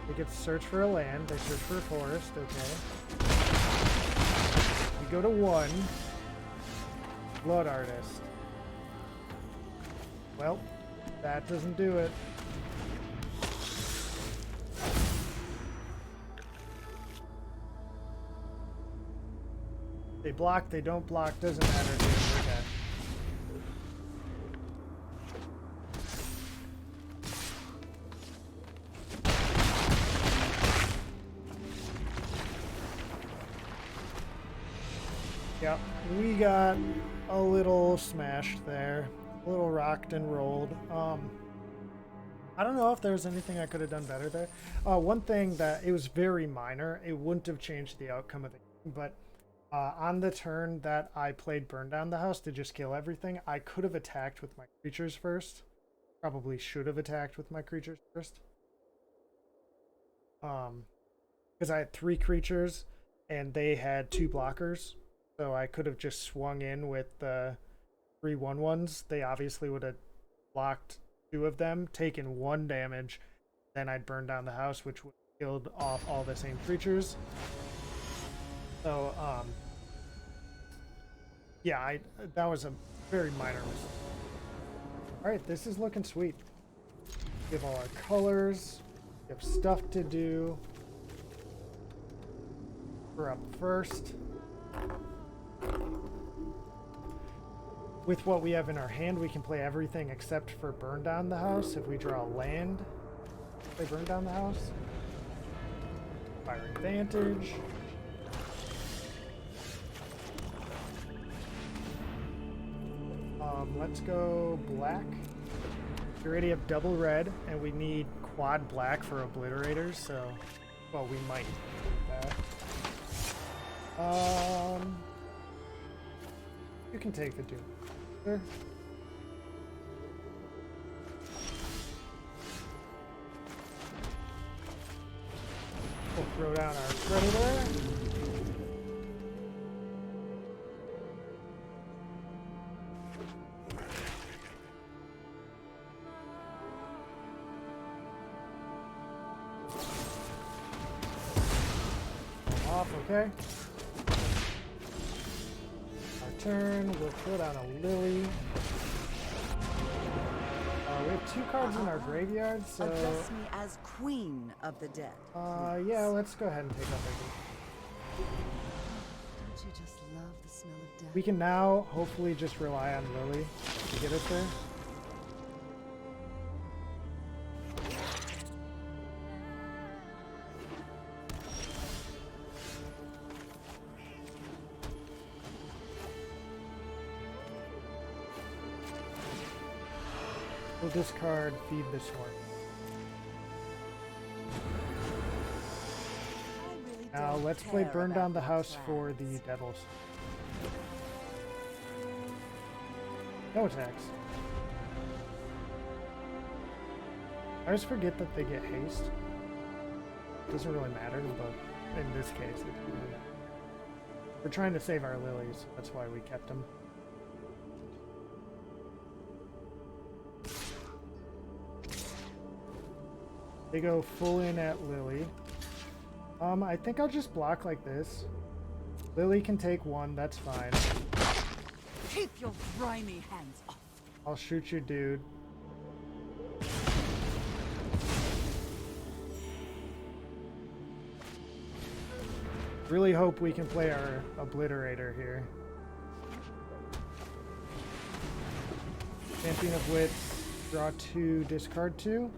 Speaker 1: They get to search for a land. They search for a forest. Okay. We go to 1. Blood Artist. Well, that doesn't do it. They block, they don't block, doesn't matter, dude. We're dead. Yep, we got a little smashed there. A little rocked and rolled. I don't know if there's anything I could have done better there. One thing that it was very minor. It wouldn't have changed the outcome of the game, but on the turn that I played Burn Down the House to just kill everything, I could have attacked with my creatures first. Probably should have attacked with my creatures first. Because I had 3 creatures and they had 2 blockers. So I could have just swung in with the 3 1/1s. They obviously would have blocked 2 of them, taken 1 damage. Then I'd burn down the house, which would have killed off all the same creatures. So, yeah, that was a very minor mistake. Alright, this is looking sweet. We have all our colors. We have stuff to do. We're up first. With what we have in our hand, we can play everything except for burn down the house. If we draw land, they burn down the house. Fire advantage. Let's go black. We already have double red, and we need quad black for obliterators, so... Well, we might do that. You can take the dude. Sure. We'll throw down our predator. Off, okay. Our turn, we'll throw down a lily. We have 2 cards in our graveyard, so...
Speaker 4: Address me as Queen of the Dead.
Speaker 1: Yeah, let's go ahead and take up our...
Speaker 4: Don't you just love the smell of death?
Speaker 1: We can now hopefully just rely on Lily to get us there. We'll discard, feed this one. Now let's play Burn Down the House for the Devils. No attacks. I always forget that they get haste. Doesn't really matter, but in this case, it doesn't really matter. We're trying to save our lilies, that's why we kept them. They go full in at Lily. I think I'll just block like this. Lily can take 1, that's fine.
Speaker 2: Keep your grimy hands off.
Speaker 1: I'll shoot your dude. Really hope we can play our obliterator here. Champion of Wits, draw 2, discard 2.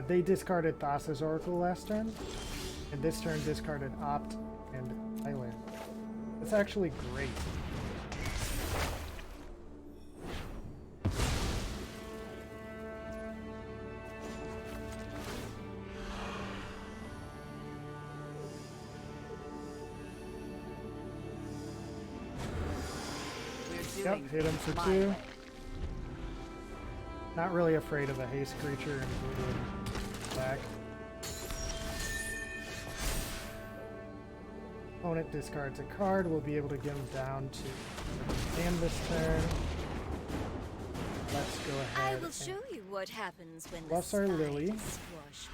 Speaker 1: They discarded Thassa's Oracle last turn, and this turn discarded Opt and Island. That's actually great. Yep, hit him for 2. Not really afraid of a haste creature and blue and black. Opponent discards a card. We'll be able to get him down to hand this turn. Let's go ahead.
Speaker 3: I will show you what happens when
Speaker 1: Plus
Speaker 3: the
Speaker 1: our
Speaker 3: spines
Speaker 1: Lily.
Speaker 3: squash.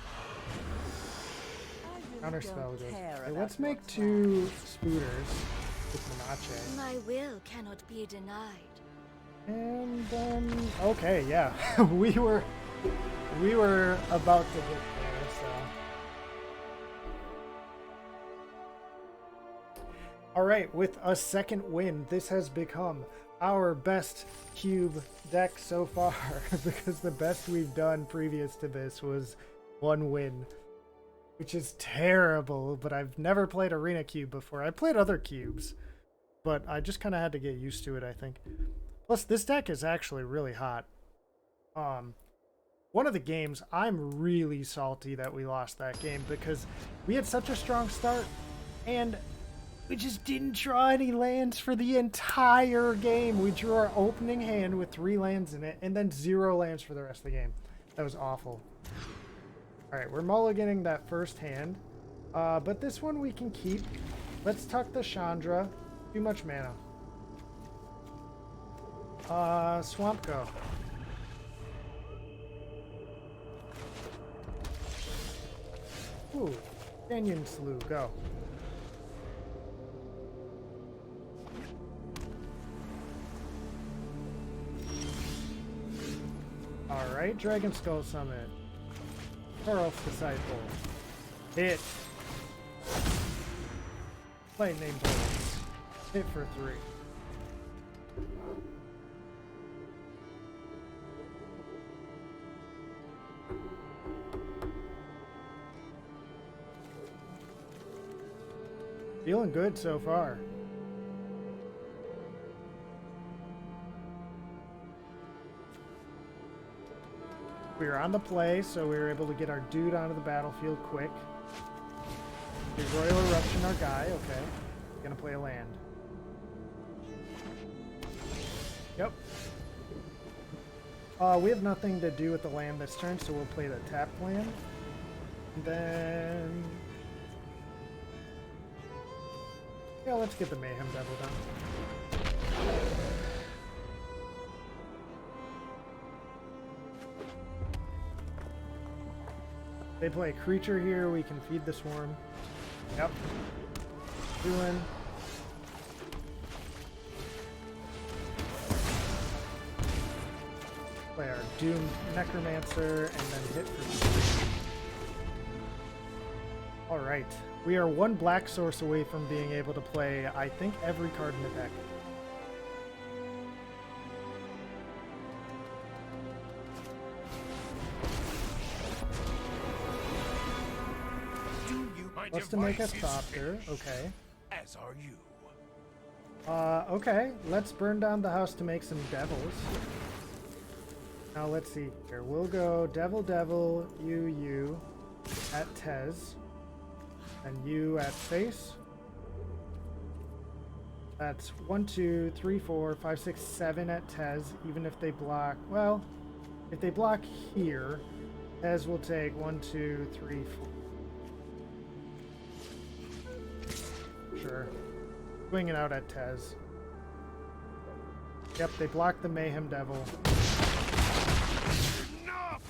Speaker 1: Counterspell goes.
Speaker 4: care
Speaker 1: Okay,
Speaker 4: about
Speaker 1: let's make
Speaker 4: what's
Speaker 1: 2 spooters with Menache.
Speaker 3: My will cannot be denied.
Speaker 1: And okay, yeah. we were about to get there, so. Alright, with a second win, this has become our best cube deck so far, because the best we've done previous to this was 1 win, which is terrible, but I've never played Arena Cube before. I played other cubes, but I just kind of had to get used to it, I think. Plus, this deck is actually really hot. One of the games, I'm really salty that we lost that game because we had such a strong start and we just didn't draw any lands for the entire game. We drew our opening hand with 3 lands in it and then 0 lands for the rest of the game. That was awful. Alright, we're mulliganing that first hand. But this one we can keep. Let's tuck the Chandra. Too much mana. Swamp go. Ooh, Canyon Slough, go. Alright, Dragon Skull Summit. Pearl's Disciple. Hit. Lightning Bolts. Hit for 3. Feeling good so far. We were on the play, so we were able to get our dude onto the battlefield quick. The Royal Eruption, our guy. Okay. Gonna play a land. Yep. We have nothing to do with the land this turn, so we'll play the tapped land. And then... yeah, let's get the Mayhem Devil done. They play a creature here, we can feed the swarm. Yep. Doing. Play our Doomed Necromancer and then hit for 3. Alright. We are 1 black source away from being able to play, I think, every card in the deck. Wants to make us softer. Okay.
Speaker 5: As are you.
Speaker 1: Okay. Let's burn down the house to make some devils. Now let's see here. We'll go Devil, Devil, you at Tez. And you at face. That's 1, 2, 3, 4, 5, 6, 7 at Tez. Even if they block, well, if they block here, Tez will take 1, 2, 3, 4. Sure. Swinging out at Tez. Yep, they block the Mayhem Devil.
Speaker 5: Enough!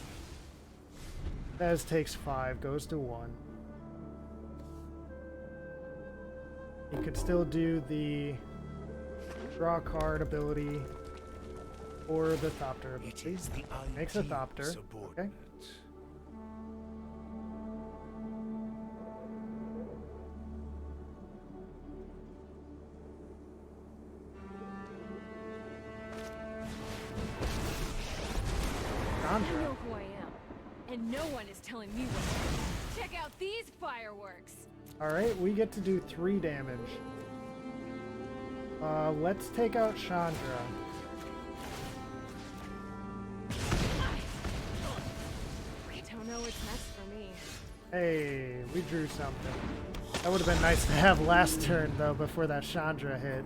Speaker 1: Tez takes 5, goes to 1. You could still do the draw card ability or the Thopter ability. Makes a Thopter. Okay.
Speaker 6: I know who I am, and no one is telling me what to do. Check out these fireworks!
Speaker 1: Alright, we get to do 3 damage. Let's take out Chandra.
Speaker 6: I don't know what's next for me.
Speaker 1: Hey, we drew something. That would have been nice to have last turn, though, before that Chandra hit.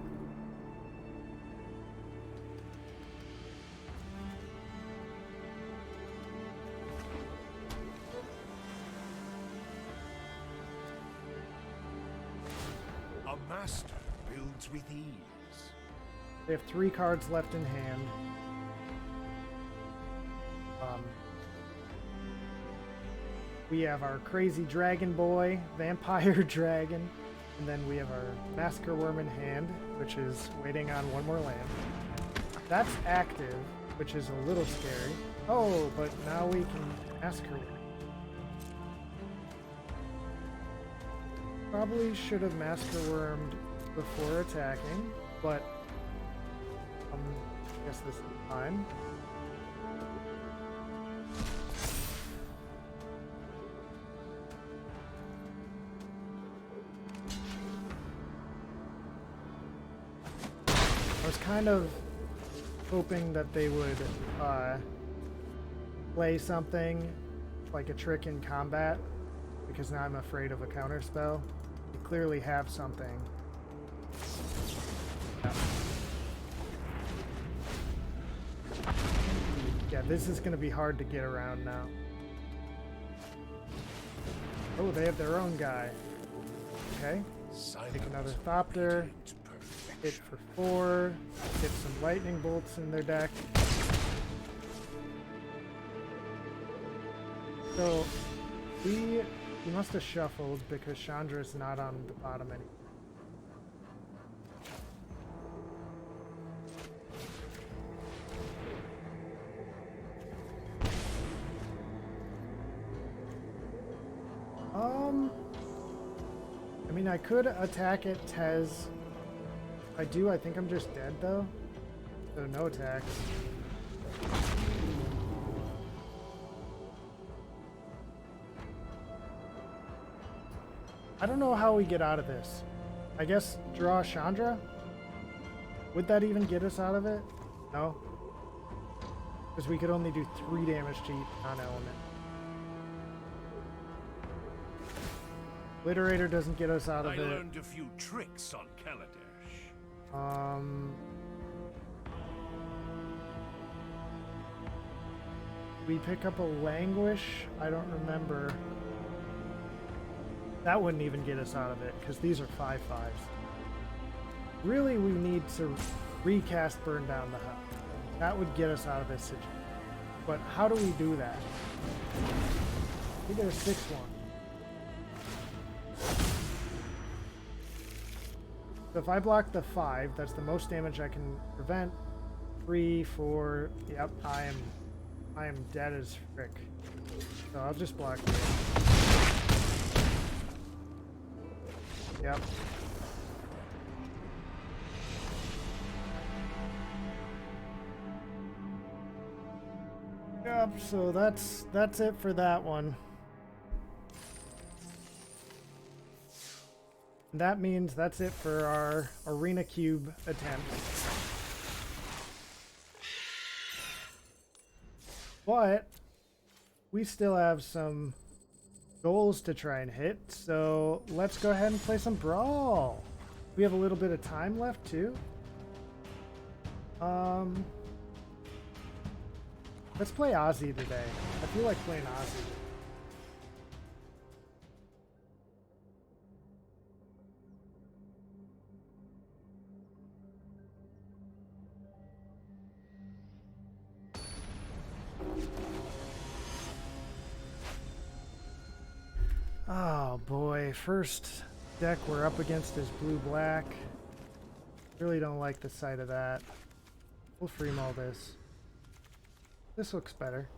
Speaker 5: A master builds with ease.
Speaker 1: They have 3 cards left in hand. We have our crazy dragon boy, vampire dragon, and then we have our massacre worm in hand, which is waiting on 1 more land. That's active, which is a little scary. Oh, but now we can massacre worm. Probably should have massacre wormed before attacking, but I guess this is fine. I was kind of hoping that they would play something like a trick in combat, because now I'm afraid of a counter spell. They clearly have something. Yeah, this is going to be hard to get around now. Oh, they have their own guy. Okay. Take another Thopter. Hit for 4. Get some lightning bolts in their deck. So, he must have shuffled because Chandra's not on the bottom anymore. I mean, I could attack at Tez I do. I think I'm just dead though. So no attacks. I don't know how we get out of this. I guess draw Chandra? Would that even get us out of it? No. Because we could only do 3 damage to each non-element. Obliterator doesn't get us out of it.
Speaker 5: I learned a few tricks on Kaladesh.
Speaker 1: We pick up a Languish. I don't remember. That wouldn't even get us out of it because these are 5/5s. Really, we need to recast Burn Down the Hut. That would get us out of this situation. But how do we do that? We get a 6/1. So if I block the 5, that's the most damage I can prevent. 3, 4. Yep, I am dead as frick. So I'll just block it. Yep. Yep, so that's it for that one. And that means that's it for our Arena Cube attempt. But we still have some goals to try and hit, so let's go ahead and play some Brawl. We have a little bit of time left too. Let's play Ozzy today. I feel like playing Ozzy. Oh boy, first deck we're up against is blue-black. Really don't like the sight of that. We'll free maul this. This looks better.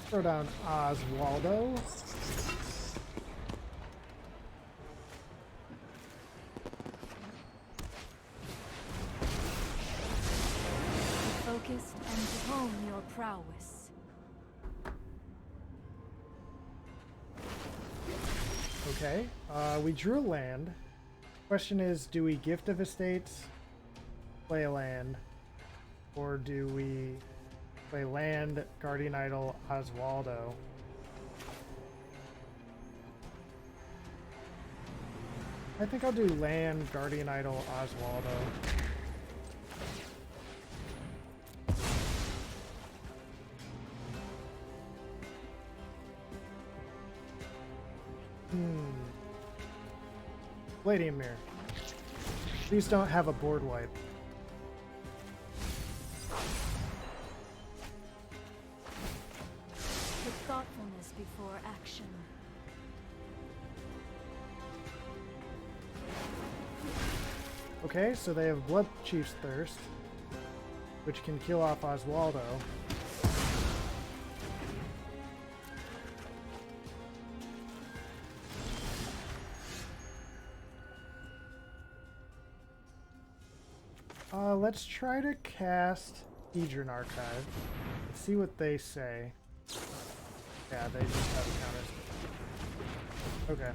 Speaker 1: Throw down Oswaldo.
Speaker 6: Focus and hone your prowess.
Speaker 1: Okay, we drew a land. Question is, do we Gift of Estates, play a land, or do we play land, Guardian Idol, Oswaldo? I think I'll do land, Guardian Idol, Oswaldo. Palladium Mirror. Please don't have a board wipe.
Speaker 6: With thoughtfulness before action.
Speaker 1: Okay, so they have Blood Chief's Thirst, which can kill off Oswaldo. Let's try to cast Hedron Archive. Let's see what they say. Yeah, they just have counters. Okay.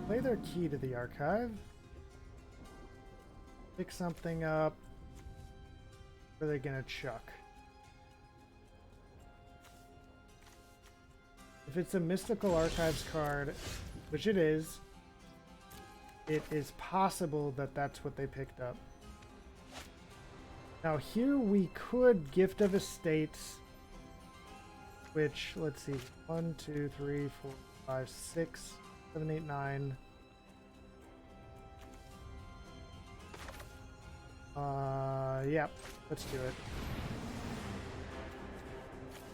Speaker 1: Play their key to the archive. Pick something up. What are they gonna chuck? If it's a Mystical Archives card, which it is possible that that's what they picked up. Now here we could Gift of Estates, which, let's see, 1, 2, 3, 4, 5, 6, 7, 8, 9. Yeah, let's do it.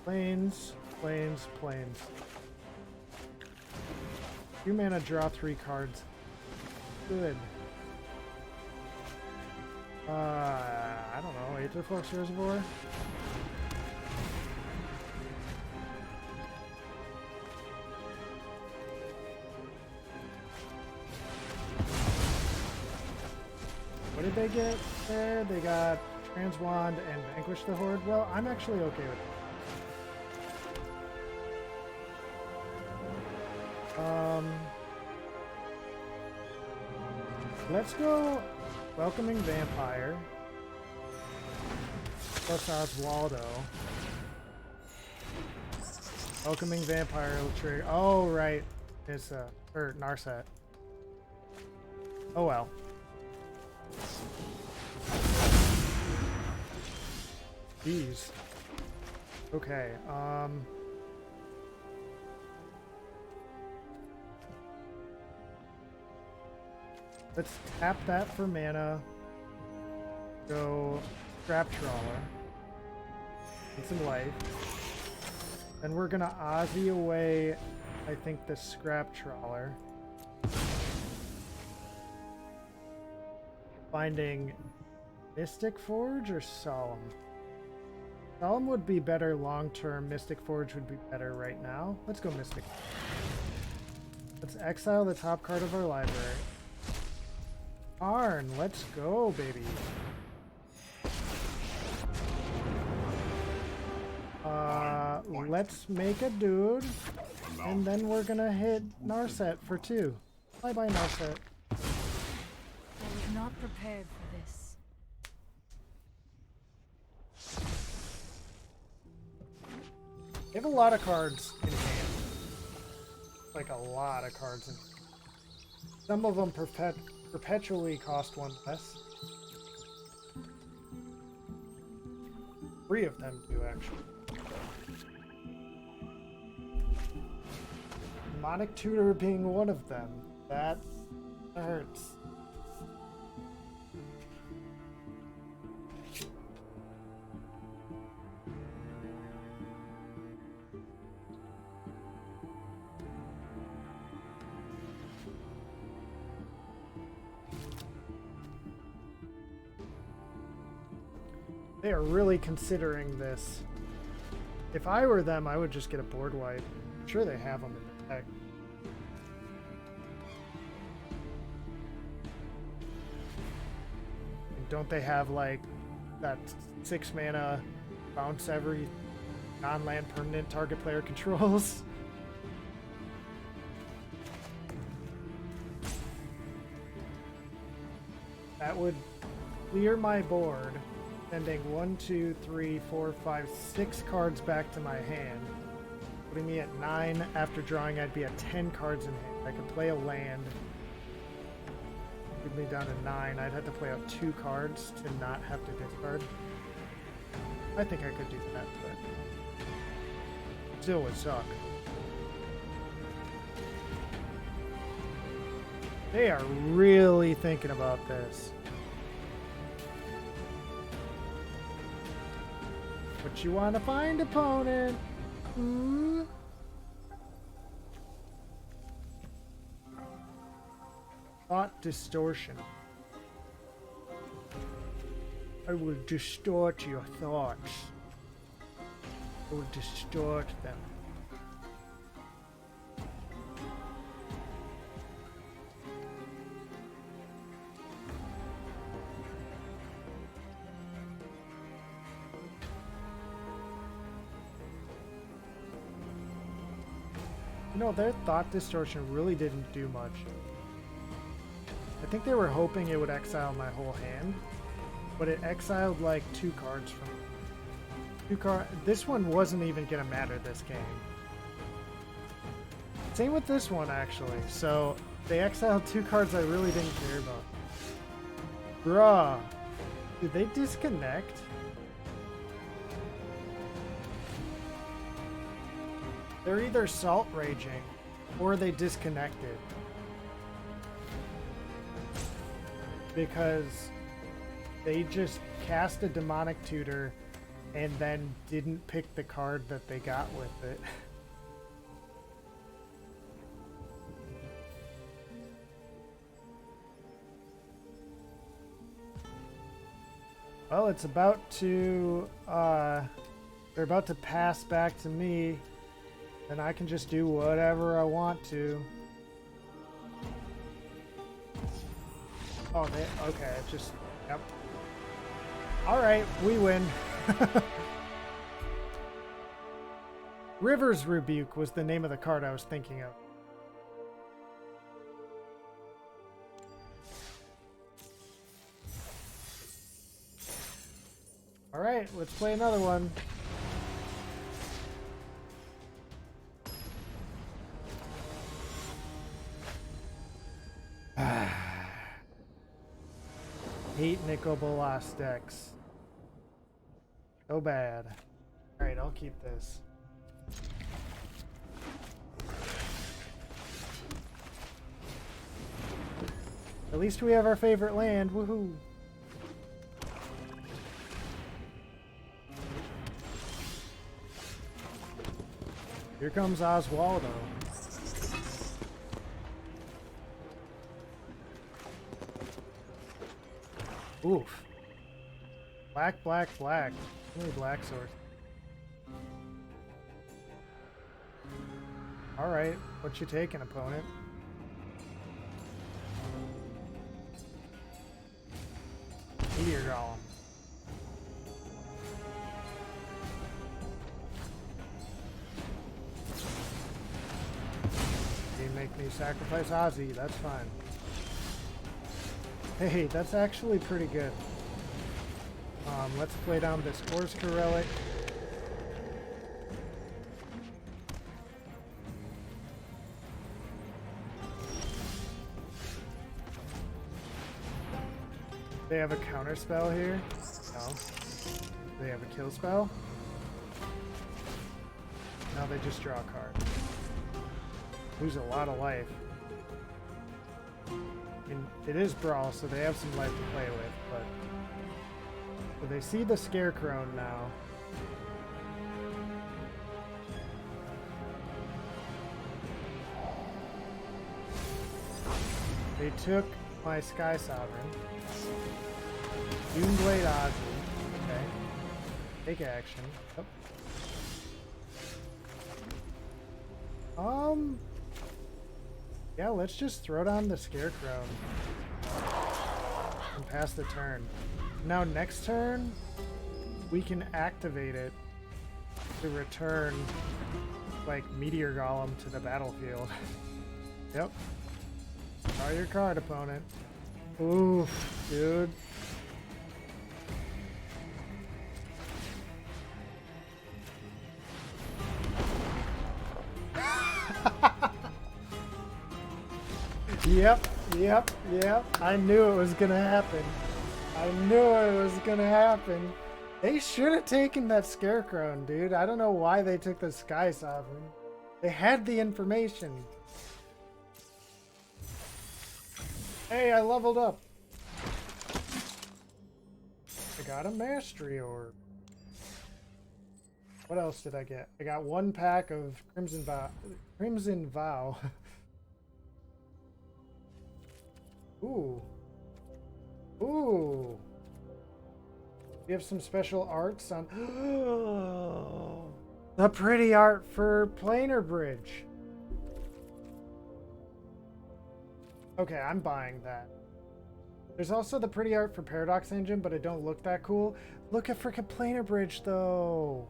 Speaker 1: Plains, plains, plains. 2 mana, draw 3 cards. Good. I don't know, Aetherflux Reservoir? What did they get there? They got Transwand and Vanquish the Horde. Well, I'm actually okay with that. Let's go Welcoming Vampire. Plus Oswaldo. Welcoming Vampire will trigger. Oh, right. It's or Narset. Oh well. Jeez. Okay, let's tap that for mana. Go Scrap Trawler. And some life. Then we're gonna Ozzy away, I think, the Scrap Trawler. Finding Mystic Forge or Solemn? Solemn would be better long term. Mystic Forge would be better right now. Let's go Mystic. Let's exile the top card of our library. Arn, let's go, baby. Let's make a dude, and then we're gonna hit Narset for 2. Bye bye, Narset.
Speaker 6: I was not prepared for this.
Speaker 1: They have a lot of cards in hand. Like a lot of cards in hand. Some of them perpetually cost 1 less. 3 of them do, actually. Demonic Tutor being one of them. That hurts. They are really considering this. If I were them, I would just get a board wipe. I'm sure they have them in the deck. And don't they have like that 6 mana bounce every non-land permanent target player controls? That would clear my board. Sending 1, 2, 3, 4, 5, 6 cards back to my hand. Putting me at 9. After drawing, I'd be at 10 cards in hand. I could play a land. Put me down to 9. I'd have to play out 2 cards to not have to discard. I think I could do that, but still would suck. They are really thinking about this. What you want to find, opponent? Hmm? Thought distortion. I will distort your thoughts. I will distort them. You know, their thought distortion really didn't do much. I think they were hoping it would exile my whole hand, but it exiled like 2 cards from me. This one wasn't even gonna matter this game. Same with this one, actually. So they exiled 2 cards I really didn't care about. Bruh. Did they disconnect? They're either salt raging or they disconnected. Because they just cast a demonic tutor and then didn't pick the card that they got with it. Well, it's about to, they're about to pass back to me, and I can just do whatever I want to. Oh, okay, it just, yep. Alright, we win. River's Rebuke was the name of the card I was thinking of. Alright, let's play another one. Hate Nicol Bolas decks. So bad. Alright, I'll keep this. At least we have our favorite land. Woohoo! Here comes Oswaldo. Oof. Black, black, black. How many black swords? Alright, what you taking, opponent? Meteor Golem. You make me sacrifice Ozzy, that's fine. Hey, that's actually pretty good. Let's play down this Orska Relic. They have a counter spell here? No. They have a kill spell? No, they just draw a card. Lose a lot of life. And it is Brawl, so they have some life to play with, but... So they see the Scarecrow now. They took my Sky Sovereign. Doomblade Ozzy. Okay. Take action. Oh. Yeah, let's just throw down the Scarecrow and pass the turn. Now next turn, we can activate it to return, like, Meteor Golem to the battlefield. Yep. Draw your card, opponent. Oof, dude. Yep. I knew it was gonna happen. I knew it was gonna happen. They should have taken that Scarecrow, dude. I don't know why they took the Sky Sovereign. They had the information. Hey, I leveled up. I got a Mastery Orb. What else did I get? I got one pack of Crimson Vow. Ooh. Ooh. We have some special arts on... The pretty art for Planar Bridge. Okay, I'm buying that. There's also the pretty art for Paradox Engine, but it don't look that cool. Look at frickin' Planar Bridge, though.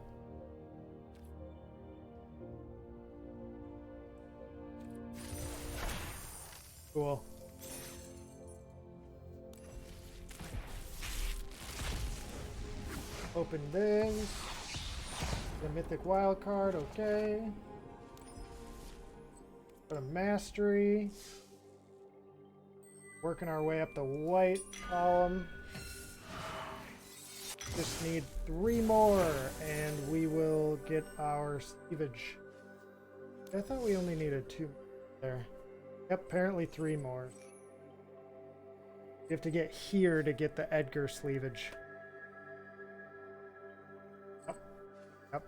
Speaker 1: Cool. Open this. The Mythic Wild card, okay. Got a Mastery. Working our way up the white column. Just need 3 more and we will get our Steevage. I thought we only needed 2 there. Yep, apparently 3 more. You have to get here to get the Edgar Sleevage.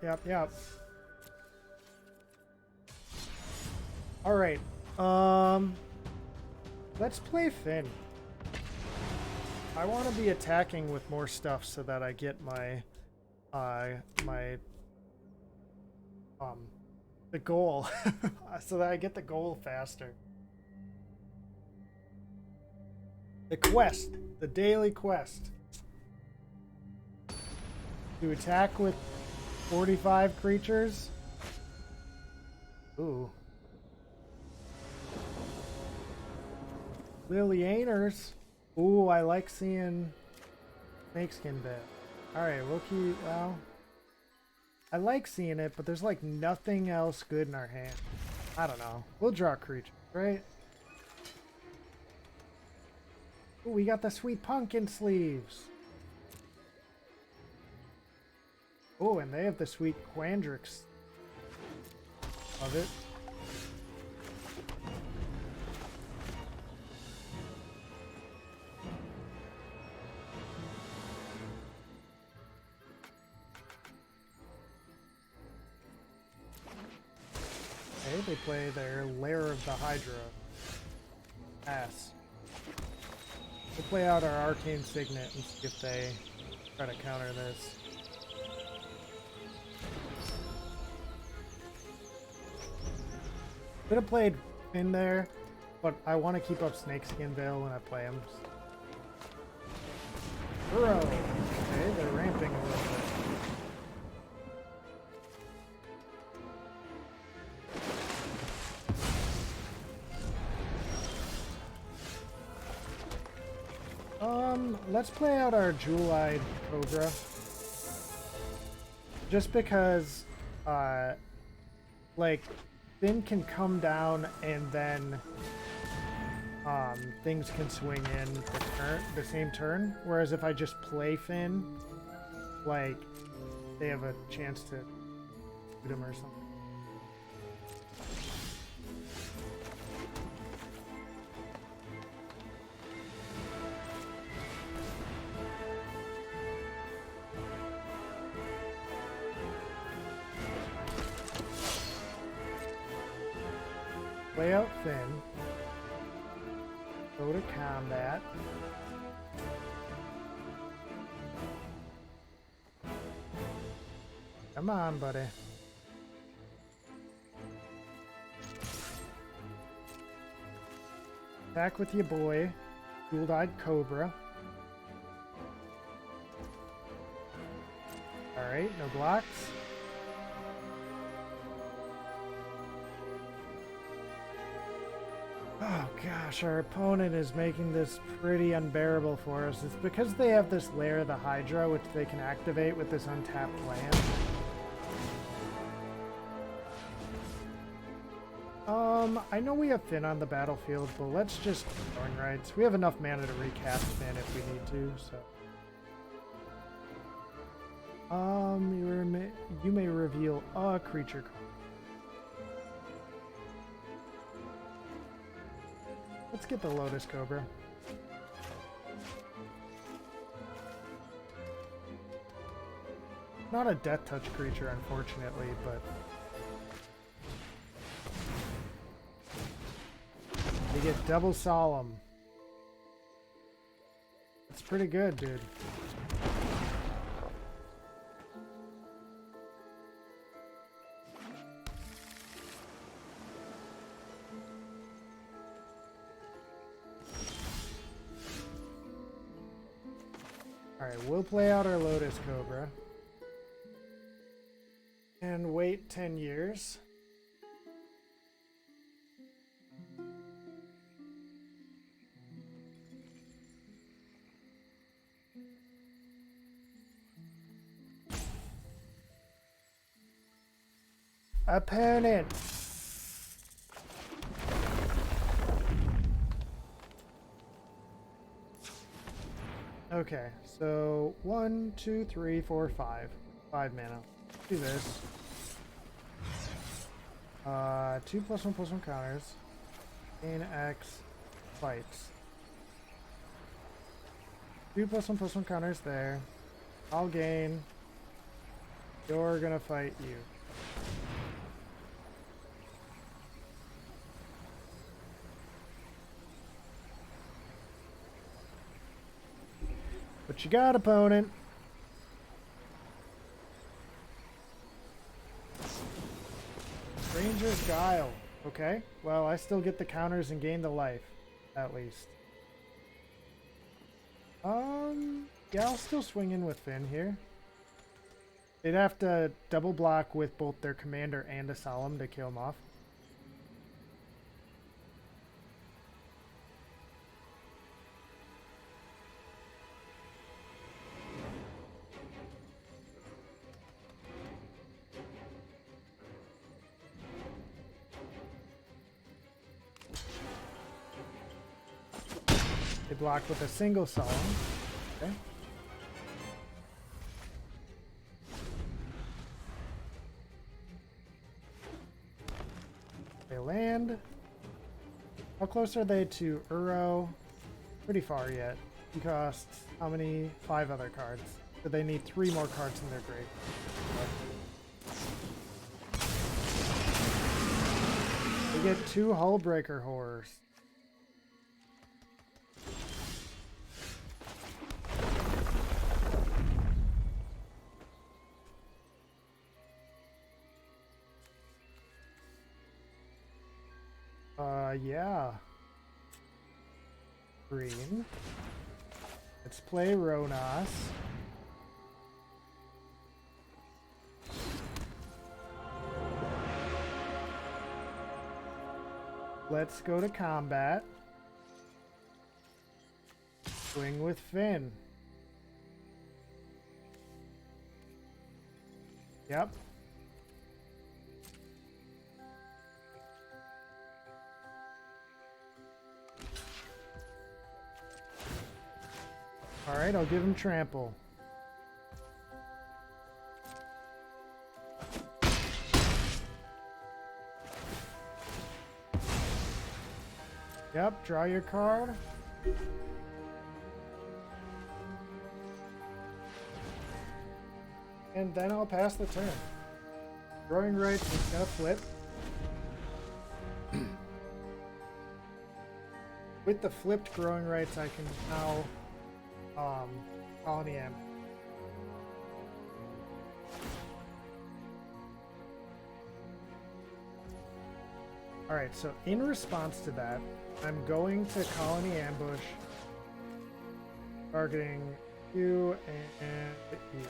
Speaker 1: Yep. Alright. Let's play Finn. I want to be attacking with more stuff so that I get my the goal so that I get the goal faster. The quest, the daily quest. To attack with 45 creatures. Ooh. Lilianers. Ooh, I like seeing snakeskin bit. Alright, we'll keep, well, I like seeing it, but there's like nothing else good in our hand. I don't know. We'll draw creatures, right? Ooh, we got the sweet pumpkin sleeves. Oh, and they have the sweet Quandrix. Love it. Okay, they play their Lair of the Hydra. Pass. We'll play out our Arcane Signet and see if they try to counter this. Could have played in there, but I want to keep up Snakeskin Veil when I play him. Burrow. Okay, they're ramping a little bit. Let's play out our Jewel-Eyed Cobra. Just because, like, Finn can come down and then, things can swing in the same turn. Whereas if I just play Finn, like, they have a chance to shoot him or something. Play out Finn. Go to combat. Come on, buddy. Attack with your boy, Jewel-Eyed Cobra. Alright, no blocks. Oh gosh, our opponent is making this pretty unbearable for us. It's because they have this Lair of the Hydra, which they can activate with this untapped land. I know we have Finn on the battlefield, but let's just Thorn Rights. We have enough mana to recast Finn if we need to, so. You may reveal a creature card. Let's get the Lotus Cobra. Not a Death Touch creature, unfortunately, but they get double Solemn. That's pretty good, dude. Alright, we'll play out our Lotus Cobra. And wait 10 years. Opponent! Okay, so 1, 2, 3, 4, 5. 5 mana. Do this. 2+1/+1 counters. Gain X fights. 2+1/+1 counters there. I'll gain. You're gonna fight you. What you got, opponent? Ranger's Guile. Okay, well, I still get the counters and gain the life, at least. Yeah, I'll still swing in with Finn here. They'd have to double block with both their commander and a Solemn to kill him off. They block with a single Solemn. Okay. They land. How close are they to Uro? Pretty far yet. He costs how many? 5 other cards. So they need 3 more cards in their grave. They get 2 Hullbreaker Horrors. Yeah. Green. Let's play Ronas. Let's go to combat. Swing with Finn. Yep. Alright, I'll give him trample. Yep, draw your card. And then I'll pass the turn. Growing Rights is gonna flip. With the flipped Growing Rights, I can now Colony M. Alright, so in response to that, I'm going to Colony Ambush, targeting you and you.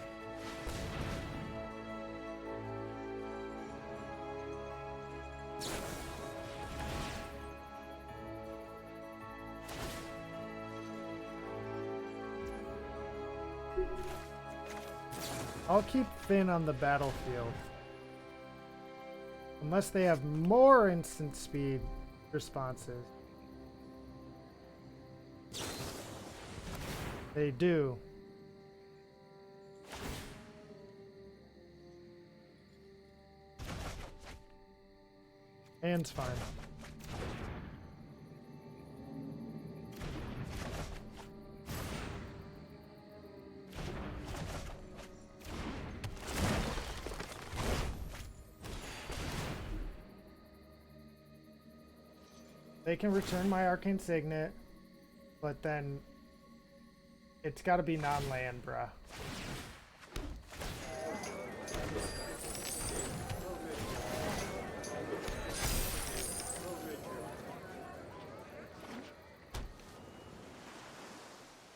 Speaker 1: I'll keep Finn on the battlefield. Unless they have more instant speed responses. They do. Hand's fine. They can return my Arcane Signet, but then it's gotta be non-land, bruh.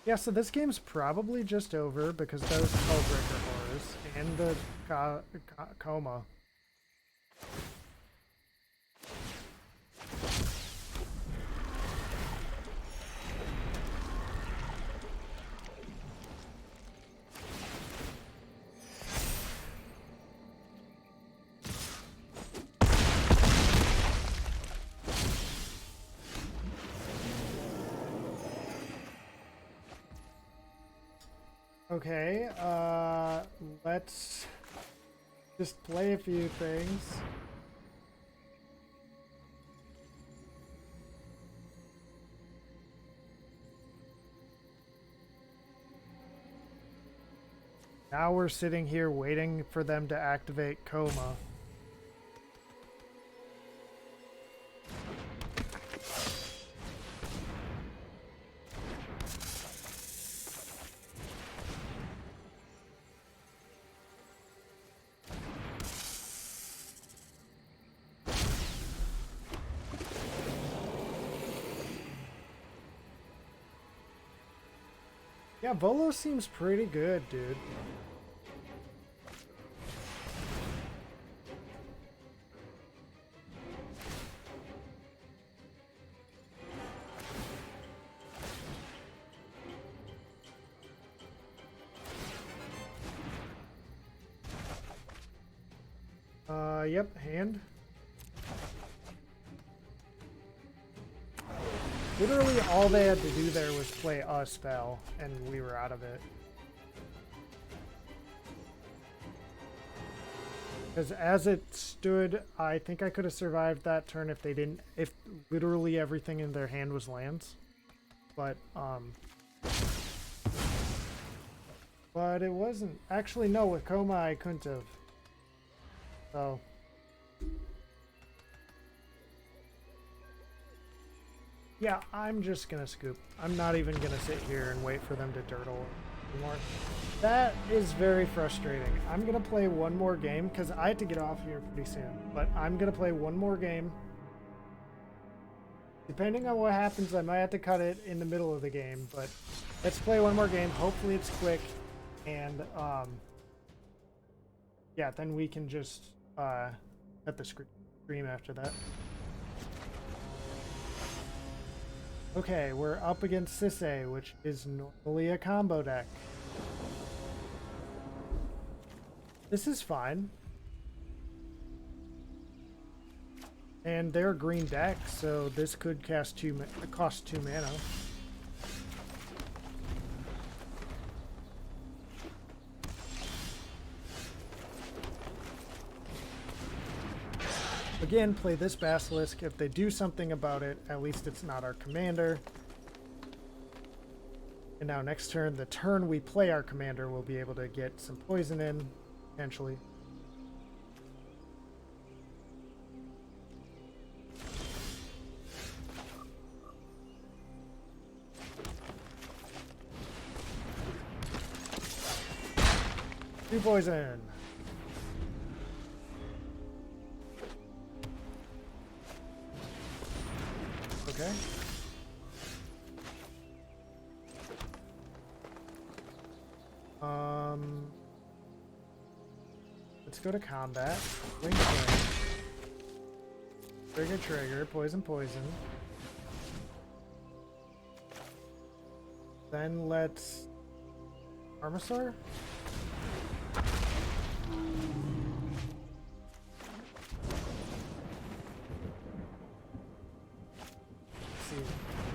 Speaker 1: Yeah, so this game's probably just over because those Hullbreaker Horrors and the coma. Okay, let's just play a few things. Now we're sitting here waiting for them to activate coma. Yeah, Volo seems pretty good, dude. Yep, hand. Literally all they had to do there was play a spell, and we were out of it. Because as it stood, I think I could have survived that turn if they didn't, if literally everything in their hand was lands. But it wasn't. Actually, no, with Koma I couldn't have. So. Yeah, I'm just gonna scoop. I'm not even gonna sit here and wait for them to dirtle anymore. That is very frustrating. I'm gonna play one more game because I have to get off here pretty soon. But I'm gonna play one more game. Depending on what happens, I might have to cut it in the middle of the game. But let's play one more game. Hopefully it's quick, and yeah, then we can just cut the stream after that. Okay, we're up against Sisay, which is normally a combo deck. This is fine. And they're a green deck, so this could cost 2 mana. Again, play this Basilisk. If they do something about it, at least it's not our commander. And now next turn, the turn we play our commander, we'll be able to get some poison in, potentially. Two poison. Okay. Let's go to combat. Wing swing. Trigger, trigger. Poison, poison. Then let's... Armasaur?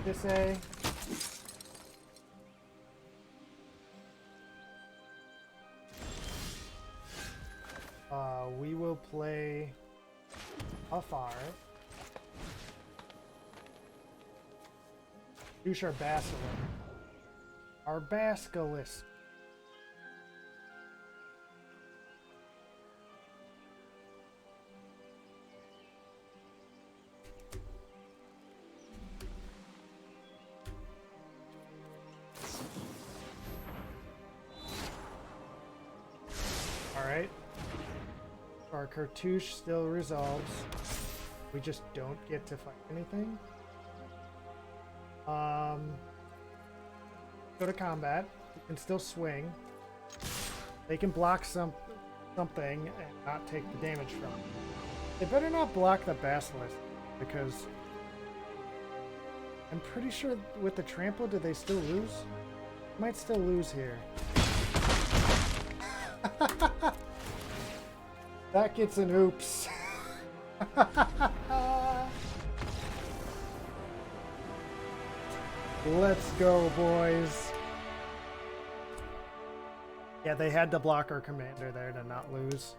Speaker 1: This A. We will play a 5. Douche our Basilisk. Our Basilisk. Alright. Our cartouche still resolves. We just don't get to fight anything. Go to combat. We can still swing. They can block something and not take the damage from it. They better not block the Basilisk, because I'm pretty sure with the trample, do they still lose? Might still lose here. That gets an oops. Let's go, boys. Yeah, they had to block our commander there to not lose.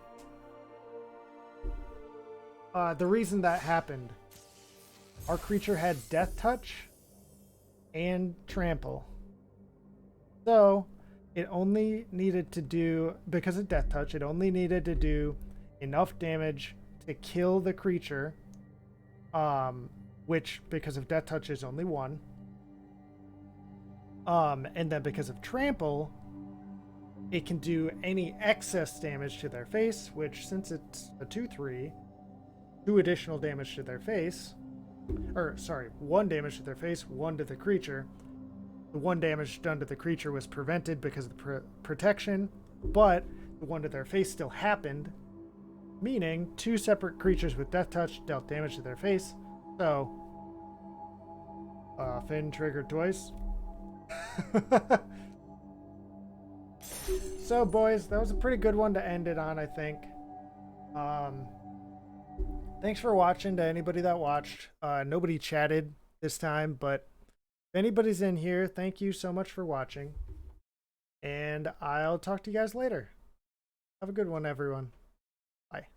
Speaker 1: The reason that happened, our creature had Death Touch and Trample. So, it only needed to do, because of Death Touch, it only needed to do enough damage to kill the creature, which, because of Death Touch, is only 1. And then because of Trample, it can do any excess damage to their face, which, since it's a 2/3, 2 additional damage to their face, or sorry, 1 damage to their face, 1 to the creature, the 1 damage done to the creature was prevented because of the protection, but the one to their face still happened, meaning 2 separate creatures with Death Touch dealt damage to their face. So, Finn triggered twice. So, boys, that was a pretty good one to end it on, I think. Thanks for watching to anybody that watched. Nobody chatted this time, but if anybody's in here, thank you so much for watching. And I'll talk to you guys later. Have a good one, everyone. Bye.